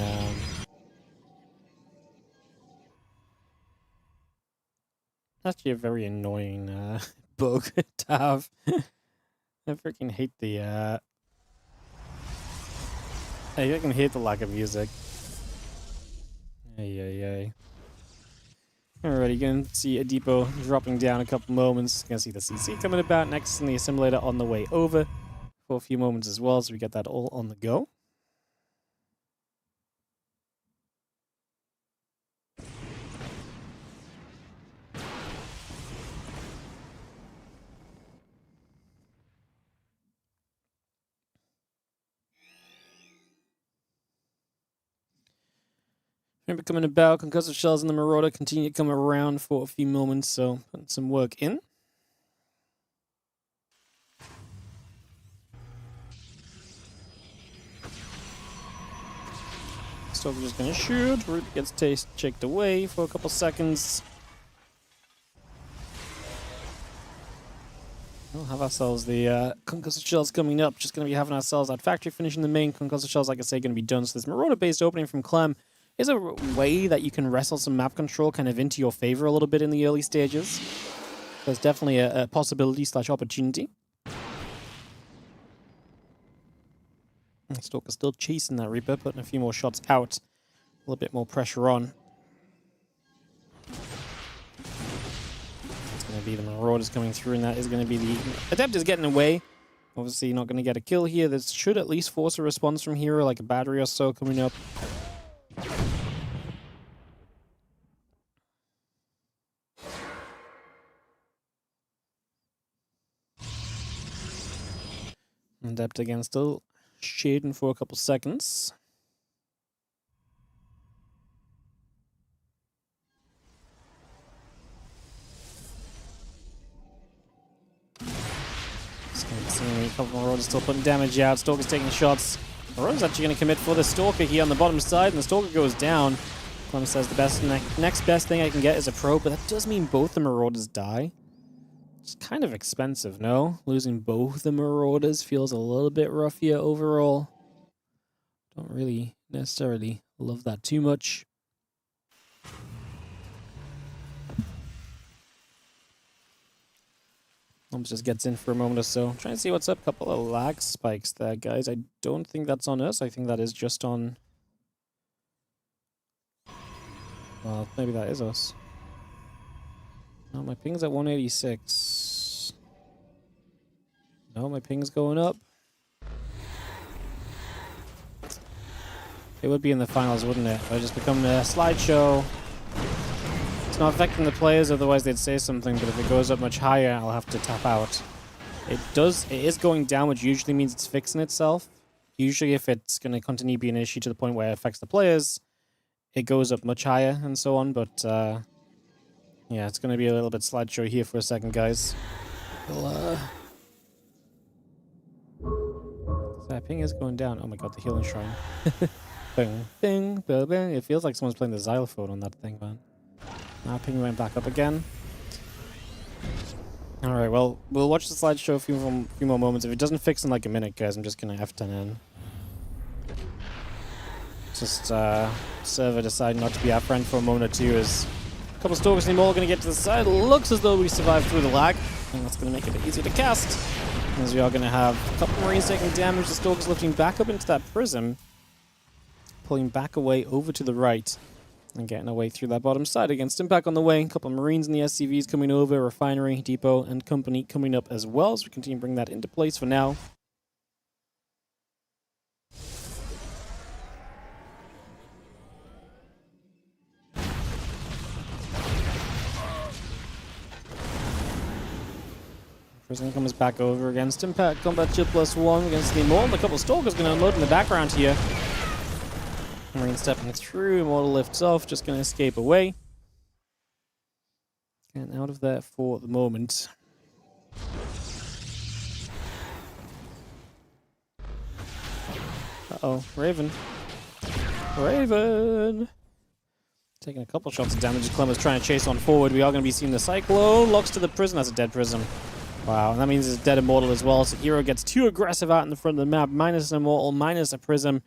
actually a very annoying bug to have. I freaking hate the I freaking hate the lack of music. Ay. Alright, going to see a depot dropping down a couple moments. Going to see the CC coming about next and the assimilator on the way over for a few moments as well, so we get that all on the go. Remember coming about, concussive shells and the Marauder continue to come around for a few moments, so putting some work in. Stalker just gonna shoot, Root gets checked away for a couple seconds. We'll have ourselves the concussive shells coming up, just gonna be having ourselves that factory finishing the main concussive shells, like I say, gonna be done. So this Marauder-based opening from Clem is a way that you can wrestle some map control kind of into your favor a little bit in the early stages. There's definitely a possibility / opportunity. Stalker's still chasing that Reaper, putting a few more shots out. A little bit more pressure on. It's going to be the Marauders coming through, and that is going to be the Adept is getting away. Obviously not going to get a kill here. This should at least force a response from herO, like a battery or so coming up. Adept again, still shading for a couple seconds. A couple more Marauders still putting damage out. Stalker's taking shots. Marauder's actually going to commit for the Stalker here on the bottom side, and the Stalker goes down. Clem says the next best thing I can get is a probe, but that does mean both the Marauders die. It's kind of expensive, no? Losing both the Marauders feels a little bit rough here overall. Don't really necessarily love that too much. Almost just gets in for a moment or so. Trying to see what's up. Couple of lag spikes there, guys. I don't think that's on us. I think that is just on... Well, maybe that is us. No, my ping's at 186. No, my ping's going up. It would be in the finals, wouldn't it? I just become a slideshow. It's not affecting the players, otherwise they'd say something, but if it goes up much higher, I'll have to tap out. It is going down, which usually means it's fixing itself. Usually if it's going to continue to be an issue to the point where it affects the players, it goes up much higher and so on, but yeah, it's going to be a little bit slideshow here for a second, guys. That ping is going down. Oh my god, the healing shrine. Bing, bing, bing, bing. It feels like someone's playing the xylophone on that thing, man. Now ping went back up again. Alright, well, we'll watch the slideshow a few more moments. If it doesn't fix in like a minute, guys, I'm just going to F10 in. Just, server deciding not to be our friend for a moment or two as a couple Stalkers anymore going to get to the side. Looks as though we survived through the lag. And that's going to make it a bit easier to cast. As we are going to have a couple Marines taking damage. The Stalkers lifting back up into that prism. Pulling back away over to the right. And getting away through that bottom side against Impact on the way. A couple of Marines in the SCVs coming over. Refinery, Depot, and Company coming up as well. So we continue to bring that into place for now. Prison comes back over against Impact. Combat chip +1 against the Immortal. A couple of Stalkers going to unload in the background here. Marine stepping through. Immortal lifts off. Just going to escape away. Getting out of there for the moment. Uh-oh. Raven. Raven! Taking a couple shots of damage. Clem is trying to chase on forward. We are going to be seeing the Cyclone. Locks to the Prism. That's a dead Prism. Wow, and that means it's dead Immortal as well. So herO gets too aggressive out in the front of the map. Minus an Immortal, minus a Prism,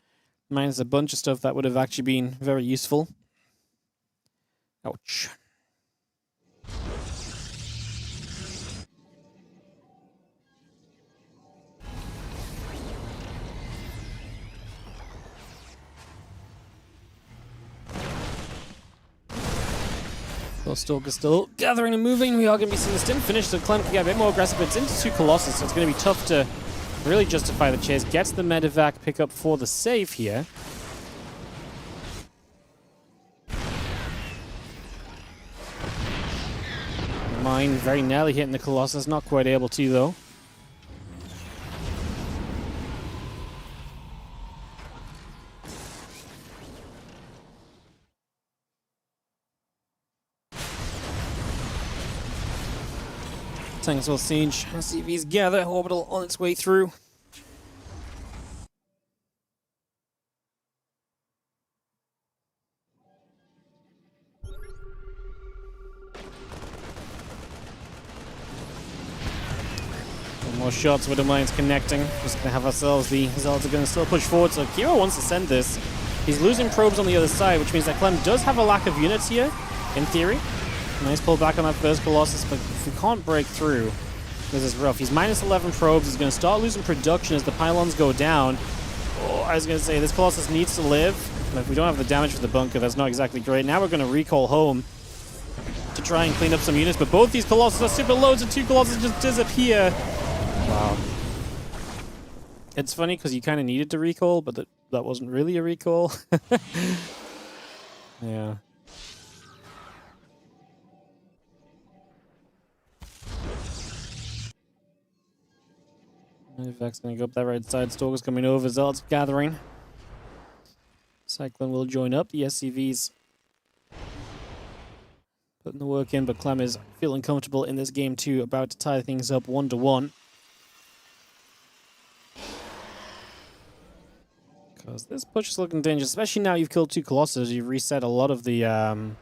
minus a bunch of stuff that would have actually been very useful. Ouch. Well, Stalker's still gathering and moving. We are going to be seeing the stint finish, so Clem can get a bit more aggressive, but it's into 2 Colossus, so it's going to be tough to really justify the chase. Gets the medevac pickup for the save here. Mine very nearly hitting the Colossus, not quite able to though. Tanks will siege. CV's gather, orbital on its way through. More shots with the mines connecting. Just gonna have ourselves the Zealots are gonna still push forward, so herO wants to send this. He's losing probes on the other side, which means that Clem does have a lack of units here, in theory. Nice pull back on that first Colossus, but if we can't break through, this is rough. He's minus 11 probes, he's gonna start losing production as the pylons go down. Oh, I was gonna say, this Colossus needs to live, but if we don't have the damage for the bunker, that's not exactly great. Now we're gonna recall home to try and clean up some units, but both these Colossus are super low, so 2 Colossus just disappear. Wow. It's funny because you kind of needed to recall, but that wasn't really a recall. Yeah. Medevac's going to go up that right side. Stalker's coming over. Zealots gathering. Cyclone will join up. The SCV's putting the work in, but Clem is feeling comfortable in this game too, about to tie things up 1-1. Because this push is looking dangerous, especially now you've killed 2 Colossus. You've reset a lot of the...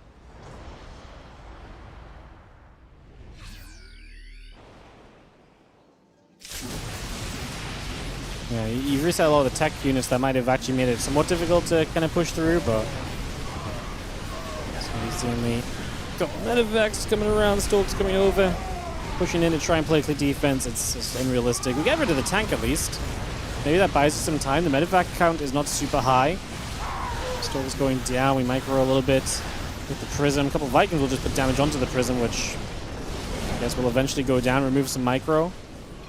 Yeah, you've reset a lot of the tech units that might have actually made it somewhat difficult to kind of push through, but... So he's seeing the... Got medevacs coming around, Stalk's coming over. Pushing in to try and play clear defense. It's just unrealistic. We get rid of the tank at least. Maybe that buys us some time. The medevac count is not super high. Stalker's going down. We micro a little bit with the prism. A couple of Vikings will just put damage onto the prism, which I guess will eventually go down, remove some micro.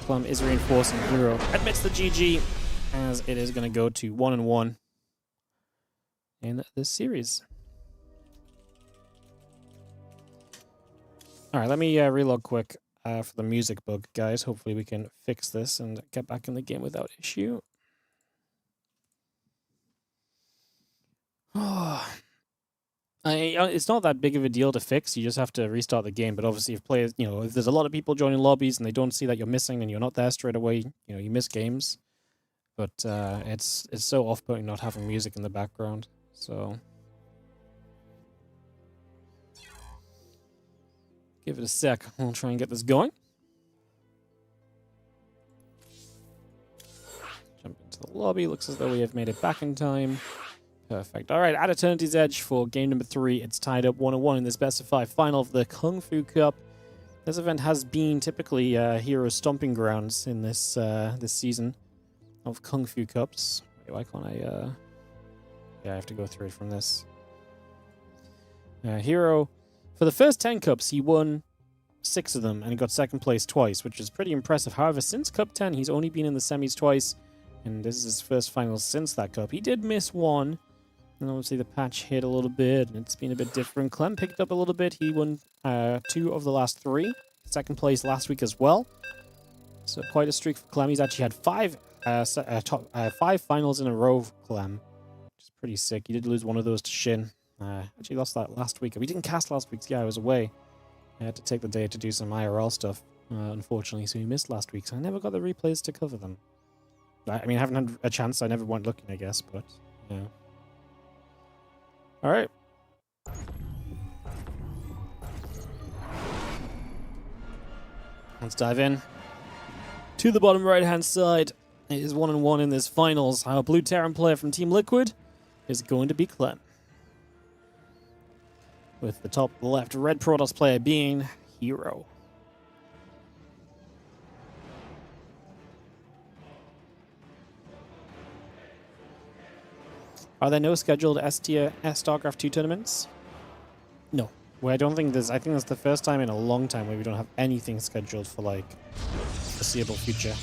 Clem is reinforcing herO. Admits the GG, as it is going to go to 1-1 in this series. All right, let me relog quick. For the music bug, guys. Hopefully we can fix this and get back in the game without issue. It's not that big of a deal to fix. You just have to restart the game. But obviously, if players, if there's a lot of people joining lobbies and they don't see that you're missing and you're not there straight away, you miss games. But it's so off-putting not having music in the background. So give it a sec. We'll try and get this going. Jump into the lobby. Looks as though we have made it back in time. Perfect. All right, at Eternity's Edge for game number 3. It's tied up 1-1 in this best of 5 final of the Kung Fu Cup. This event has been typically herO's stomping grounds in this this season of Kung Fu Cups. Wait, why can't I? Yeah, I have to go through it from this. herO. For the first 10 Cups, he won 6 of them and he got second place twice, which is pretty impressive. However, since Cup 10, he's only been in the semis twice, and this is his first finals since that Cup. He did miss one, and obviously the patch hit a little bit, and it's been a bit different. Clem picked up a little bit. He won 2 of the last 3. Second place last week as well. So quite a streak for Clem. He's actually had 5 finals in a row for Clem, which is pretty sick. He did lose one of those to SHIN. Actually lost that last week. We didn't cast last week. Yeah, I was away. I had to take the day to do some IRL stuff, unfortunately, so we missed last week, so I never got the replays to cover them. I mean, I haven't had a chance. I never went looking, I guess, but, yeah. All right. Let's dive in. To the bottom right-hand side, it is 1-1 in this finals. Our blue Terran player from Team Liquid is going to be Clem, with the top left red Protoss player being herO. Are there no scheduled S-tier StarCraft 2 tournaments? No. Where I don't think there's... I think that's the first time in a long time where we don't have anything scheduled for, like, foreseeable future.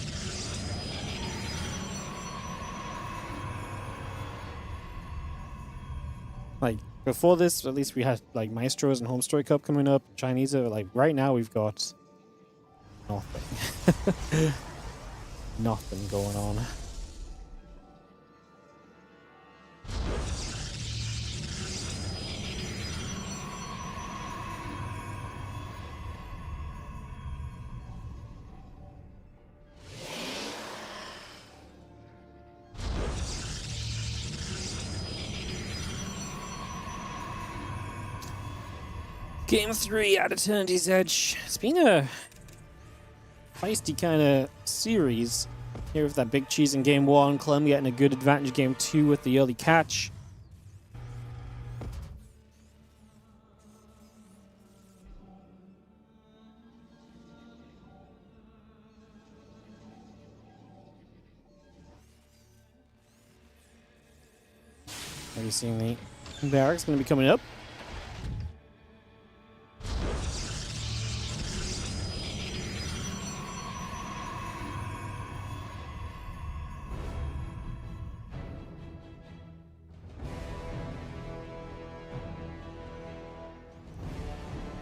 Like, before this, at least we had, like, Maestros and Home Story Cup coming up. Chinese are, like, right now we've got... nothing. Nothing going on. Game 3 at Eternity's Edge. It's been a feisty kind of series. Here with that big cheese in Game 1. Clem getting a good advantage Game 2 with the early catch. Are you seeing the barracks going to be coming up?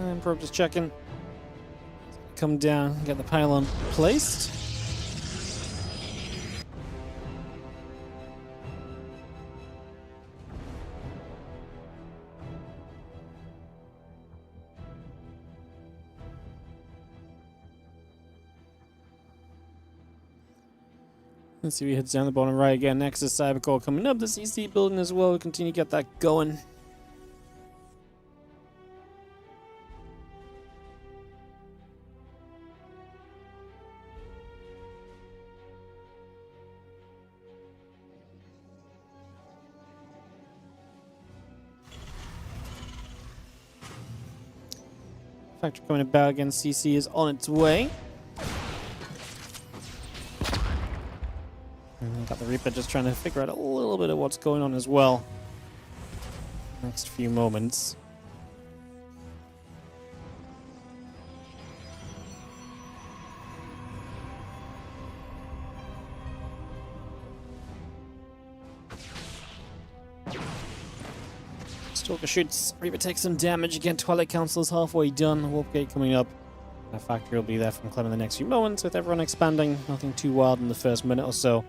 And Probe just checking. Come down, get the pylon placed. Let's see, we heads down the bottom right again. Next is Cybercore coming up. The CC building as well. We'll continue to get that going. Factory coming about again. CC is on its way. And got the Reaper just trying to figure out a little bit of what's going on as well. Next few moments. Stalker shoots. Reaper takes some damage again. Twilight Council is halfway done. Warp Gate coming up. That factory will be there from Clem in the next few moments with everyone expanding. Nothing too wild in the first minute or so.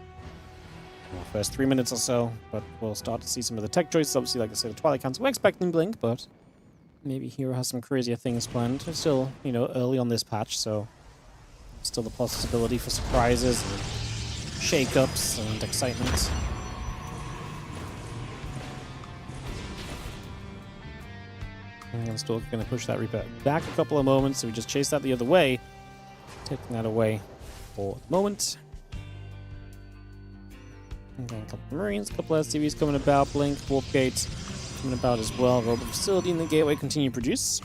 Well, first 3 minutes or so. But we'll start to see some of the tech choices. Obviously, like I said, the Twilight Council, we're expecting Blink, but maybe herO has some crazier things planned. It's still, you know, early on this patch, so still the possibility for surprises and shake-ups and excitement. And I'm still going to push that Reaper back a couple of moments, so we just chase that the other way. Taking that away for the moment. And then a couple of Marines, a couple of SCVs coming about. Blink, Warp Gate coming about as well. Robot Facility and the Gateway continue to produce.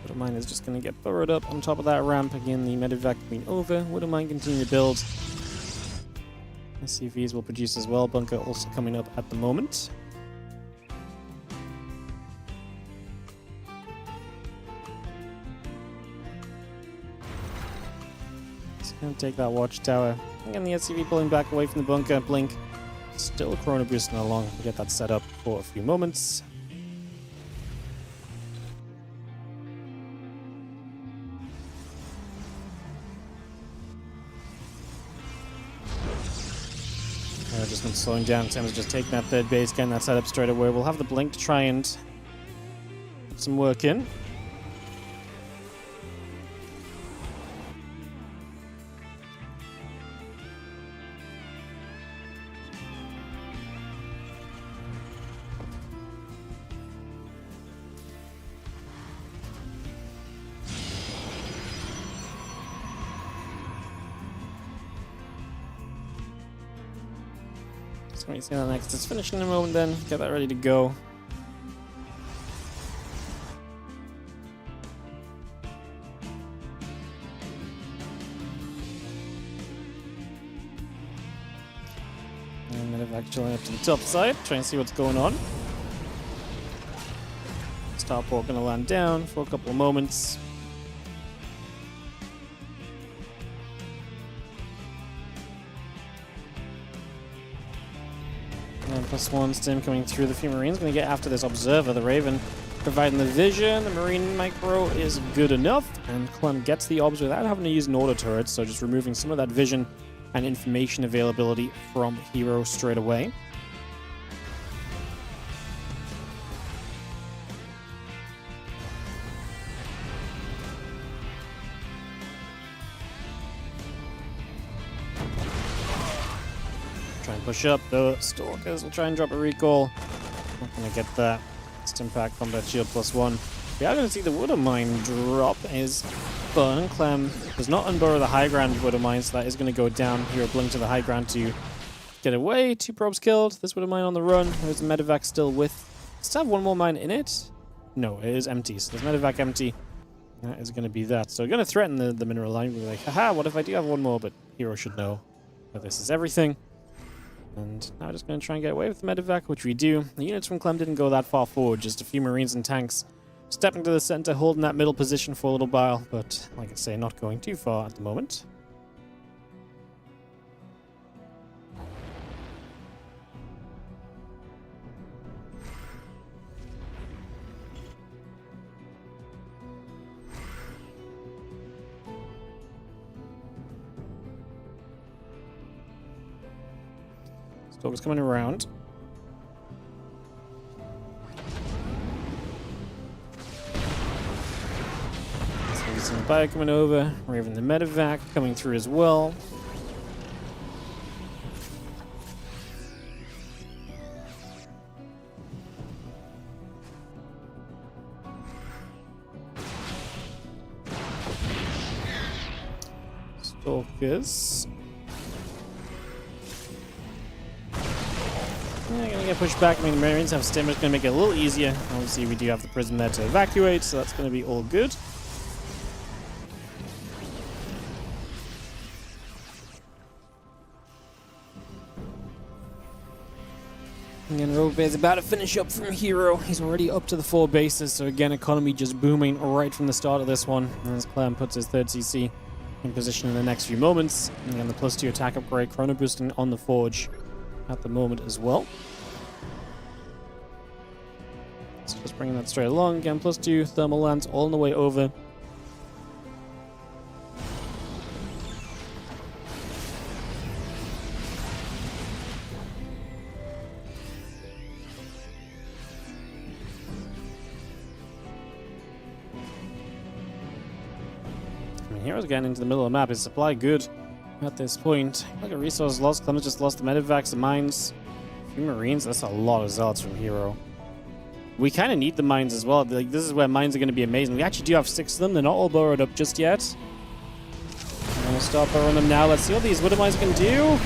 Widowmine is just going to get burrowed up on top of that ramp. Again, the medevac being over. Widowmine continue to build. SCVs will produce as well. Bunker also coming up at the moment. Gonna take that watchtower. Again, the SCV pulling back away from the bunker. Blink still Chrono boosting along. We'll get that set up for a few moments. Just been slowing down. Sam is just taking that third base, getting that set up straight away. We'll have the Blink to try and put some work in. So we see that next is finishing in a moment then. Get that ready to go. And then evacuating up to the top side, try and see what's going on. Starport going to land down for a couple of moments. And +1 stim coming through. The few Marines going to get after this Observer. The Raven providing the vision. The Marine Micro is good enough. And Clem gets the Obs without having to use an auto turret. So just removing some of that vision and information availability from herO straight away. Try and push up. The Stalkers will try and drop a recall. Not going to get that. Stim pack combat shield +1. We are going to see the Widow Mine drop is fun. Clem does not unburrow the high ground Widow Mine, so that is going to go down. Here, blink to the high ground to get away. 2 probes killed. This Widow Mine on the run. There's a medevac still with. Does it have one more mine in it? No, it is empty. So there's medevac empty. That is going to be that. So going to threaten the mineral line. We're like, haha, what if I do have one more? But herO should know that this is everything. And now we're just going to try and get away with the medevac, which we do. The units from Clem didn't go that far forward, just a few Marines and tanks stepping to the center, holding that middle position for a little while, but like I say, not going too far at the moment. Stalker's coming around. Some Bio coming over. Raven the medevac coming through as well. Stalkers. Yeah, gonna get pushed back. I mean, the Marines have stim, it's gonna make it a little easier. Obviously, we do have the prism there to evacuate, so that's gonna be all good. And Rogue is about to finish up from herO. He's already up to the 4 bases, so again, economy just booming right from the start of this one. As Clem puts his 3rd CC in position in the next few moments. And again, the +2 attack upgrade, chrono boosting on the Forge at the moment as well. So just bringing that straight along. Again, +2 thermal lands all on the way over. herO's getting into the middle of the map. His supply good at this point. Look at resources lost. Clem's just lost the medevacs, the mines. A few Marines. That's a lot of zealots from herO. We kind of need the mines as well. Like, this is where mines are going to be amazing. We actually do have 6 of them. They're not all burrowed up just yet. I'm going to start burrowing them now. Let's see what these Widow Mines can do.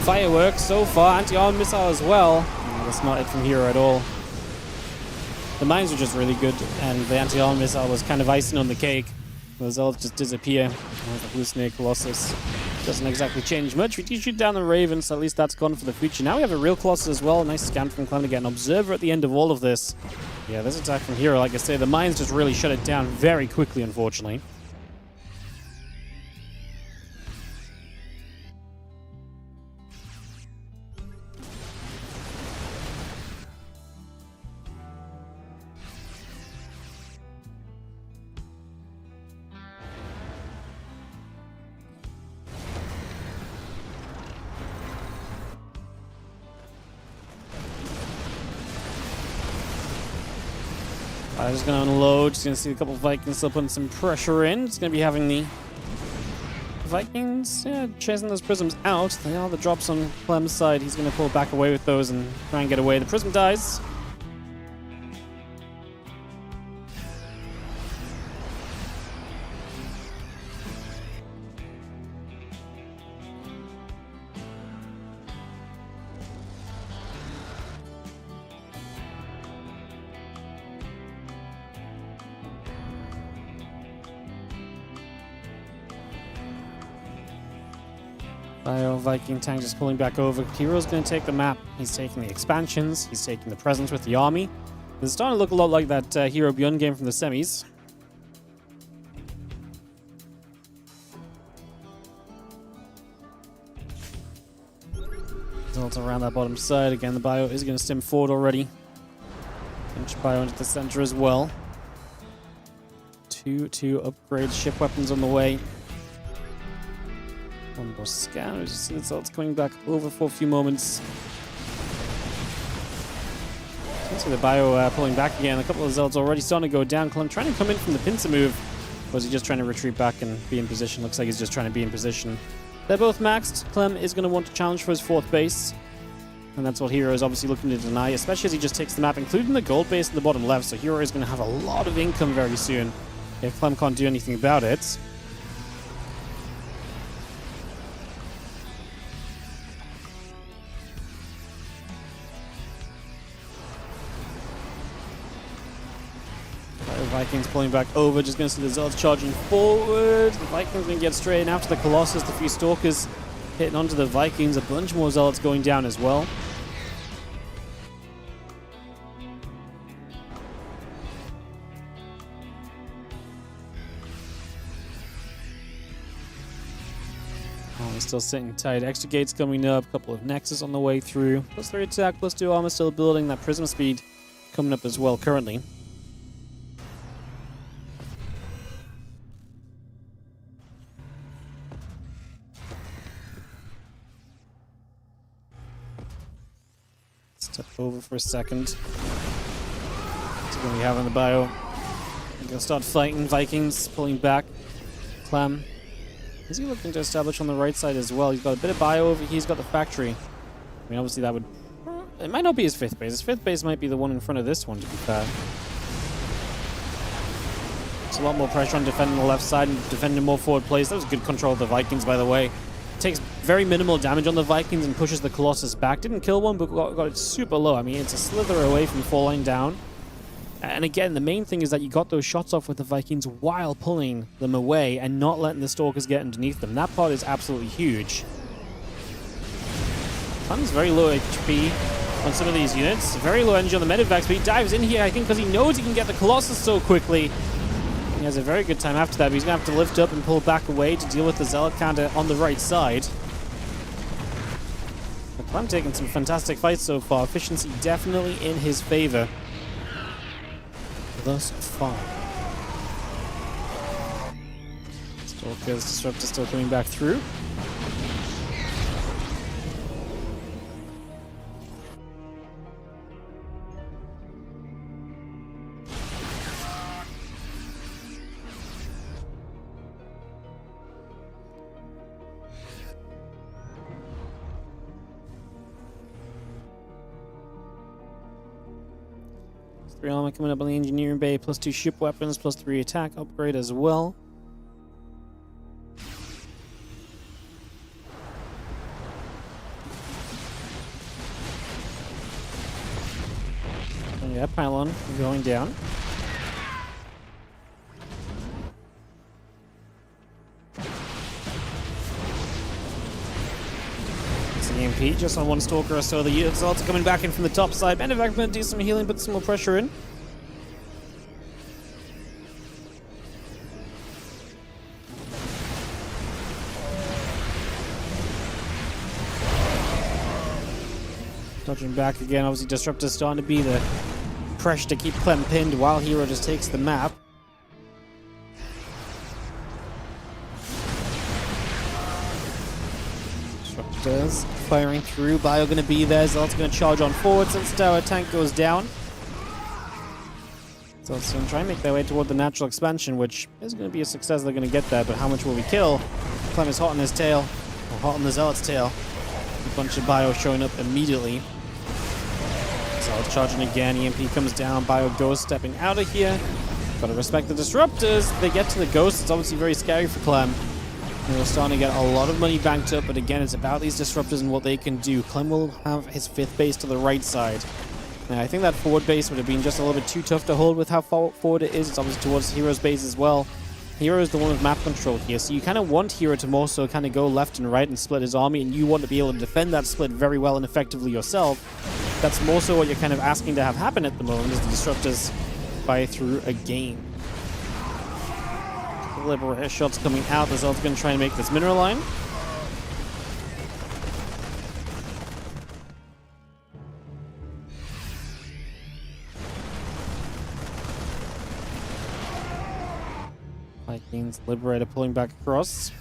Fireworks so far. Anti-armor missile as well. That's not it from herO at all. The mines were just really good, and the anti-armor missile was kind of icing on the cake. The zealots just disappear. The Blue Snake Colossus doesn't exactly change much. We do shoot down the Raven, so at least that's gone for the future. Now we have a real Colossus as well. Nice scan from Clem to get an Observer at the end of all of this. Yeah, this attack from herO, like I say, the mines just really shut it down very quickly, unfortunately. I'm just going to unload. Just going to see a couple of Vikings still putting some pressure in. It's going to be having the Vikings chasing those prisms out. They are the drops on Clem's side. He's going to pull back away with those and try and get away. The prism dies. Viking tank just pulling back over. herO's going to take the map. He's taking the expansions. He's taking the presence with the army. It's starting to look a lot like that herO Beyond game from the semis. Results around that bottom side. Again, the bio is going to stem forward already. Pinch bio into the center as well. Two upgrade ship weapons on the way. One more scan. We just see the results coming back over for a few moments. You see the bio pulling back again. A couple of Zelds already starting to go down. Clem trying to come in from the pincer move. Or is he just trying to retreat back and be in position? Looks like he's just trying to be in position. They're both maxed. Clem is going to want to challenge for his 4th base. And that's what herO is obviously looking to deny, especially as he just takes the map, including the gold base in the bottom left. So herO is going to have a lot of income very soon if Clem can't do anything about it. Vikings pulling back over, just going to see the Zelds charging forward. The Vikings going to get straight in after the Colossus. The few Stalkers hitting onto the Vikings. A bunch more Zealots going down as well. Oh, we're still sitting tight. Extra gates coming up. A couple of Nexus on the way through. +3 attack, +2 armor still building. That Prism speed coming up as well currently. Step over for a second. What's going to be having the bio? We're going to start fighting. Vikings pulling back. Clem. Is he looking to establish on the right side as well? He's got a bit of bio over here. He's got the factory. I mean, obviously that would... It might not be his 5th base. His 5th base might be the one in front of this one, to be fair. It's a lot more pressure on defending the left side and defending more forward plays. That was good control of the Vikings, by the way. Takes very minimal damage on the Vikings and pushes the Colossus back. Didn't kill one, but got it super low. I mean, it's a slither away from falling down. And again, the main thing is that you got those shots off with the Vikings while pulling them away and not letting the Stalkers get underneath them. That part is absolutely huge. Clem's very low HP on some of these units. Very low energy on the Medivacs, but he dives in here, I think, because he knows he can get the Colossus so quickly. He has a very good time after that, but he's going to have to lift up and pull back away to deal with the Zealot counter on the right side. But Clem taking some fantastic fights so far. Efficiency definitely in his favor thus far. Stalker's Disruptor still coming back through. +3 armor coming up on the engineering bay, +2 ship weapons, +3 attack upgrade as well. And yeah, pylon going down. EMP just on one Stalker or so. The units also coming back in from the top side. Medivac going to do some healing, put some more pressure in. Dodging back again. Obviously, Disruptor's starting to be the pressure to keep Clem pinned while herO just takes the map. Disruptors firing through. Bio going to be there. Zealot's going to charge on forward since Tower Tank goes down. Zealot's going to try and make their way toward the natural expansion, which is going to be a success. They're going to get there, but how much will we kill? Clem is hot on his tail, or hot on the Zealot's tail. A bunch of Bio showing up immediately. Zealot's charging again. EMP comes down. Bio Ghost stepping out of here. Gotta respect the Disruptors. They get to the Ghost. It's obviously very scary for Clem. We're starting to get a lot of money banked up, but again, it's about these Disruptors and what they can do. Clem will have his 5th base to the right side. Now, I think that forward base would have been just a little bit too tough to hold with how far forward it is. It's obviously towards herO's base as well. herO is the one with map control here, so you kind of want herO to more so kind of go left and right and split his army, and you want to be able to defend that split very well and effectively yourself. that's more so what you're kind of asking to have happen at the moment, is the Disruptors buy through a game. Liberator shots coming out. The Zealot's going to try and make this mineral line. Vikings, Liberator pulling back across.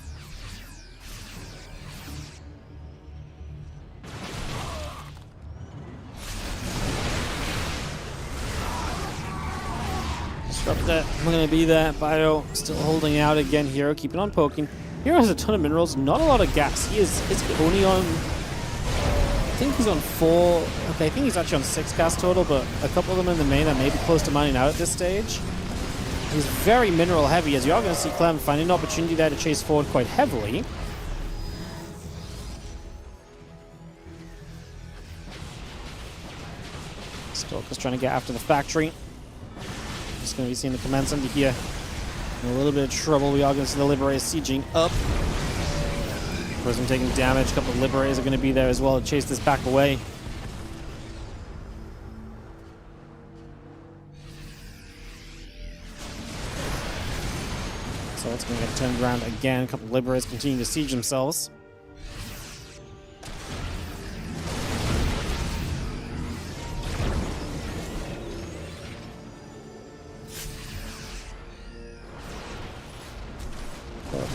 Disruptor, I'm going to be there. Bio still holding out again. herO keeping on poking. herO has a ton of minerals, not a lot of gas. He is only on, I think he's on 4. Okay, I think he's actually on 6 gas total, but a couple of them in the main that may be close to mining out at this stage. He's very mineral heavy, as you are going to see Clem finding an opportunity there to chase forward quite heavily. Stalker's trying to get after the factory. Just going to be seeing the command center here in a little bit of trouble. We are going to see the Liberators sieging up. Prism taking damage. A couple of Liberators are going to be there as well to chase this back away. So it's going to get turned around again. A couple of Liberators continue to siege themselves.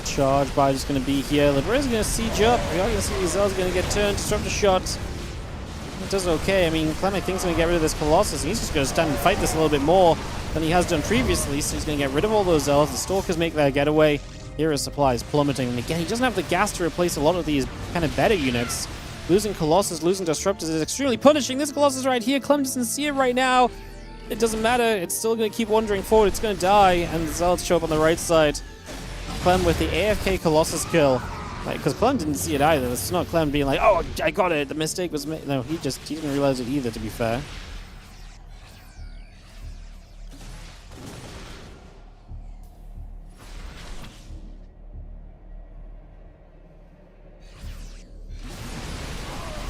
Charge by just going to be here. Liberator's going to siege up. We are going to see these Zealots going to get turned. Disruptor shot. It does okay. I mean, Clem, I think, is going to get rid of this Colossus. He's just going to stand and fight this a little bit more than he has done previously. So he's going to get rid of all those Zealots. The Stalkers make their getaway. hero's supply is plummeting. And again, he doesn't have the gas to replace a lot of these kind of better units. Losing Colossus, losing Disruptors is extremely punishing. This Colossus right here, Clem doesn't see it right now. It doesn't matter. It's still going to keep wandering forward. It's going to die. And the Zealots show up on the right side. Clem with the AFK Colossus kill. Because Clem didn't see it either. It's not Clem being like, oh, I got it. The mistake was made. No, he didn't realize it either, to be fair.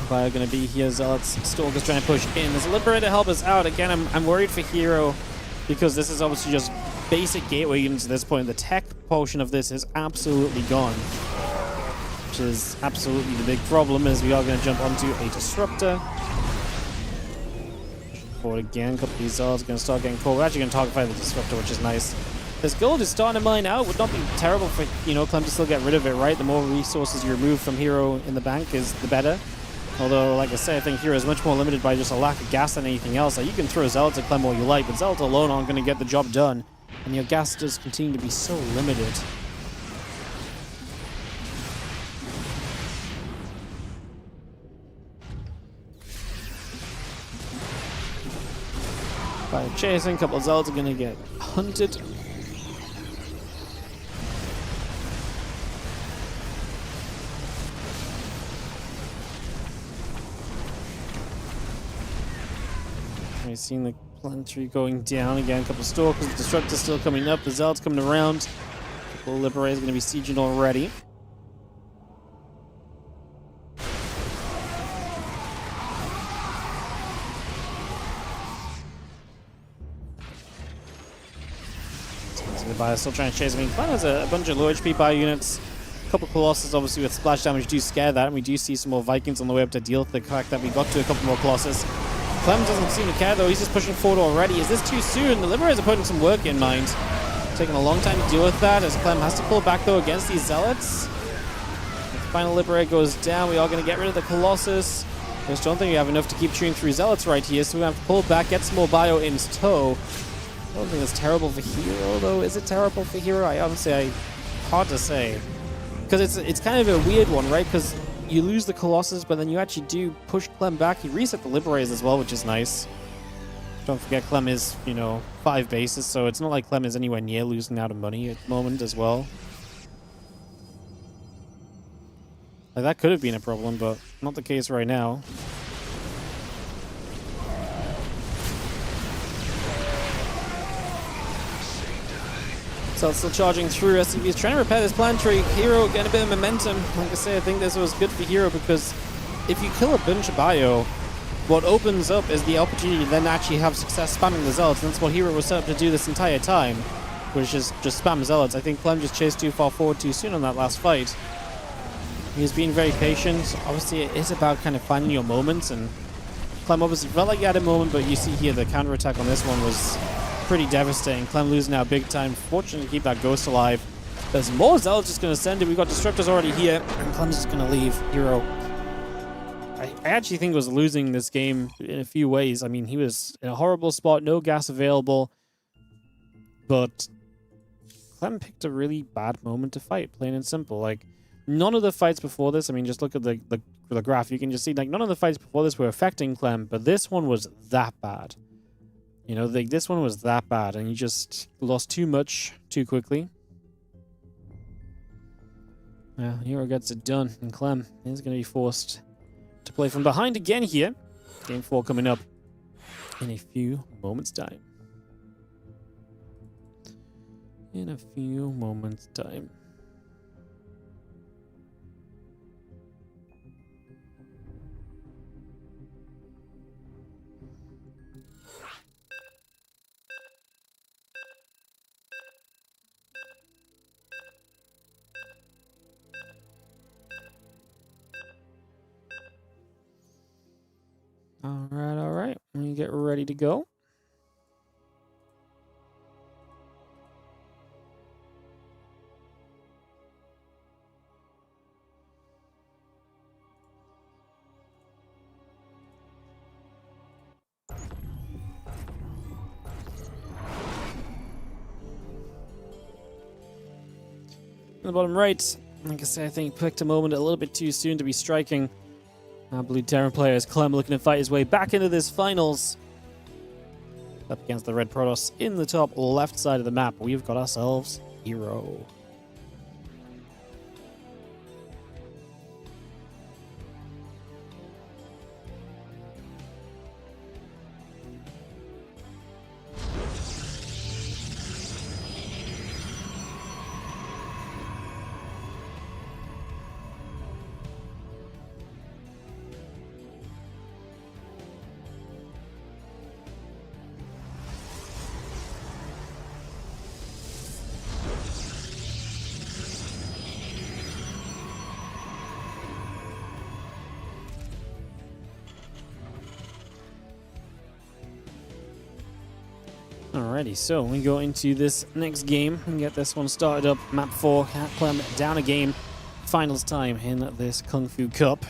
Fire going to be here. Zealots, Stalker's trying to push in. There's a Liberator to help us out. Again, I'm worried for herO because this is obviously just basic gateway units at this point. The tech portion of this is absolutely gone, which is absolutely the big problem, as we are going to jump onto a Disruptor. Forward again. A couple of these Zealots are going to start getting caught. We're actually going to target fire the Disruptor, which is nice. This gold is starting to mine out. Would not be terrible for, Clem to still get rid of it, right? The more resources you remove from herO in the bank is the better. Although, like I say, I think herO is much more limited by just a lack of gas than anything else. Like, you can throw Zealots at Clem all you like, but Zealots alone aren't going to get the job done. And your gas does continue to be so limited. By chasing, a couple of Zealots are going to get hunted. We've seen the planetary going down again. A couple of Stalkers, the Disruptor still coming up. The Zealots coming around. A couple of Liberators going to be sieging already. The Bio still trying to chase him. Clem has a bunch of low HP Bio units. A couple of Colossus, obviously, with splash damage do scare that, and we do see some more Vikings on the way up to deal with the fact that we got to a couple more Colossus. Clem doesn't seem to care, though. He's just pushing forward already. Is this too soon? The Liberators are putting some work in mind. Taking a long time to deal with that, as Clem has to pull back, though, against these Zealots. The final Liberator goes down. We are going to get rid of the Colossus. I just don't think we have enough to keep chewing through Zealots right here, so we have to pull back, get some more Bio in tow. I don't think that's terrible for herO, though. Is it terrible for herO? Hard to say. Because it's kind of a weird one, right? Because you lose the Colossus, but then you actually do push Clem back. You reset the Liberators as well, which is nice. Don't forget, Clem is, 5 bases, so it's not like Clem is anywhere near losing out of money at the moment as well. Like, that could have been a problem, but not the case right now. So still charging through. SCV is trying to repair this planetary. herO getting a bit of momentum. Like I say, I think this was good for herO because if you kill a bunch of Bio, what opens up is the opportunity to then actually have success spamming the Zealots, and that's what herO was set up to do this entire time, which is just spam Zealots. I think Clem just chased too far forward too soon on that last fight. He's been very patient. Obviously, it is about kind of finding your moments, and Clem obviously felt like he had a moment, but you see here the counterattack on this one was pretty devastating. Clem losing out big time. Fortunate to keep that Ghost alive. There's more Zealots just going to send it. We've got Disruptors already here, and Clem's just going to leave herO. I actually think was losing this game in a few ways. I mean, he was in a horrible spot, no gas available, but Clem picked a really bad moment to fight, plain and simple. Like, none of the fights before this, I mean, just look at the graph. You can just see, like, none of the fights before this were affecting Clem, but this one was that bad. You know, this one was that bad, and he just lost too much too quickly. Yeah, herO gets it done, and Clem is going to be forced to play from behind again here. Game 4 coming up in a few moments' time. In a few moments' time. All right. Let me get ready to go. In the bottom right, like I said, I think picked a moment a little bit too soon to be striking. Our blue Terran player is Clem looking to fight his way back into this finals. Up against the red Protoss in the top left side of the map. We've got ourselves herO. Alrighty, so we go into this next game and get this one started up. Map 4, Clem down a game. Finals time in this Kung Fu Cup.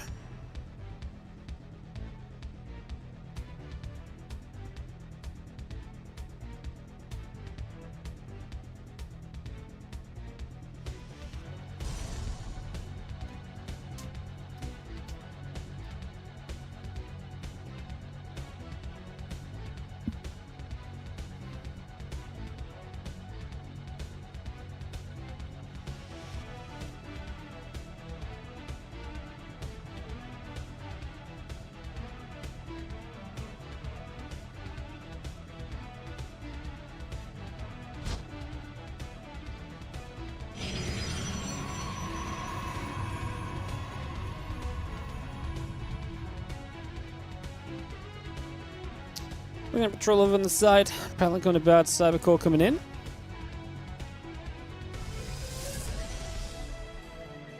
We're going to patrol over on the side. Apparently going about Cybercore coming in.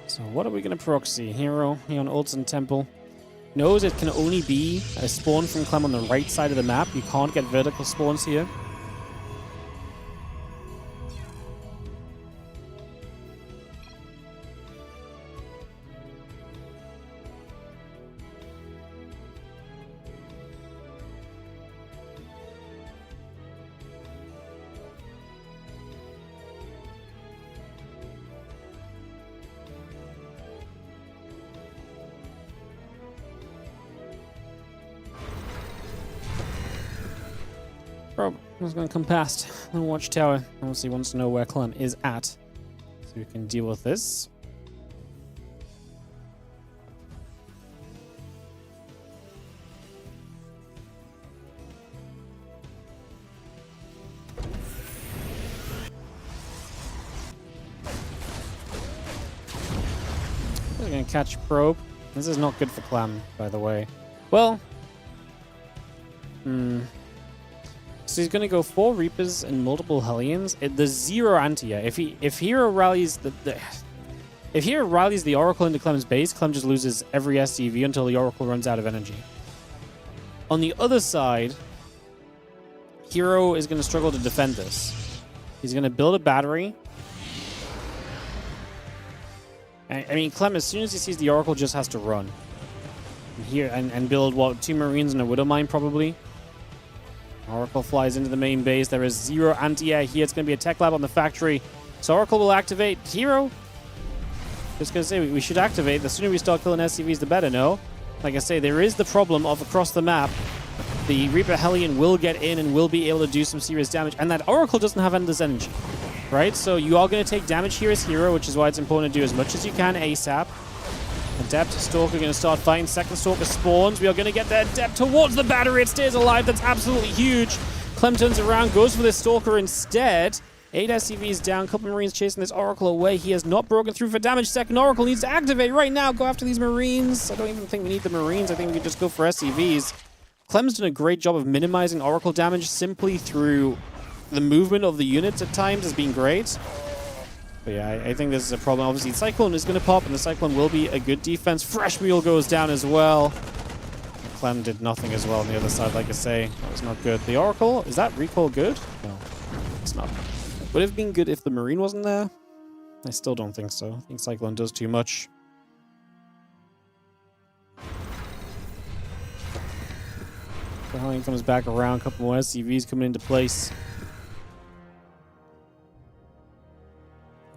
So what are we going to proxy? herO here on Ulsan Temple. Knows it can only be a spawn from Clem on the right side of the map. You can't get vertical spawns here. Bro, I was going to come past the watchtower. Obviously wants to know where Clem is at, so we can deal with this. We're going to catch probe. This is not good for Clem, by the way. Well, So he's going to go 4 Reapers and multiple Hellions. There's 0 anti-air. If herO rallies if herO rallies the Oracle into Clem's base, Clem just loses every SCV until the Oracle runs out of energy. On the other side, herO is going to struggle to defend this. He's going to build a battery. I mean, Clem, as soon as he sees the Oracle, just has to run. And build, what, 2 Marines and a Widowmine, probably. Oracle flies into the main base. There is 0 anti-air here. It's going to be a tech lab on the factory. So Oracle will activate. herO, just going to say, we should activate. The sooner we start killing SCVs, the better, no? Like I say, there is the problem of across the map, the Reaper Hellion will get in and will be able to do some serious damage. And that Oracle doesn't have endless energy, right? So you are going to take damage here as herO, which is why it's important to do as much as you can ASAP. Adept, Stalker going to start fighting. Second Stalker spawns. We are going to get the Adept towards the battery. It stays alive. That's absolutely huge. Clem turns around, goes for this Stalker instead. 8 SCVs down. Couple Marines chasing this Oracle away. He has not broken through for damage. Second Oracle needs to activate right now. Go after these Marines. I don't even think we need the Marines. I think we can just go for SCVs. Clem's done a great job of minimizing Oracle damage simply through the movement of the units at times has been great. But yeah, I think this is a problem. Obviously, Cyclone is going to pop, and the Cyclone will be a good defense. Fresh Mule goes down as well. Clem did nothing as well on the other side, like I say. That was not good. The Oracle, is that recoil good? No, it's not. Would it have been good if the Marine wasn't there? I still don't think so. I think Cyclone does too much. The Hellion comes back around. A couple more SCVs coming into place.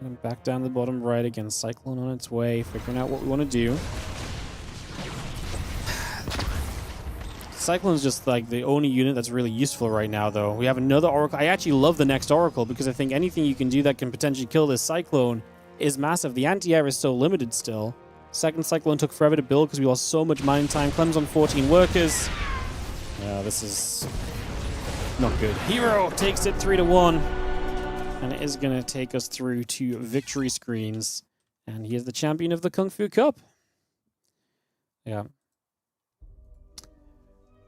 And back down the bottom right again. Cyclone on its way, figuring out what we want to do. Cyclone's just like the only unit that's really useful right now, though. We have another Oracle. I actually love the next Oracle because I think anything you can do that can potentially kill this Cyclone is massive. The anti-air is so limited still. Second Cyclone took forever to build because we lost so much mining time. Clem's on 14 workers. Yeah, this is not good. herO takes it 3-1. And it is going to take us through to victory screens. And he is the champion of the Kung Fu Cup. Yeah.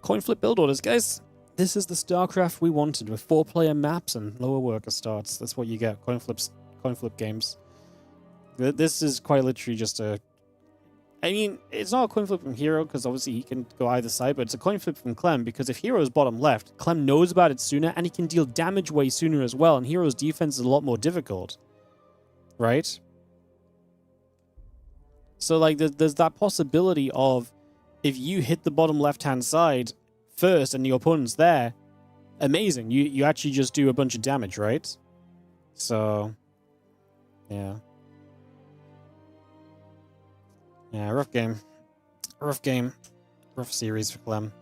Coin flip build orders. Guys, this is the StarCraft we wanted with 4-player maps and lower worker starts. That's what you get. Coin flip games. This is quite literally just a... I mean, it's not a coin flip from herO because obviously he can go either side, but it's a coin flip from Clem because if herO is bottom left, Clem knows about it sooner and he can deal damage way sooner as well, and herO's defense is a lot more difficult. Right? So, like, there's that possibility of if you hit the bottom left-hand side first and your opponent's there, amazing. You actually just do a bunch of damage, right? So, yeah. Yeah, rough game. Rough game. Rough series for Clem.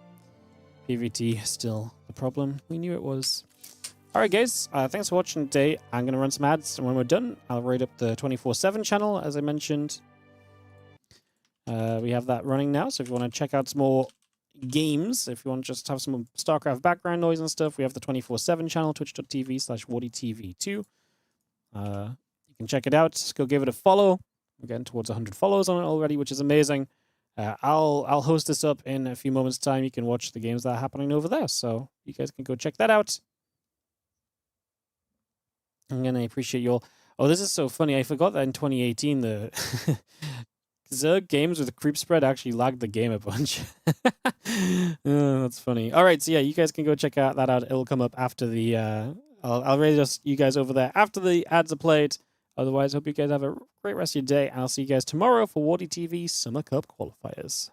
PvT still the problem. We knew it was. Alright guys, thanks for watching today. I'm going to run some ads, and when we're done, I'll rate up the 24/7 channel, as I mentioned. We have that running now, so if you want to check out some more games, if you want to just have some StarCraft background noise and stuff, we have the 24/7 channel, twitch.tv/WardiTV2. You can check it out. Just go give it a follow. We're getting towards 100 followers on it already, which is amazing. I'll host this up in a few moments' time. You can watch the games that are happening over there, so you guys can go check that out. I'm gonna appreciate you all. Oh, this is so funny. I forgot that in 2018 the Zerg games with the creep spread actually lagged the game a bunch. Oh, that's funny. All right, so yeah, you guys can go check that out. It'll come up after the. I'll raise you guys over there after the ads are played. Otherwise, hope you guys have a great rest of your day, and I'll see you guys tomorrow for WardiTV Summer Cup qualifiers.